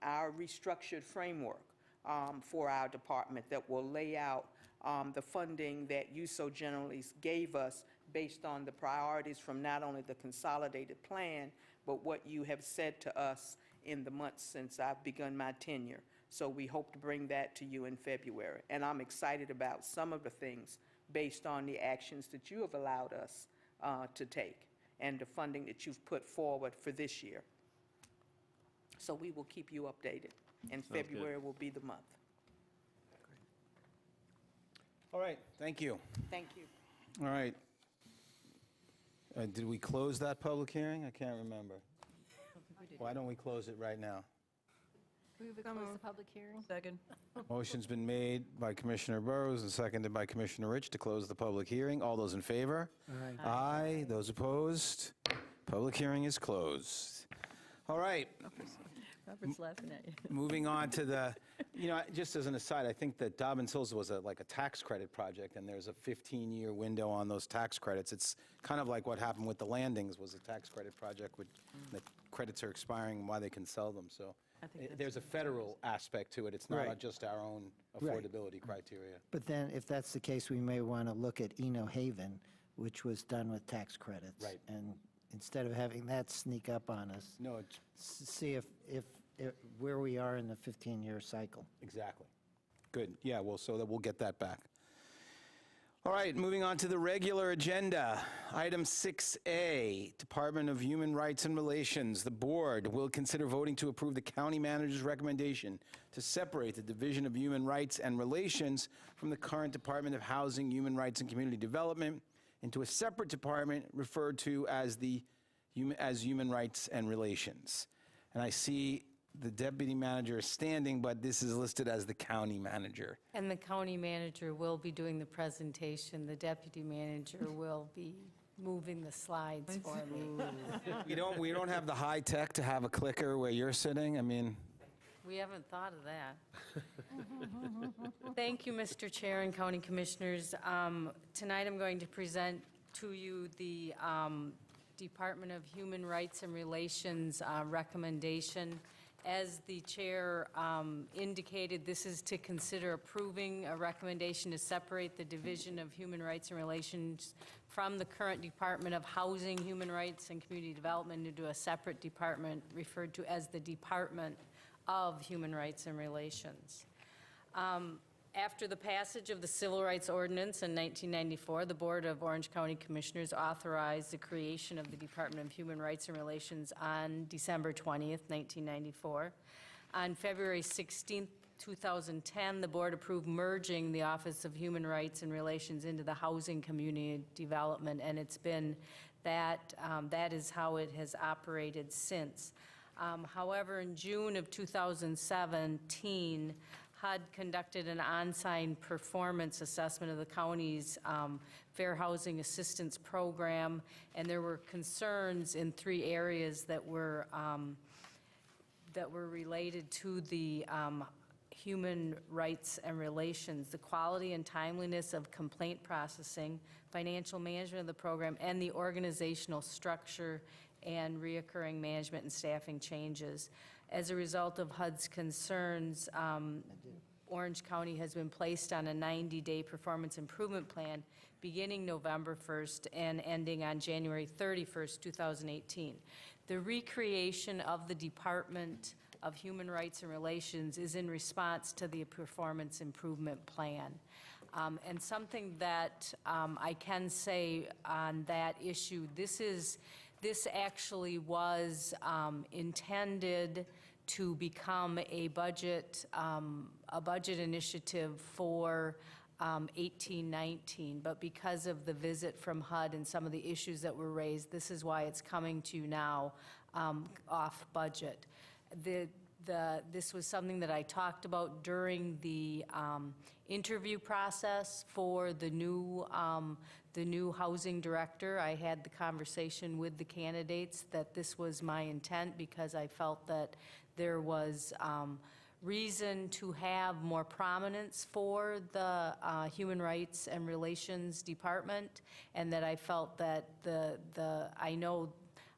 our restructured framework for our department that will lay out the funding that you so generally gave us based on the priorities from not only the consolidated plan, but what you have said to us in the months since I've begun my tenure. So we hope to bring that to you in February. And I'm excited about some of the things based on the actions that you have allowed us to take and the funding that you've put forward for this year. So we will keep you updated, and February will be the month. All right, thank you. Thank you. All right. Did we close that public hearing? I can't remember. Why don't we close it right now? Move to close the public hearing. Second. Motion's been made by Commissioner Burrows and seconded by Commissioner Rich to close the public hearing. All those in favor? Aye. Aye. Those opposed? Public hearing is closed. All right. Robert's laughing at you. Moving on to the, just as an aside, I think that Dobbins Hills was like a tax credit project, and there's a 15-year window on those tax credits. It's kind of like what happened with the landings was a tax credit project, with the credits are expiring and why they can sell them. So there's a federal aspect to it. It's not Right. just our own affordability criteria. But then, if that's the case, we may want to look at Eno Haven, which was done with tax credits. Right. And instead of having that sneak up on us, No, it's see if where we are in the 15-year cycle. exactly. Good. Yeah, well, so that we'll get that back. All right, moving on to the regular agenda. Item 6A, Department of Human Rights and Relations. The board will consider voting to approve the county manager's recommendation to separate the Division of Human Rights and Relations from the current Department of Housing, Human Rights, and Community Development into a separate department referred to as Human Rights and Relations. And I see the deputy manager is standing, but this is listed as the county manager. And the county manager will be doing the presentation. The deputy manager will be moving the slides for me. We don't have the high tech to have a clicker where you're sitting. I mean, We haven't thought of that. Thank you, Mr. Chair and County Commissioners. Tonight I'm going to present to you the Department of Human Rights and Relations recommendation. As the chair indicated, this is to consider approving a recommendation to separate the Division of Human Rights and Relations from the current Department of Housing, Human Rights, and Community Development into a separate department referred to as the Department of Human Rights and Relations. After the passage of the Civil Rights Ordinance in 1994, the Board of Orange County Commissioners authorized the creation of the Department of Human Rights and Relations on December 20th, 1994. On February 16th, 2010, the board approved merging the Office of Human Rights and Relations into the Housing Community Development, and it's been that is how it has operated since. However, in June of 2017, HUD conducted an on-site performance assessment of the county's Fair Housing Assistance Program, and there were concerns in 3 areas that were related to the human rights and relations: the quality and timeliness of complaint processing, financial management of the program, and the organizational structure and reoccurring management and staffing changes. As a result of HUD's concerns, Orange County has been placed on a 90-day performance improvement plan beginning November 1st and ending on January 31st, 2018. The recreation of the Department of Human Rights and Relations is in response to the performance improvement plan. And something that I can say on that issue, this actually was intended to become a budget initiative for 18-19, but because of the visit from HUD and some of the issues that were raised, this is why it's coming to you now off budget. This was something that I talked about during the interview process for the new housing director. I had the conversation with the candidates that this was my intent because I felt that there was reason to have more prominence for the Human Rights and Relations Department, and that I felt that I know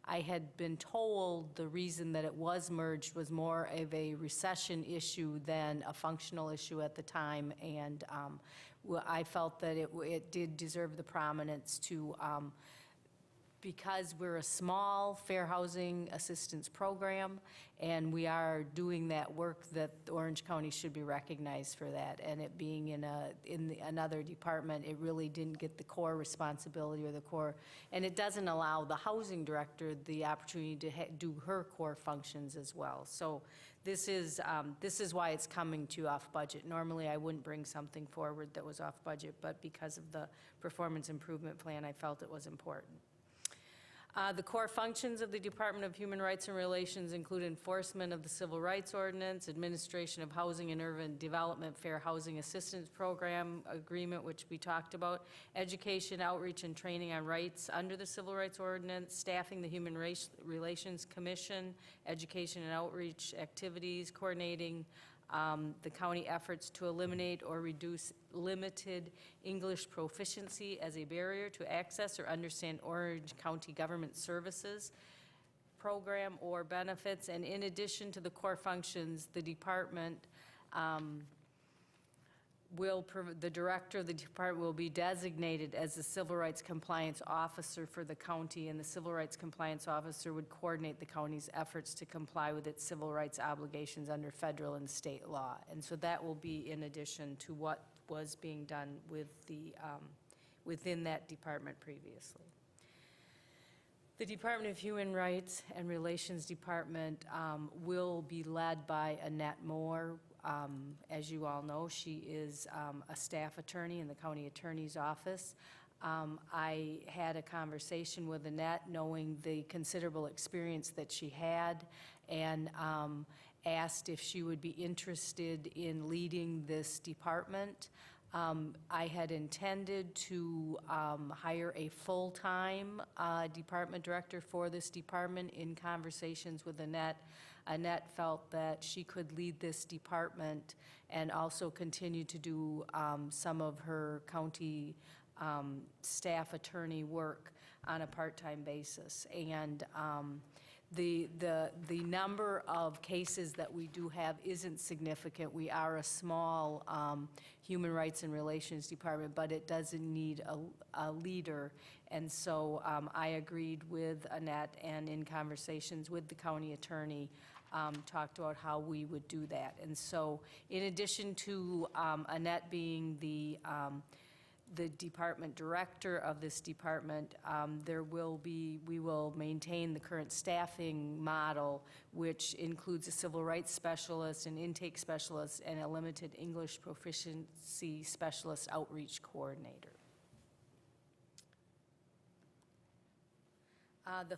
I had been told the reason that it was merged was more of a recession issue than a functional issue at the time, and I felt that it did deserve the prominence to, because we're a small fair housing assistance program, and we are doing that work, that Orange County should be recognized for that. And it being in another department, it really didn't get the core responsibility or the core, and it doesn't allow the housing director the opportunity to do her core functions as well. So this is why it's coming to you off budget. Normally, I wouldn't bring something forward that was off budget, but because of the performance improvement plan, I felt it was important. The core functions of the Department of Human Rights and Relations include enforcement of the Civil Rights Ordinance, administration of Housing and Urban Development Fair Housing Assistance Program Agreement, which we talked about, education, outreach, and training on rights under the Civil Rights Ordinance, staffing the Human Relations Commission, education and outreach activities, coordinating the county efforts to eliminate or reduce limited English proficiency as a barrier to access or understand Orange County government services, program, or benefits. And in addition to the core functions, the department the director of the department will be designated as the Civil Rights Compliance Officer for the county, and the Civil Rights Compliance Officer would coordinate the county's efforts to comply with its civil rights obligations under federal and state law. And so that will be in addition to what was being done with within that department previously. The Department of Human Rights and Relations Department will be led by Annette Moore. As you all know, she is a staff attorney in the county attorney's office. I had a conversation with Annette, knowing the considerable experience that she had, and asked if she would be interested in leading this department. I had intended to hire a full-time department director for this department. In conversations with Annette, Annette felt that she could lead this department and also continue to do some of her county staff attorney work on a part-time basis. And the number of cases that we do have isn't significant. We are a small Human Rights and Relations department, but it doesn't need a leader. And so I agreed with Annette, and in conversations with the county attorney, talked about how we would do that. And so in addition to Annette being the department director of this department, we will maintain the current staffing model, which includes a civil rights specialist, an intake specialist, and a limited English proficiency specialist outreach coordinator. The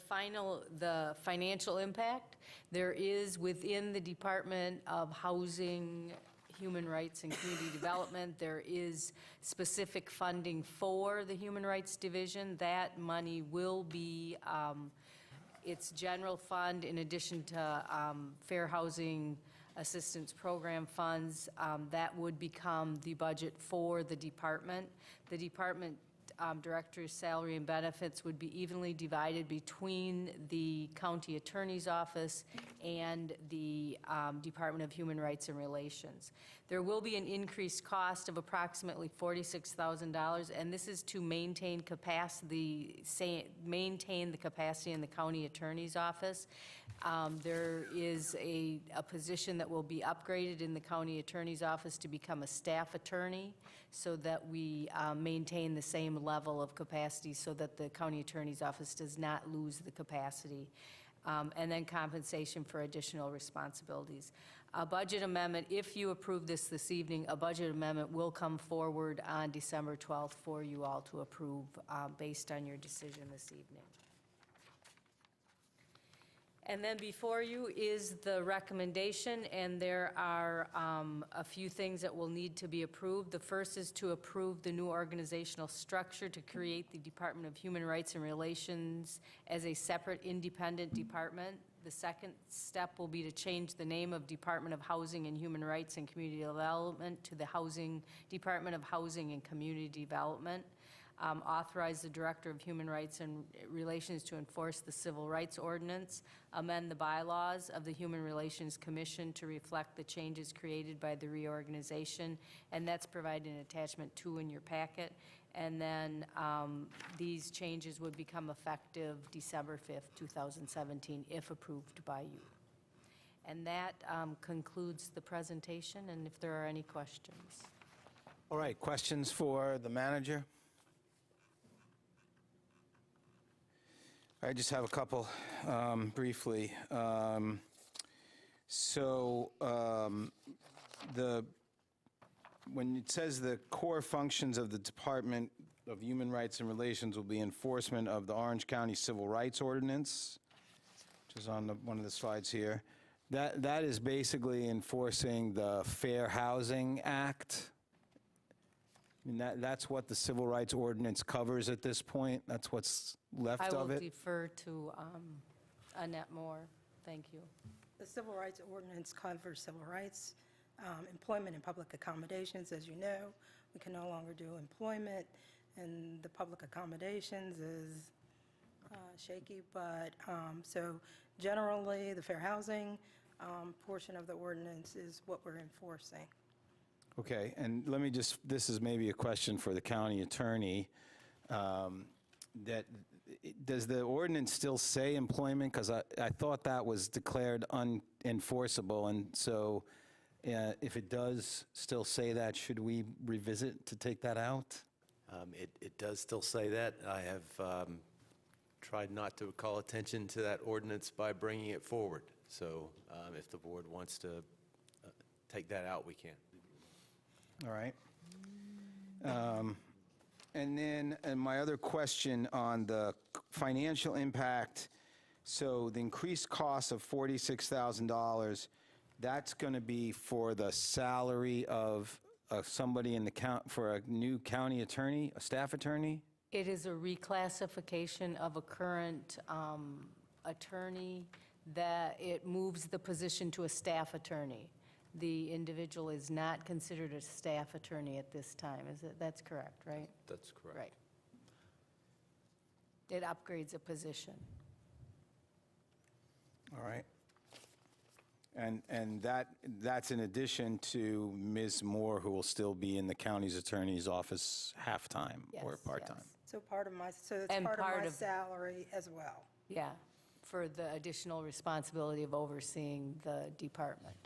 financial impact, there is within the Department of Housing, Human Rights and Community Development, there is specific funding for the Human Rights Division. That money will be its general fund, in addition to Fair Housing Assistance Program funds. That would become the budget for the department. The department director's salary and benefits would be evenly divided between the county attorney's office and the Department of Human Rights and Relations. There will be an increased cost of approximately $46,000, and this is to maintain the capacity in the county attorney's office. There is a position that will be upgraded in the county attorney's office to become a staff attorney, so that we maintain the same level of capacity, so that the county attorney's office does not lose the capacity. And then compensation for additional responsibilities. A budget amendment, if you approve this evening, a budget amendment will come forward on December 12th for you all to approve based on your decision this evening. And then before you is the recommendation, and there are a few things that will need to be approved. The first is to approve the new organizational structure to create the Department of Human Rights and Relations as a separate independent department. The second step will be to change the name of Department of Housing and Human Rights and Community Development to the Department of Housing and Community Development. Authorize the Director of Human Rights and Relations to enforce the Civil Rights Ordinance, amend the bylaws of the Human Relations Commission to reflect the changes created by the reorganization, and that's provided in attachment 2 in your packet. And then these changes would become effective December 5th, 2017, if approved by you. And that concludes the presentation, and if there are any questions. All right, questions for the manager? I just have a couple briefly. When it says the core functions of the Department of Human Rights and Relations will be enforcement of the Orange County Civil Rights Ordinance, which is on one of the slides here, that is basically enforcing the Fair Housing Act. I mean, that's what the Civil Rights Ordinance covers at this point? That's what's left of it? I will defer to Annette Moore. Thank you. The Civil Rights Ordinance covers civil rights, employment and public accommodations. As you know, we can no longer do employment, and the public accommodations is shaky, but so generally, the fair housing portion of the ordinance is what we're enforcing. Okay, and let me just, this is maybe a question for the county attorney. Does the ordinance still say employment? Because I thought that was declared unenforceable, and so if it does still say that, should we revisit to take that out? It does still say that. I have tried not to call attention to that ordinance by bringing it forward. So if the board wants to take that out, we can. All right. And then my other question on the financial impact, so the increased cost of $46,000, that's going to be for the salary of somebody in the for a new county attorney, a staff attorney? It is a reclassification of a current attorney that it moves the position to a staff attorney. The individual is not considered a staff attorney at this time, is it? That's correct, right? That's correct. Right. It upgrades a position. All right. And that's in addition to Ms. Moore, who will still be in the county's attorney's office half-time or Yes, part-time? yes. So part of my, so it's And part of part my of- salary as well. Yeah, for the additional responsibility of overseeing the department.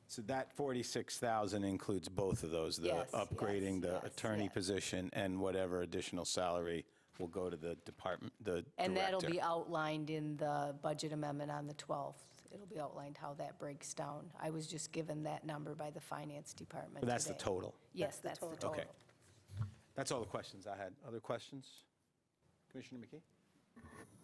So that 46,000 includes both of those, the Yes, upgrading the yes, attorney yes. position and whatever additional salary will go to the department, the And that'll director. be outlined in the budget amendment on the 12th. It'll be outlined how that breaks down. I was just given that number by the finance department But that's the today. total? Yes, that's the total. Okay. That's all the questions I had. Other questions? Commissioner McKee?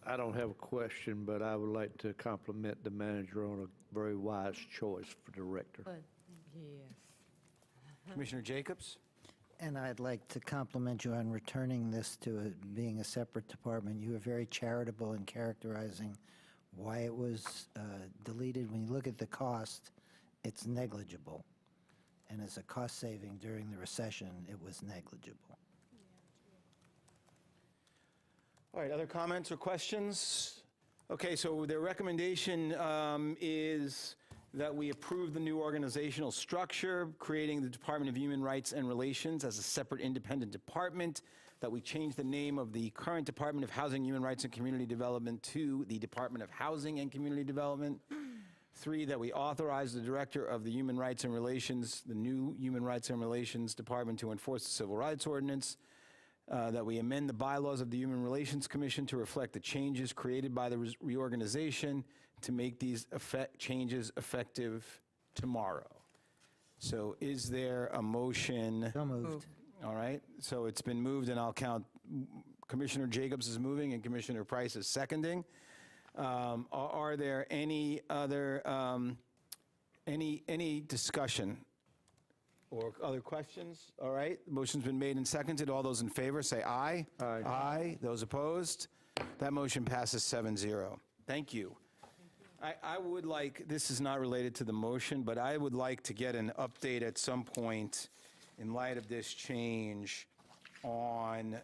I don't have a question, but I would like to compliment the manager on a very wise choice for director. Good. Commissioner Jacobs? And I'd like to compliment you on returning this to being a separate department. You were very charitable in characterizing why it was deleted. When you look at the cost, it's negligible. And as a cost saving during the recession, it was negligible. All right, other comments or questions? Okay, so the recommendation is that we approve the new organizational structure, creating the Department of Human Rights and Relations as a separate independent department, that we change the name of the current Department of Housing, Human Rights, and Community Development to the Department of Housing and Community Development. 3, that we authorize the Director of the Human Rights and Relations, the new Human Rights and Relations Department, to enforce the Civil Rights Ordinance. That we amend the bylaws of the Human Relations Commission to reflect the changes created by the reorganization, to make these changes effective tomorrow. So is there a motion? So moved. All right, so it's been moved, and I'll count. Commissioner Jacobs is moving, and Commissioner Price is seconding. Are there any other, any discussion or other questions? All right, the motion's been made and seconded. All those in favor, say aye. Aye. Aye. Those opposed? That motion passes 7-0. Thank you. I would like, this is not related to the motion, but I would like to get an update at some point in light of this change on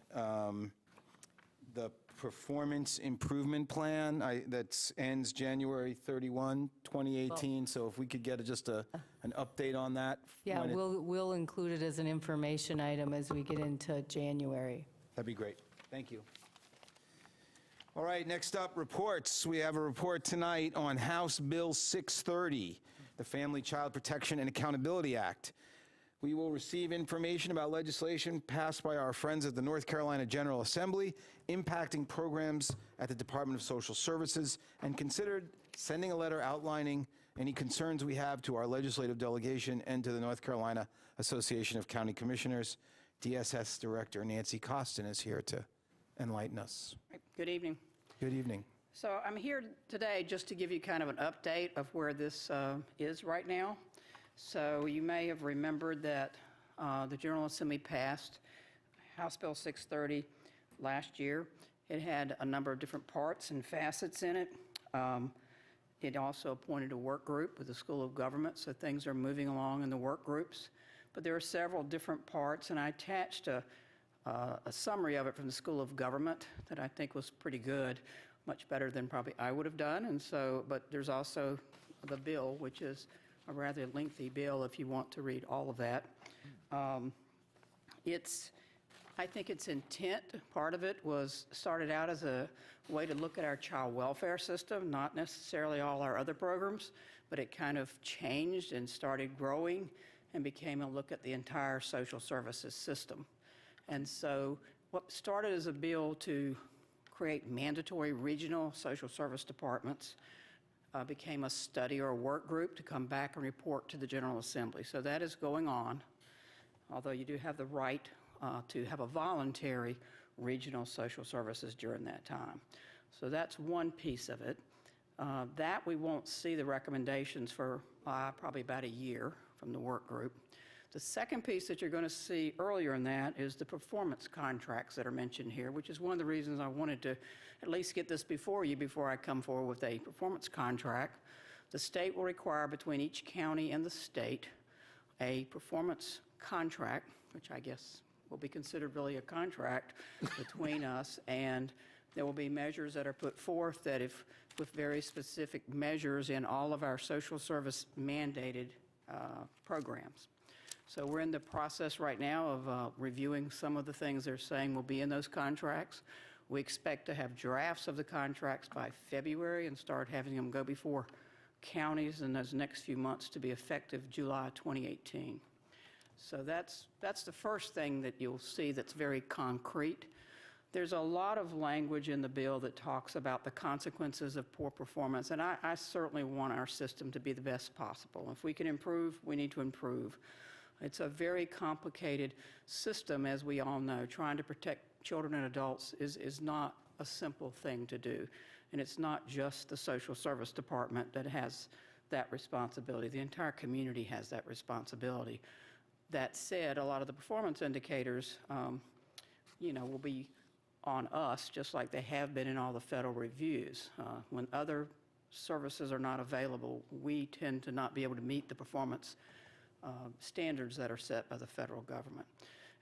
the performance improvement plan that ends January 31, 2018. So if we could get just an update on that. Yeah, when it- we'll include it as an information item as we get into January. That'd be great. Thank you. All right, next up, reports. We have a report tonight on House Bill 630, the Family Child Protection and Accountability Act. We will receive information about legislation passed by our friends at the North Carolina General Assembly impacting programs at the Department of Social Services, and considered sending a letter outlining any concerns we have to our legislative delegation and to the North Carolina Association of County Commissioners. DSS Director Nancy Costin is here to enlighten us. Good evening. Good evening. So I'm here today just to give you kind of an update of where this is right now. So you may have remembered that the General Assembly passed House Bill 630 last year. It had a number of different parts and facets in it. It also appointed a work group with the School of Government, so things are moving along in the work groups. But there are several different parts, and I attached a summary of it from the School of Government that I think was pretty good, much better than probably I would have done. And so, but there's also the bill, which is a rather lengthy bill if you want to read all of that. I think its intent, part of it was started out as a way to look at our child welfare system, not necessarily all our other programs, but it kind of changed and started growing and became a look at the entire social services system. And so what started as a bill to create mandatory regional social service departments became a study or a work group to come back and report to the General Assembly. So that is going on, although you do have the right to have a voluntary regional social services during that time. So that's one piece of it. That we won't see the recommendations for probably about a year from the work group. The second piece that you're going to see earlier in that is the performance contracts that are mentioned here, which is one of the reasons I wanted to at least get this before you before I come forward with a performance contract. The state will require between each county and the state a performance contract, which I guess will be considered really a contract between us, and there will be measures that are put forth that if with very specific measures in all of our social service mandated programs. So we're in the process right now of reviewing some of the things they're saying will be in those contracts. We expect to have drafts of the contracts by February and start having them go before counties in those next few months to be effective July 2018. So that's the first thing that you'll see that's very concrete. There's a lot of language in the bill that talks about the consequences of poor performance, and I certainly want our system to be the best possible. If we can improve, we need to improve. It's a very complicated system, as we all know. Trying to protect children and adults is not a simple thing to do, and it's not just the social service department that has that responsibility. The entire community has that responsibility. That said, a lot of the performance indicators, will be on us, just like they have been in all the federal reviews. When other services are not available, we tend to not be able to meet the performance standards that are set by the federal government.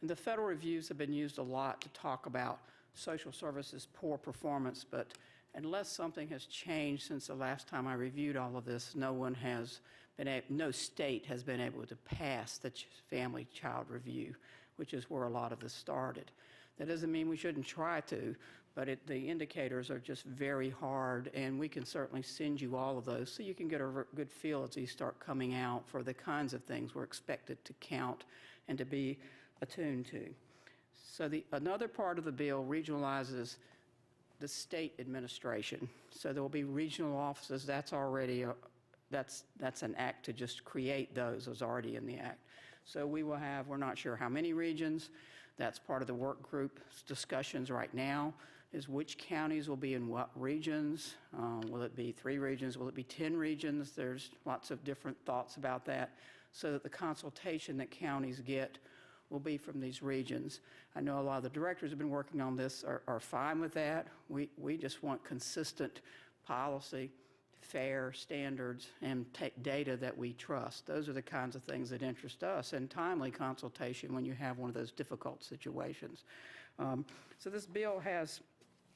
And the federal reviews have been used a lot to talk about social services poor performance, but unless something has changed since the last time I reviewed all of this, no state has been able to pass the family child review, which is where a lot of this started. That doesn't mean we shouldn't try to, but the indicators are just very hard, and we can certainly send you all of those so you can get a good feel as these start coming out for the kinds of things we're expected to count and to be attuned to. So another part of the bill regionalizes the state administration. So there will be regional offices. That's already that's an act to just create those. Is already in the act. So we will have, we're not sure how many regions. That's part of the work group's discussions right now, is which counties will be in what regions. Will it be 3 regions? Will it be 10 regions? There's lots of different thoughts about that, so that the consultation that counties get will be from these regions. I know a lot of the directors have been working on this are fine with that. We just want consistent policy, fair standards, and data that we trust. Those are the kinds of things that interest us, and timely consultation when you have one of those difficult situations. So this bill has,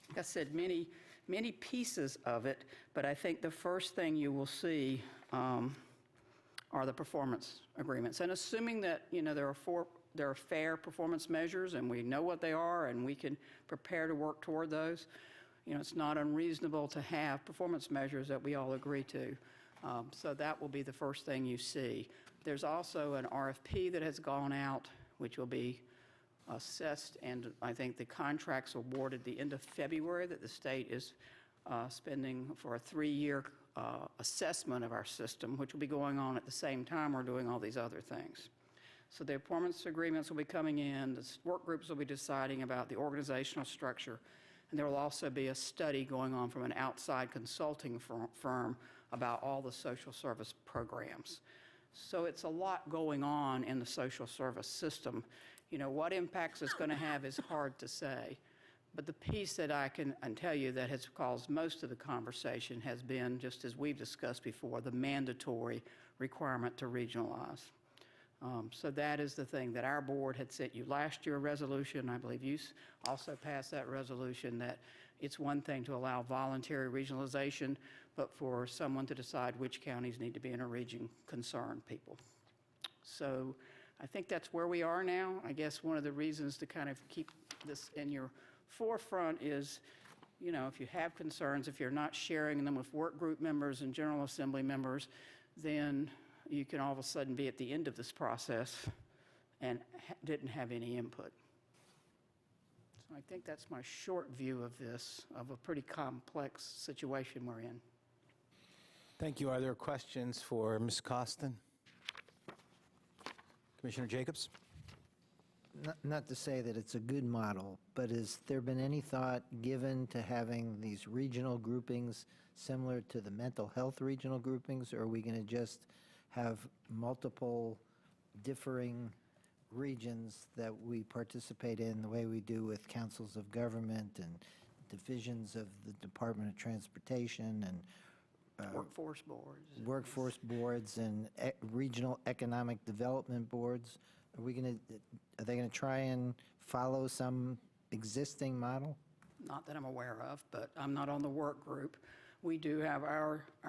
like I said, many pieces of it, but I think the first thing you will see are the performance agreements. And assuming that there are fair performance measures and we know what they are and we can prepare to work toward those, it's not unreasonable to have performance measures that we all agree to. So that will be the first thing you see. There's also an RFP that has gone out, which will be assessed, and I think the contracts awarded the end of February that the state is spending for a 3-year assessment of our system, which will be going on at the same time we're doing all these other things. So the performance agreements will be coming in, the work groups will be deciding about the organizational structure, and there will also be a study going on from an outside consulting firm about all the social service programs. So it's a lot going on in the social service system. What impacts it's going to have is hard to say. But the piece that I can tell you that has caused most of the conversation has been, just as we've discussed before, the mandatory requirement to regionalize. So that is the thing that our board had sent you last year, a resolution. I believe you also passed that resolution, that it's one thing to allow voluntary regionalization, but for someone to decide which counties need to be in a region concern people. So I think that's where we are now. I guess one of the reasons to kind of keep this in your forefront is, if you have concerns, if you're not sharing them with work group members and General Assembly members, then you can all of a sudden be at the end of this process and didn't have any input. So I think that's my short view of this, of a pretty complex situation we're in. Thank you. Are there questions for Ms. Costin? Commissioner Jacobs? not to say that it's a good model, but has there been any thought given to having these regional groupings similar to the mental health regional groupings, or are we going to just have multiple differing regions that we participate in the way we do with councils of government and divisions of the Department of Transportation and workforce boards and regional economic development boards? Are they going to try and follow some existing model? Not that I'm aware of, but I'm not on the work group. We do have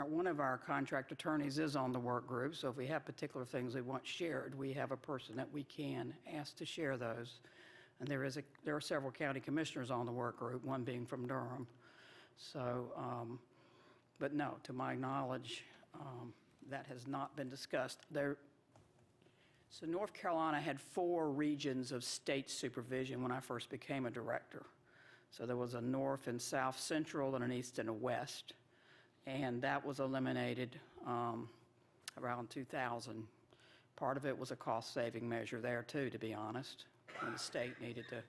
one of our contract attorneys is on the work group, so if we have particular things we want shared, we have a person that we can ask to share those. And there are several county commissioners on the work group, one being from Durham. So, but no, to my knowledge, that has not been discussed. So North Carolina had 4 regions of state supervision when I first became a director. So there was a north and south central and an east and a west. And that was eliminated around 2000. Part of it was a cost-saving measure there, too, to be honest, when the state needed to.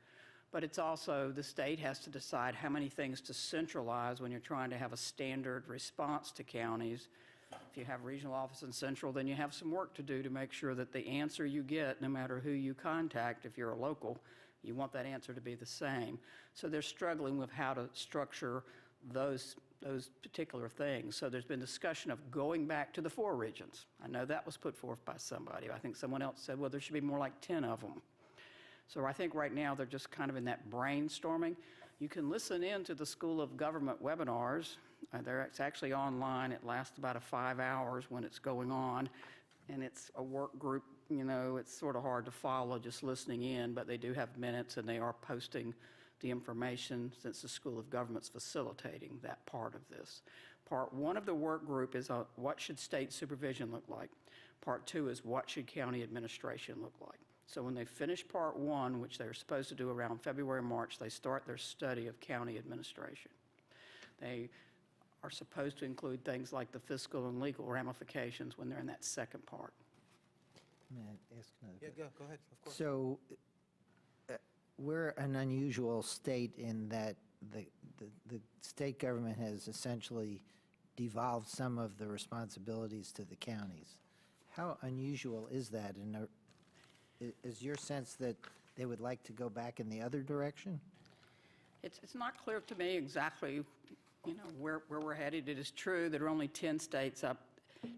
But it's also, the state has to decide how many things to centralize when you're trying to have a standard response to counties. If you have regional office in central, then you have some work to do to make sure that the answer you get, no matter who you contact, if you're a local, you want that answer to be the same. So they're struggling with how to structure those particular things. So there's been discussion of going back to the 4 regions. I know that was put forth by somebody. I think someone else said, well, there should be more like 10 of them. So I think right now they're just kind of in that brainstorming. You can listen in to the School of Government webinars. It's actually online. It lasts about 5 hours when it's going on. And it's a work group, you know, it's sort of hard to follow just listening in, but they do have minutes and they are posting the information since the School of Government's facilitating that part of this. Part 1 of the work group is what should state supervision look like. Part 2 is what should county administration look like. So when they finish Part 1, which they're supposed to do around February, March, they start their study of county administration. They are supposed to include things like the fiscal and legal ramifications when they're in that second part. May I ask another Yeah, go ahead, of course. So we're an unusual state in that the state government has essentially devolved some of the responsibilities to the counties. How unusual is that? And is your sense that they would like to go back in the other direction? It's not clear to me exactly, you know, where we're headed. It is true there are only 10 states up.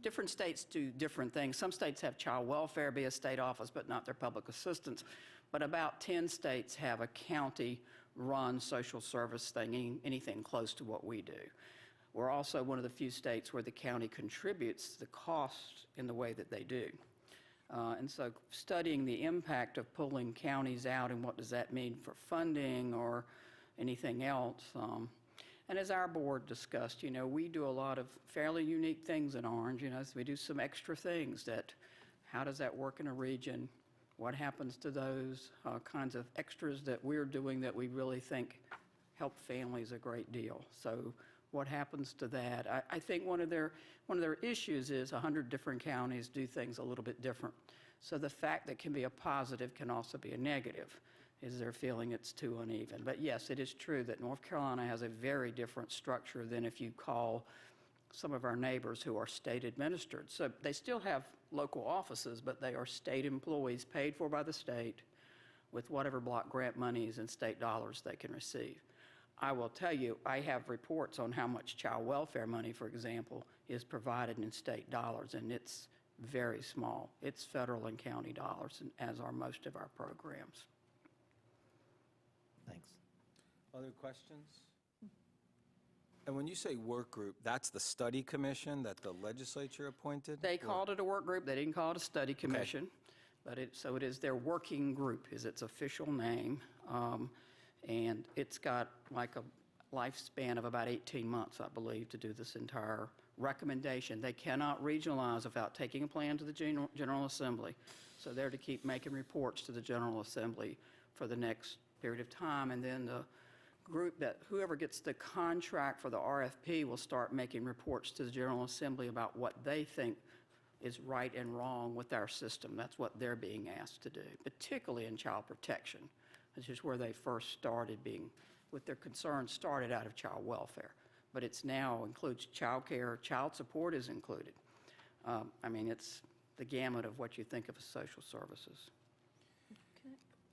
Different states do different things. Some states have child welfare be a state office, but not their public assistance. But about 10 states have a county-run social service thing, anything close to what we do. We're also one of the few states where the county contributes the cost in the way that they do. And so studying the impact of pulling counties out and what does that mean for funding or anything else. And as our board discussed, you know, we do a lot of fairly unique things in Orange. You know, so we do some extra things that, how does that work in a region? What happens to those kinds of extras that we're doing that we really think help families a great deal? So what happens to that? I think one of their issues is 100 different counties do things a little bit different. So the fact that can be a positive can also be a negative, is their feeling it's too uneven. But yes, it is true that North Carolina has a very different structure than if you call some of our neighbors who are state administered. So they still have local offices, but they are state employees paid for by the state with whatever block grant monies and state dollars they can receive. I will tell you, I have reports on how much child welfare money, for example, is provided in state dollars, and it's very small. It's federal and county dollars, as are most of our programs. Thanks. Other questions? And when you say work group, that's the study commission that the legislature appointed? They called it a work group. They didn't call it a study commission. Okay. But so it is their working group is its official name. And it's got like a lifespan of about 18 months, I believe, to do this entire recommendation. They cannot regionalize without taking a plan to the General Assembly. So they're to keep making reports to the General Assembly for the next period of time. And then the group that whoever gets the contract for the RFP will start making reports to the General Assembly about what they think is right and wrong with our system. That's what they're being asked to do, particularly in child protection, which is where they first started being, with their concerns started out of child welfare. But it's now includes child care, child support is included. I mean, it's the gamut of what you think of as social services.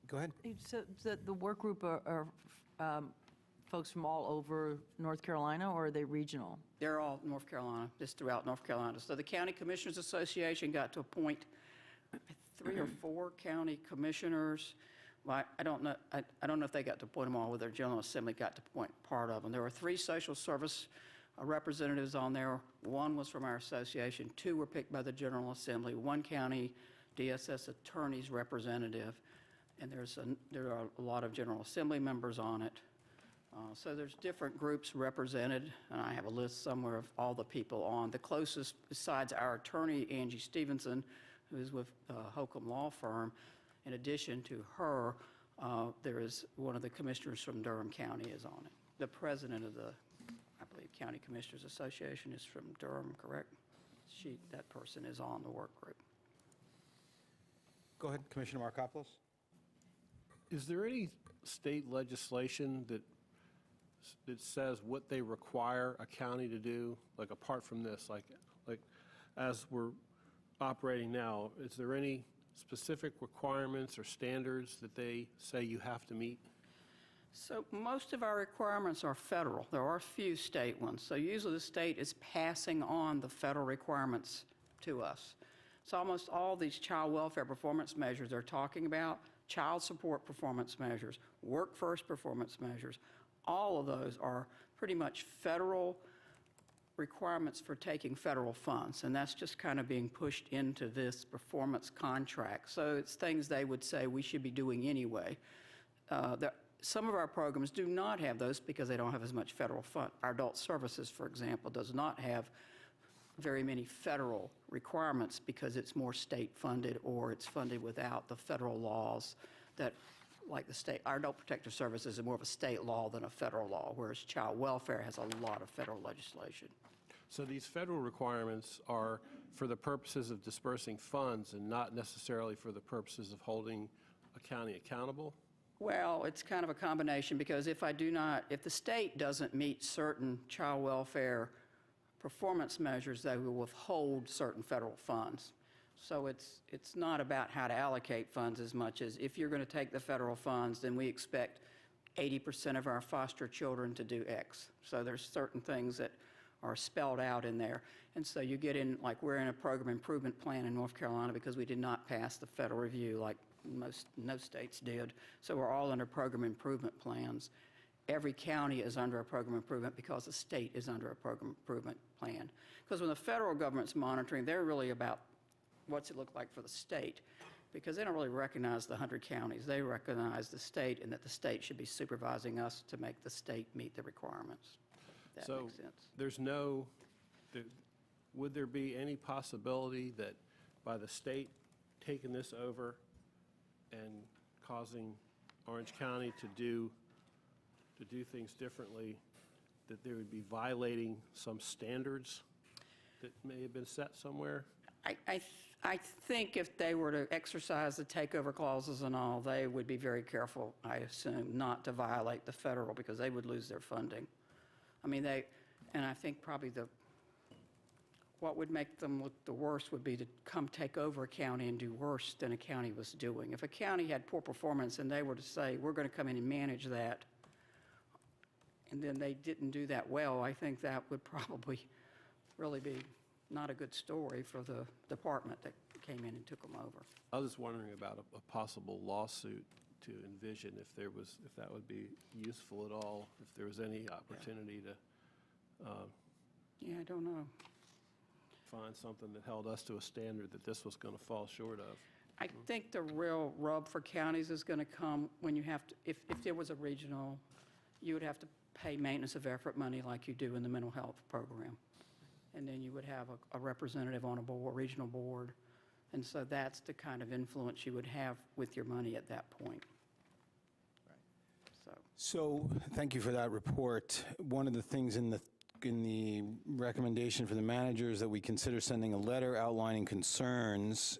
Go ahead. So the work group are folks from all over North Carolina, or are they regional? They're all North Carolina, just throughout North Carolina. So the County Commissioners Association got to appoint 3 or 4 county commissioners. Well, I don't know if they got to appoint them all, whether the General Assembly got to appoint part of them. There were 3 social service representatives on there. 1 was from our association. 2 were picked by the General Assembly. 1 county DSS attorney's representative. And there are a lot of General Assembly members on it. So there's different groups represented, and I have a list somewhere of all the people on. The closest, besides our attorney, Angie Stevenson, who's with Holcomb Law Firm, in addition to her, there is one of the commissioners from Durham County is on it. The president of the, I believe, County Commissioners Association is from Durham, correct? That person is on the work group. Go ahead, Commissioner Markopoulos. Is there any state legislation that says what they require a county to do, like apart from this, like as we're operating now, is there any specific requirements or standards that they say you have to meet? So most of our requirements are federal. There are a few state ones. So usually the state is passing on the federal requirements to us. So almost all these child welfare performance measures they're talking about, child support performance measures, workforce performance measures, all of those are pretty much federal requirements for taking federal funds, and that's just kind of being pushed into this performance contract. So it's things they would say we should be doing anyway. Some of our programs do not have those because they don't have as much federal fund. Our adult services, for example, does not have very many federal requirements because it's more state funded, or it's funded without the federal laws that, like the state, our adult protective services is more of a state law than a federal law, whereas child welfare has a lot of federal legislation. So these federal requirements are for the purposes of dispersing funds and not necessarily for the purposes of holding a county accountable? Well, it's kind of a combination, because if the state doesn't meet certain child welfare performance measures, they will withhold certain federal funds. So it's not about how to allocate funds as much as if you're going to take the federal funds, then we expect 80% of our foster children to do X. So there's certain things that are spelled out in there. And so you get in, like we're in a program improvement plan in North Carolina because we did not pass the federal review like no states did. So we're all under program improvement plans. Every county is under a program improvement because the state is under a program improvement plan. Because when the federal government's monitoring, they're really about what's it look like for the state, because they don't really recognize the 100 counties. They recognize the state, and that the state should be supervising us to make the state meet the requirements. If that makes sense. Would there be any possibility that by the state taking this over and causing Orange County to do things differently, that they would be violating some standards that may have been set somewhere? I think if they were to exercise the takeover clauses and all, they would be very careful, I assume, not to violate the federal, because they would lose their funding. I mean, and I think probably what would make them look the worst would be to come take over a county and do worse than a county was doing. If a county had poor performance and they were to say, we're going to come in and manage that, and then they didn't do that well, I think that would probably really be not a good story for the department that came in and took them over. I was just wondering about a possible lawsuit to envision if that would be useful at all, if there was any opportunity to I don't know. find something that held us to a standard that this was going to fall short of. I think the real rub for counties is going to come when you have to, if there was a regional, you would have to pay maintenance of effort money like you do in the mental health program. And then you would have a representative on a board, regional board. And so that's the kind of influence you would have with your money at that point. So thank you for that report. One of the things in the in the recommendation for the manager is that we consider sending a letter outlining concerns.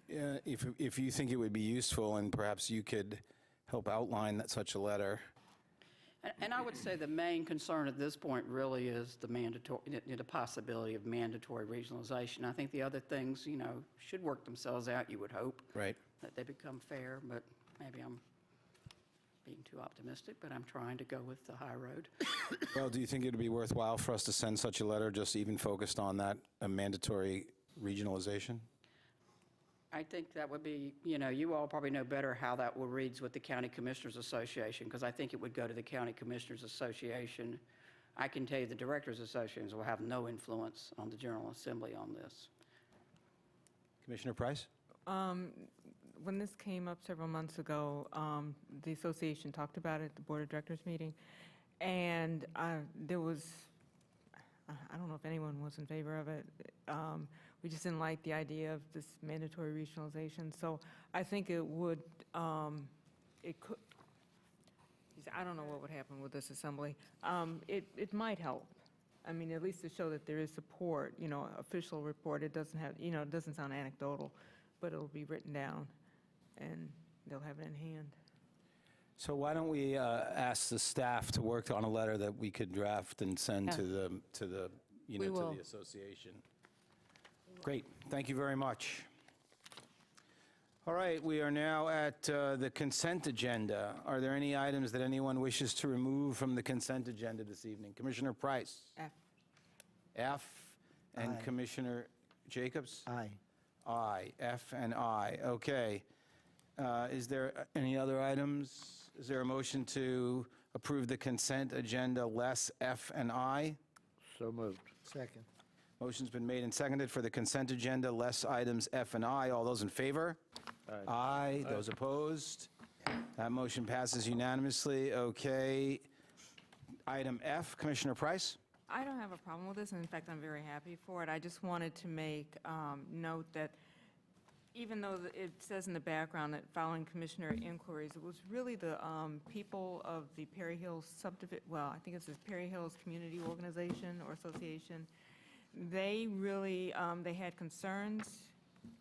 If you think it would be useful, and perhaps you could help outline such a letter. And I would say the main concern at this point really is the possibility of mandatory regionalization. I think the other things, should work themselves out, you would hope. Right. That they become fair, but maybe I'm being too optimistic, but I'm trying to go with the high road. Well, do you think it would be worthwhile for us to send such a letter, just even focused on that, a mandatory regionalization? I think that would be, you all probably know better how that will read with the County Commissioners Association, because I think it would go to the County Commissioners Association. I can tell you the Directors Associations will have no influence on the General Assembly on this. Commissioner Price? When this came up several months ago, the association talked about it at the Board of Directors meeting, and there was, I don't know if anyone was in favor of it. We just didn't like the idea of this mandatory regionalization. So I think it would, it could, I don't know what would happen with this assembly. It might help. I mean, at least to show that there is support, official report. It doesn't have, it doesn't sound anecdotal, but it'll be written down and they'll have it in hand. So why don't we ask the staff to work on a letter that we could draft and send to the to the association? Great, thank you very much. All right, we are now at the consent agenda. Are there any items that anyone wishes to remove from the consent agenda this evening? Commissioner Price? F. F, and Aye. Commissioner Jacobs? Aye. Aye, F and I. Okay. Is there any other items? Is there a motion to approve the consent agenda less F and I? So moved. Second. Motion's been made and seconded for the consent agenda less items F and I. All those in favor? Aye. Those opposed? That motion passes unanimously. Okay. Item F, Commissioner Price? I don't have a problem with this, and in fact, I'm very happy for it. I just wanted to make note that even though it says in the background that following commissioner inquiries, it was really the people of the Perry Hills subdivision, well, I think it's the Perry Hills Community Organization or Association. They really, they had concerns.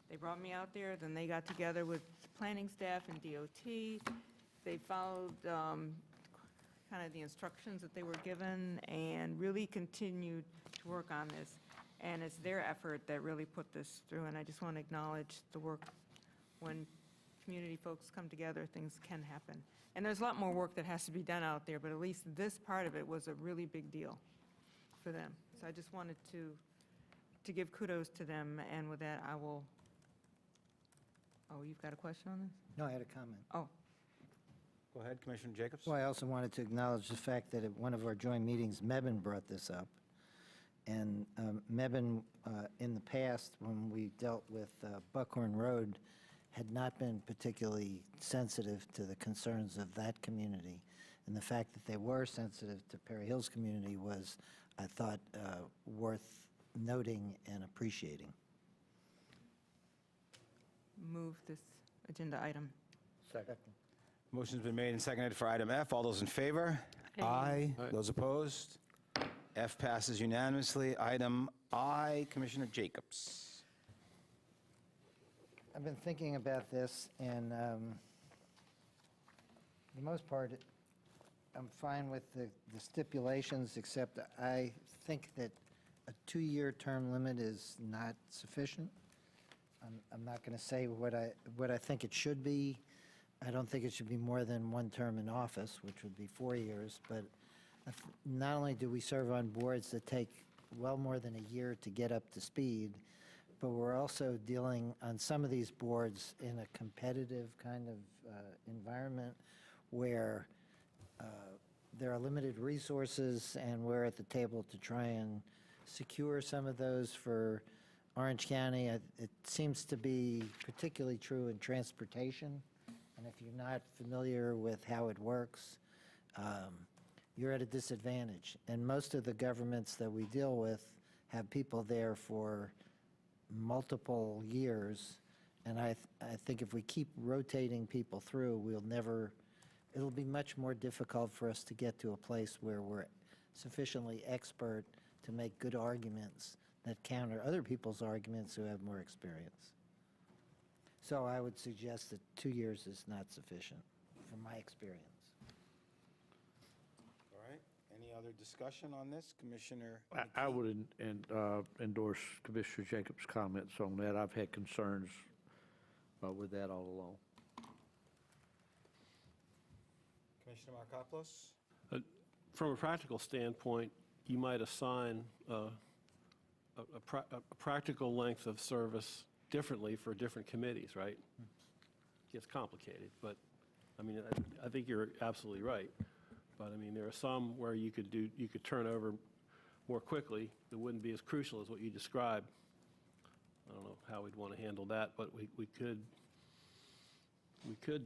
They brought me out there, then they got together with planning staff and DOT. They followed kind of the instructions that they were given and really continued to work on this. And it's their effort that really put this through, and I just want to acknowledge the work. When community folks come together, things can happen. And there's a lot more work that has to be done out there, but at least this part of it was a really big deal for them. So I just wanted to give kudos to them, and with that, I will, oh, you've got a question on this? No, I had a comment. Oh. Go ahead, Commissioner Jacobs. Well, I also wanted to acknowledge the fact that at one of our joint meetings, Mebane brought this up. And Mebane, in the past, when we dealt with Buckhorn Road, had not been particularly sensitive to the concerns of that community. And the fact that they were sensitive to Perry Hills community was, I thought, worth noting and appreciating. Move this agenda item. Second. Motion's been made and seconded for item F. All those in favor? Aye. Those opposed? F passes unanimously. Item I, Commissioner Jacobs. I've been thinking about this, and for the most part, I'm fine with the stipulations, except I think that a 2-year term limit is not sufficient. I'm not going to say what I think it should be. I don't think it should be more than one term in office, which would be 4 years, but not only do we serve on boards that take well more than a year to get up to speed, but we're also dealing on some of these boards in a competitive kind of environment where there are limited resources, and we're at the table to try and secure some of those for Orange County. It seems to be particularly true in transportation, and if you're not familiar with how it works, you're at a disadvantage. And most of the governments that we deal with have people there for multiple years, and I think if we keep rotating people through, it'll be much more difficult for us to get to a place where we're sufficiently expert to make good arguments that counter other people's arguments who have more experience. So I would suggest that 2 years is not sufficient, from my experience. All right, any other discussion on this? Commissioner? I would endorse Commissioner Jacobs' comments on that. I've had concerns with that all along. Commissioner Markopoulos? From a practical standpoint, you might assign a practical length of service differently for different committees, right? Gets complicated, but, I mean, I think you're absolutely right. But, I mean, there are some where you could turn over more quickly that wouldn't be as crucial as what you described. I don't know how we'd want to handle that, but we could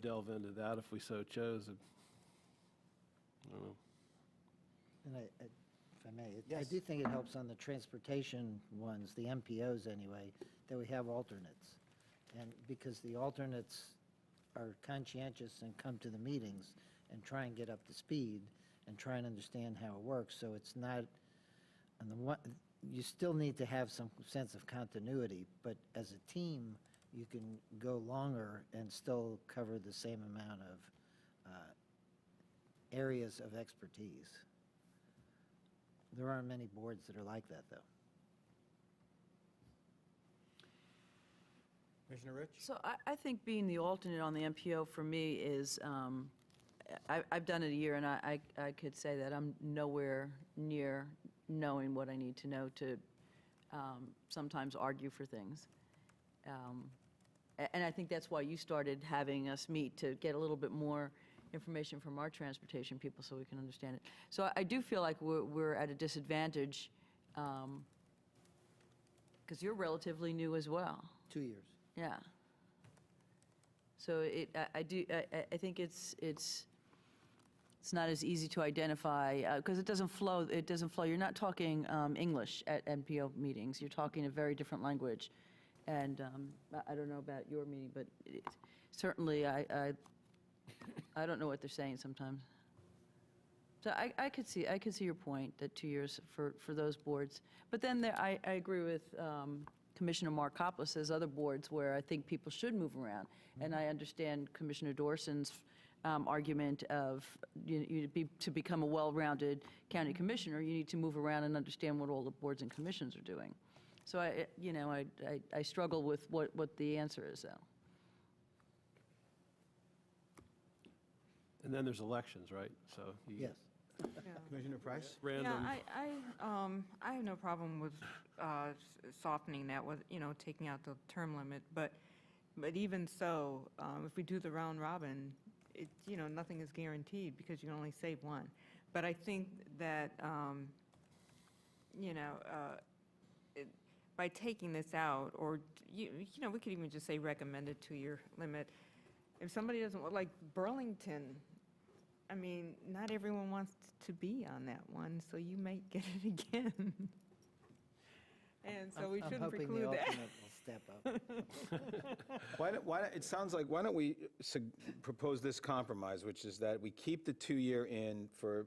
delve into that if we so chose. I don't know. And if I may, I do think it helps on the transportation ones, the MPOs anyway, that we have alternates. And because the alternates are conscientious and come to the meetings and try and get up to speed and try and understand how it works, so it's not, on the one, you still need to have some sense of continuity, but as a team, you can go longer and still cover the same amount of areas of expertise. There aren't many boards that are like that, though. Commissioner Rich? So I think being the alternate on the MPO for me is, I've done it a year, and I could say that I'm nowhere near knowing what I need to know to sometimes argue for things. And I think that's why you started having us meet, to get a little bit more information from our transportation people so we can understand it. So I do feel like we're at a disadvantage, because you're relatively new as well. 2 years. Yeah. So I think it's not as easy to identify, because it doesn't flow. You're not talking English at NPO meetings. You're talking a very different language. And I don't know about your meeting, but certainly I don't know what they're saying sometimes. So I could see your point, that 2 years for those boards. But then I agree with Commissioner Markopoulos. There's other boards where I think people should move around. And I understand Commissioner Dorson's argument of to become a well-rounded county commissioner, you need to move around and understand what all the boards and commissions are doing. So I struggle with what the answer is, though. And then there's elections, right? So Yes. Commissioner Price? Random. Yeah, I have no problem with softening that with, taking out the term limit, but even so, if we do the round robin, nothing is guaranteed because you can only save one. But I think that, by taking this out, or, we could even just say recommended 2-year limit. If somebody doesn't, like Burlington, I mean, not everyone wants to be on that one, so you might get it again. And so we shouldn't preclude I'm that. hoping the alternate will step up. It sounds like, why don't we propose this compromise, which is that we keep the 2-year in for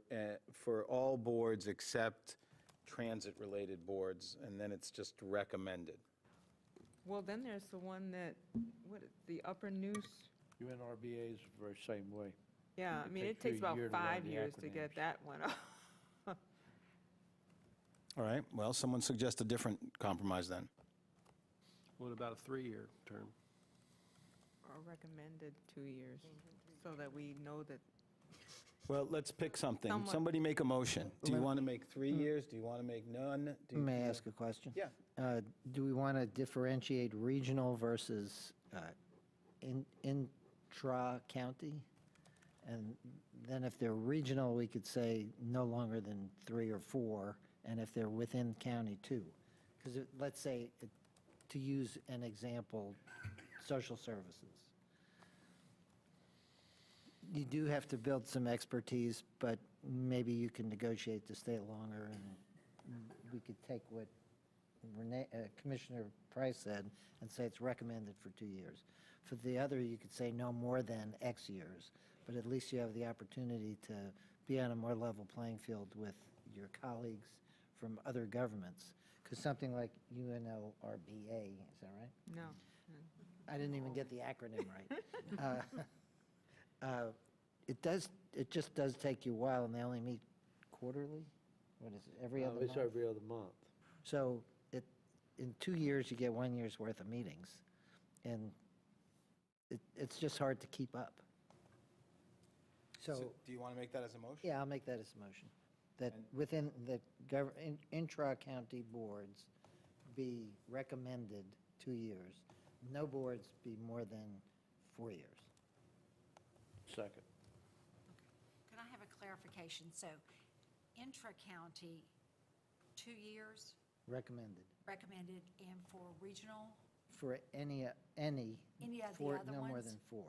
all boards except transit-related boards, and then it's just recommended. Well, then there's the one that, the Upper News, UNRBA is the very same way. yeah, I It mean, takes it takes you a about year to learn 5 the years to get acronyms. that one off. All right, well, someone suggest a different compromise then. What about a 3-year term? Or recommended 2 years, so that we know that. Well, let's pick something. Someone- Somebody make a motion. Do you want to make 3 years? Do you want to make none? May I ask a question? Yeah. Do we want to differentiate regional versus intra-county? And then if they're regional, we could say no longer than 3 or 4, and if they're within county, 2. Because let's say, to use an example, social services. You do have to build some expertise, but maybe you can negotiate to stay longer, and we could take what Commissioner Price said and say it's recommended for 2 years. For the other, you could say no more than X years, but at least you have the opportunity to be on a more level playing field with your colleagues from other governments. Because something like UNLRBA, is that right? No. I didn't even get the acronym right. It just does take you a while, and they only meet quarterly? What is it, every other month? It's every other month. So in 2 years, you get 1 year's worth of meetings, and it's just hard to keep up. So, Do you want to make that as a motion? yeah, I'll make that as a motion, that within the intra-county boards be recommended 2 years, no boards be more than 4 years. Second. Could I have a clarification? So intra-county, 2 years Recommended. recommended, and for regional, For any, Any of the four, other no more ones? than 4.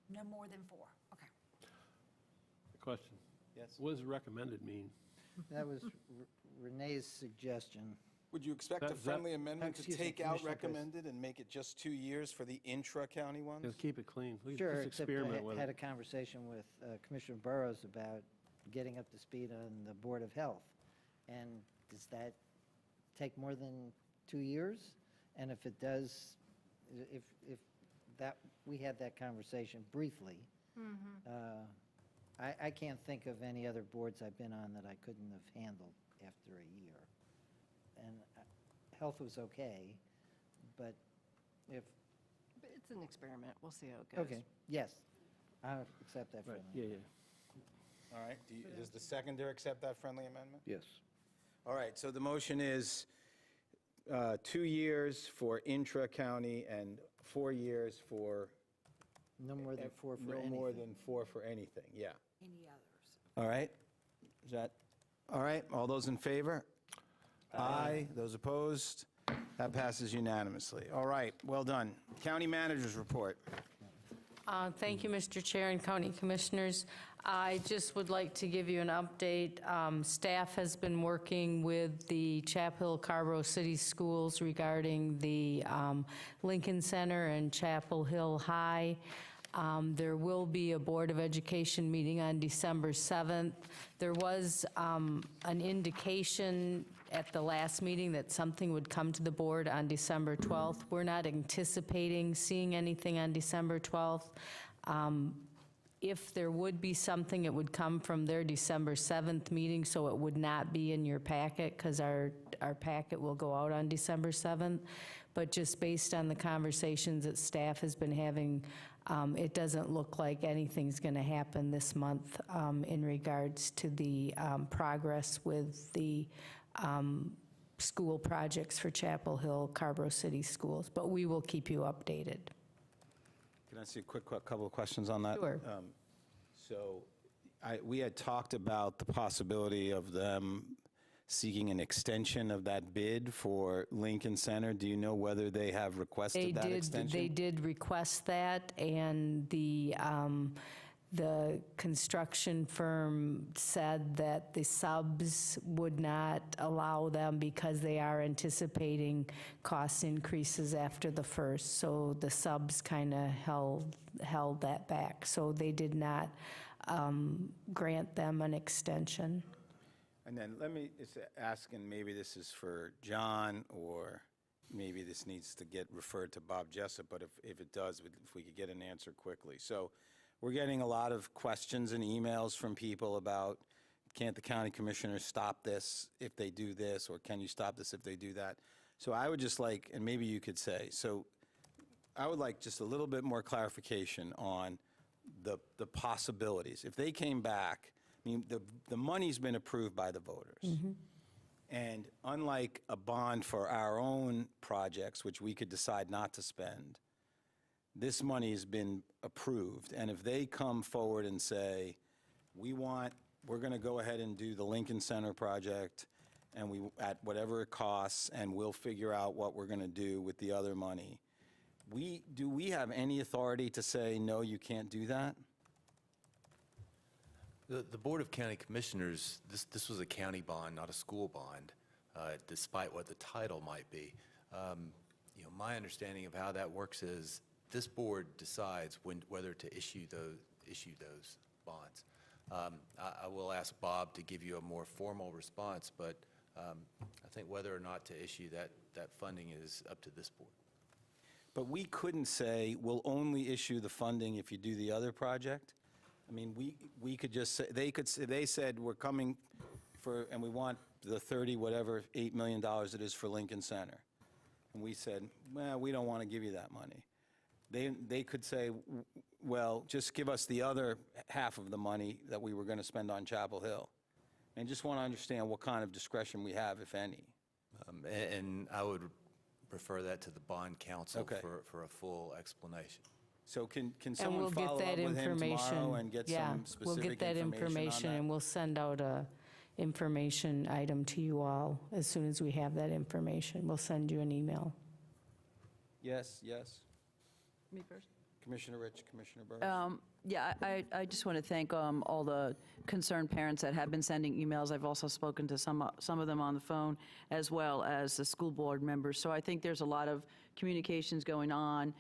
no more than 4? Okay. Question. Yes. What does recommended mean? That was Renee's suggestion. Would you expect That- a friendly that- amendment to Excuse me, take out Commissioner Price. recommended and make it just 2 years for the intra-county ones? Let's keep it clean. We Sure, just except experiment with I had a it. conversation with Commissioner Burrows about getting up to speed on the Board of Health. And does that take more than 2 years? And if it does, if that, we had that conversation briefly. I can't think of any other boards I've been on that I couldn't have handled after a year. And health was okay, but if, It's an experiment. We'll see how it goes. okay, yes, I'll accept that Right, friendly. yeah. All right, does the seconder accept that friendly amendment? Yes. All right, so the motion is 2 years for intra-county and 4 years for... No more than 4 for anything. No more than 4 for anything, yeah. Any others? All right? Is that, all right, all those in favor? Aye. Those opposed? That passes unanimously. All right, well done. County Manager's Report. Thank you, Mr. Chair and County Commissioners. I just would like to give you an update. Staff has been working with the Chapel Hill Carborough City Schools regarding the Lincoln Center and Chapel Hill High. There will be a Board of Education meeting on December 7th. There was an indication at the last meeting that something would come to the board on December 12th. We're not anticipating seeing anything on December 12th. If there would be something, it would come from their December 7th meeting, so it would not be in your packet, because our packet will go out on December 7th. But just based on the conversations that staff has been having, it doesn't look like anything's going to happen this month in regards to the progress with the school projects for Chapel Hill, Carborough City Schools. But we will keep you updated. Can I ask you a quick couple of questions on that? Sure. So we had talked about the possibility of them seeking an extension of that bid for Lincoln Center. Do you know whether they have requested that extension? They did request that, and the construction firm said that the subs would not allow them because they are anticipating cost increases after the first. So the subs kind of held that back. So they did not grant them an extension. And then let me just ask, and maybe this is for John, or maybe this needs to get referred to Bob Jessup, but if it does, if we could get an answer quickly. So we're getting a lot of questions and emails from people about, can't the county commissioners stop this if they do this, or can you stop this if they do that? So I would just like, and maybe you could say, so I would like just a little bit more clarification on the possibilities. If they came back, I mean, the money's been approved by the voters. And unlike a bond for our own projects, which we could decide not to spend, this money has been approved. And if they come forward and say, we're going to go ahead and do the Lincoln Center project, and at whatever it costs, and we'll figure out what we're going to do with the other money, do we have any authority to say, no, you can't do that? The Board of County Commissioners, this was a county bond, not a school bond, despite what the title might be. My understanding of how that works is this board decides whether to issue those bonds. I will ask Bob to give you a more formal response, but I think whether or not to issue that funding is up to this board. But we couldn't say, we'll only issue the funding if you do the other project? I mean, we could just say, they said, we're coming for, and we want the 30, whatever, $8 million it is for Lincoln Center. And we said, well, we don't want to give you that money. They could say, well, just give us the other half of the money that we were going to spend on Chapel Hill. And just want to understand what kind of discretion we have, if any. And I would refer that to the bond counsel Okay. for a full explanation. So can And someone we'll get follow that up with him tomorrow information. and get Yeah, some we'll specific get that information information, on and we'll send out a information item to you all as soon as we have that information. We'll send you an email. Yes, yes. Me first? Commissioner Rich, Commissioner Burrows. Yeah, I just want to thank all the concerned parents that have been sending emails. I've also spoken to some of them on the phone, as well as the school board members. So I think there's a lot of communications going on.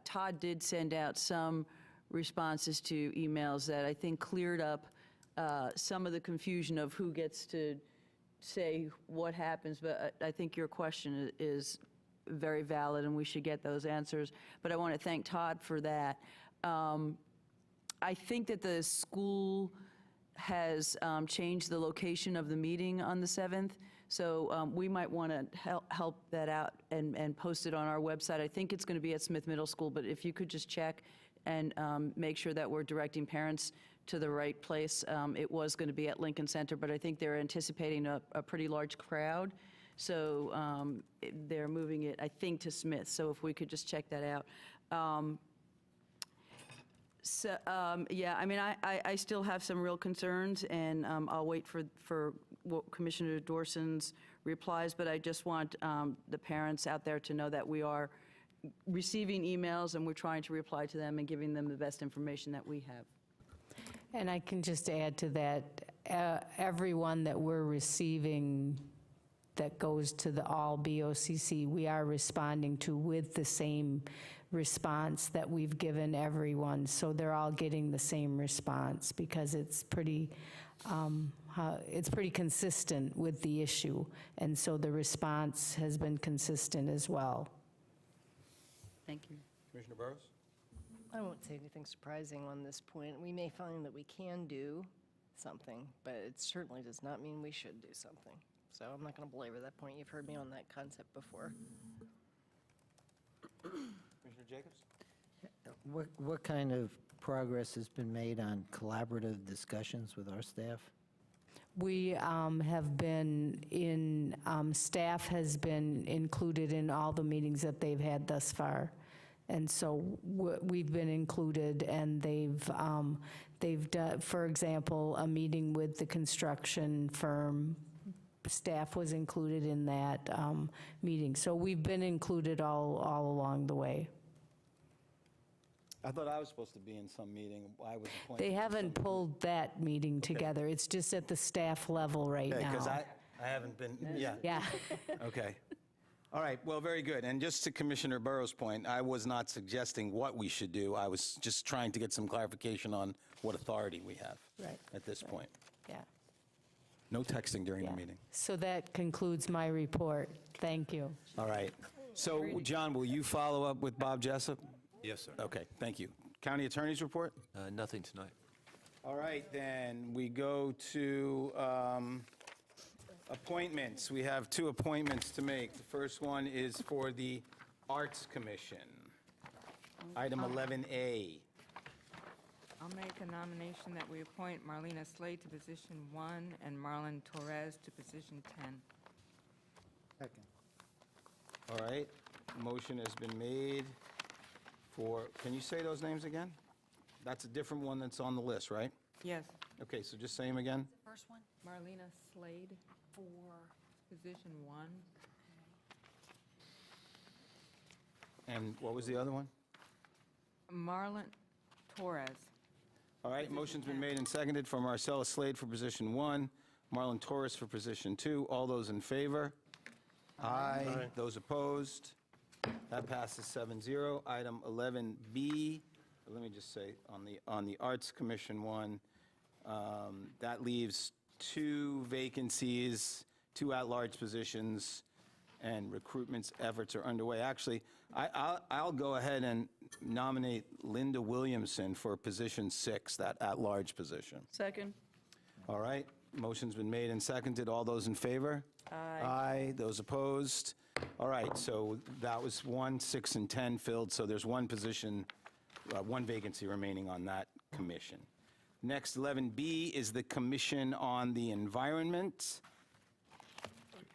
Todd did send out some responses to emails that I think cleared up some of the confusion of who gets to say what happens. But I think your question is very valid, and we should get those answers. But I want to thank Todd for that. I think that the school has changed the location of the meeting on the 7th, so we might want to help that out and post it on our website. I think it's going to be at Smith Middle School, but if you could just check and make sure that we're directing parents to the right place. It was going to be at Lincoln Center, but I think they're anticipating a pretty large crowd. So they're moving it, I think, to Smith. So if we could just check that out. Yeah, I mean, I still have some real concerns, and I'll wait for Commissioner Dorson's replies, but I just want the parents out there to know that we are receiving emails, and we're trying to reply to them and giving them the best information that we have. And I can just add to that, everyone that we're receiving that goes to the all BOCC, we are responding to with the same response that we've given everyone. So they're all getting the same response because it's pretty consistent with the issue. And so the response has been consistent as well. Thank you. Commissioner Burrows? I won't say anything surprising on this point. We may find that we can do something, but it certainly does not mean we should do something. So I'm not going to belabor that point. You've heard me on that concept before. Commissioner Jacobs? What kind of progress has been made on collaborative discussions with our staff? We have been in, staff has been included in all the meetings that they've had thus far. And so we've been included, and they've done, for example, a meeting with the construction firm. Staff was included in that meeting. So we've been included all along the way. I thought I was supposed to be in some meeting. I was appointed. They to haven't some- pulled that meeting together. It's just at the staff level right Okay, now. because I haven't been, yeah. Yeah. Okay. All right, well, very good. And just to Commissioner Burrows' point, I was not suggesting what we should do. I was just trying to get some clarification on what authority we have Right. at this point. Yeah. No texting during the meeting. So that concludes my report. Thank you. All right. So, John, will you follow up with Bob Jessup? Yes, sir. Okay, thank you. County Attorney's report? Nothing tonight. All right, then, we go to appointments. We have 2 appointments to make. The first one is for the Arts Commission. Item 11A. I'll make a nomination that we appoint Marlena Slade to position 1 and Marlon Torres to position 10. Second. All right, motion has been made for, can you say those names again? That's a different one that's on the list, right? Yes, Okay, so just say them again. First one Marlena Slade, for, position 1. And what was the other one? Marlon Torres. All right, motion's been made and seconded for Marcella Slade for position 1, Marlon Torres for position 2. All those in favor? Aye. Those opposed? That passes 7-0. Item 11B, let me just say, on the Arts Commission one, that leaves 2 vacancies, 2 at-large positions, and recruitment efforts are underway. Actually, I'll go ahead and nominate Linda Williamson for position 6, that at-large position. Second? All right, motion's been made and seconded. All those in favor? Aye. Aye. Those opposed? All right, so that was 1, 6, and 10 filled, so there's 1 position, 1 vacancy remaining on that commission. Next, 11B is the Commission on the Environment.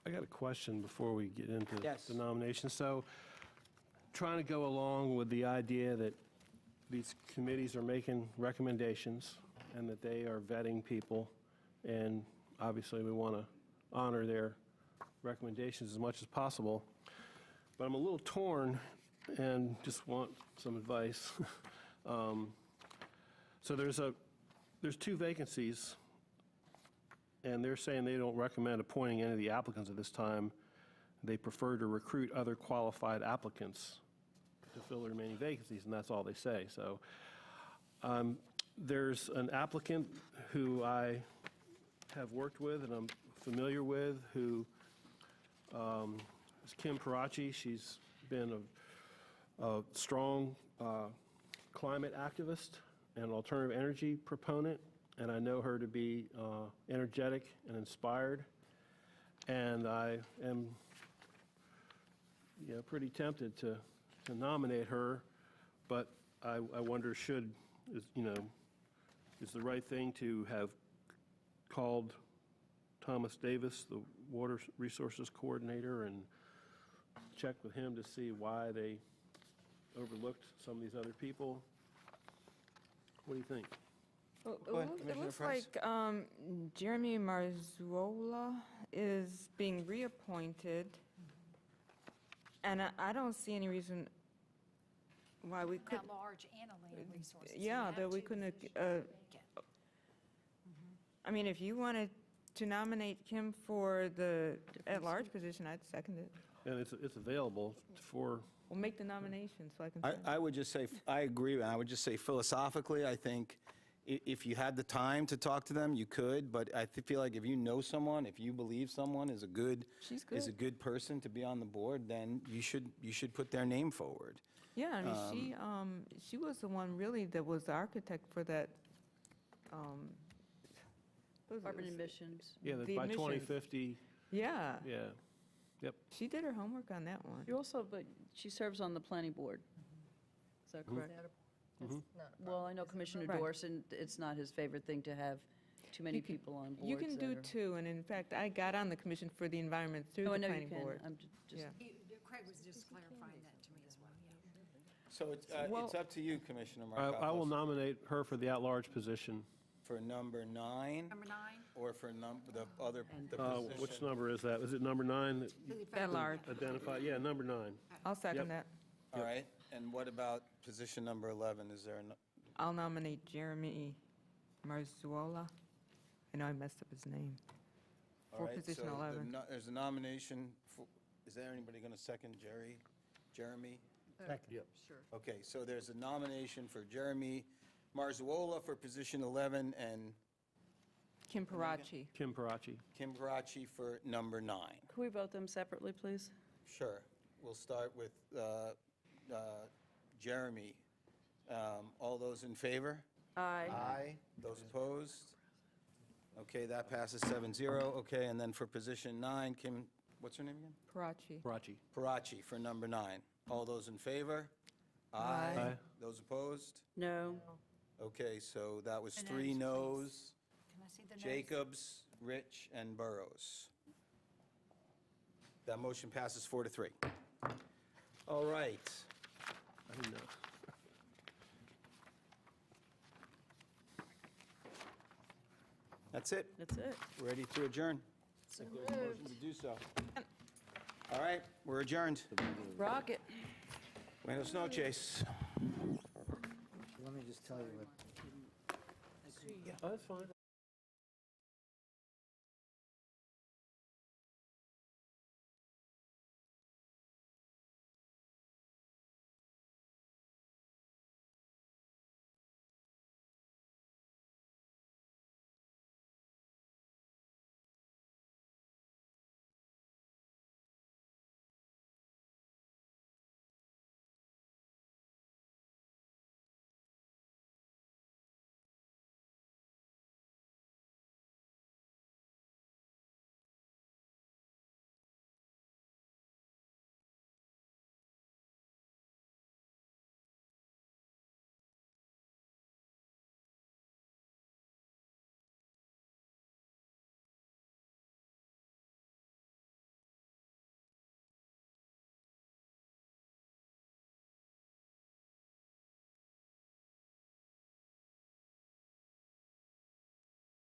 I got a question before we get into Yes. the nomination. So, trying to go along with the idea that these committees are making recommendations and that they are vetting people, and obviously we want to honor their recommendations as much as possible. But I'm a little torn and just want some advice. So there's 2 vacancies, and they're saying they don't recommend appointing any of the applicants at this time. They prefer to recruit other qualified applicants to fill the remaining vacancies, and that's all they say. So there's an applicant who I have worked with and I'm familiar with who is Kim Parachi. She's been a strong climate activist and alternative energy proponent, and I know her to be energetic and inspired. And I am, pretty tempted to nominate her, but I wonder is the right thing to have called Thomas Davis, the Water Resources Coordinator, and check with him to see why they overlooked some of these other people? What do you think? Well, Go ahead, it Commissioner looks Price. like Jeremy Marzuola is being reappointed, and I don't see any reason why we could. At large and a land resources. Yeah, that we couldn't. I mean, if you wanted to nominate Kim for the at-large position, I'd second it. And it's available for, We'll make the nomination so I can. I would just say, I agree, and I would just say philosophically, I think if you had the time to talk to them, you could, but I feel like if you know someone, if you believe someone is a good person to be on the board, then you should put their name forward. Yeah, I mean, she was the one really that was the architect for that. Carbon emissions. yeah, The by emissions. 2050, Yeah, yeah. Yep. she did her homework on that one. You also, but she serves on the planning board. Is that correct? Well, I know Commissioner Right. Dorson, it's not his favorite thing to have too many people on boards. You can do that are- 2, and in fact, I got on the commission for the environment through Oh, I the know you planning can. board. I'm just, Yeah. Craig was just clarifying that to me as well, yeah. So it's up to you, Commissioner I will Markopoulos, nominate her for the at-large position. for number 9, Number 9? or for the other, the Which position. number is that? Is it number 9 that you At large. identified? Yeah, number 9. I'll second that. All right, and what about position number 11? Is there a? I'll nominate Jeremy Marzuola. I know I messed up his name. All For right, position so 11. there's a nomination for, is there anybody going to second Jeremy? Second. sure. Okay, so there's a nomination for Jeremy Marzuola for position 11 and Kim Parachi. Kim Parachi. Kim Parachi for number 9. Can we vote them separately, please? Sure. We'll start with Jeremy. All those in favor? Aye. Aye. Those opposed? Okay, that passes 7-0. Okay, and then for position 9, Kim, what's her name again? Parachi. Parachi. Parachi for number 9. All those in favor? Aye. Aye. Those opposed? No. Okay, so that was The 3 noes, noes. Can I see the notes? Jacobs, Rich, and Burrows. That motion passes 4-3. All right. I didn't know. That's it. That's it. Ready to adjourn. So There's a motion to do so. All right, we're adjourned. Rocket. Buenos noches. Let me just tell you what Oh, that's fine.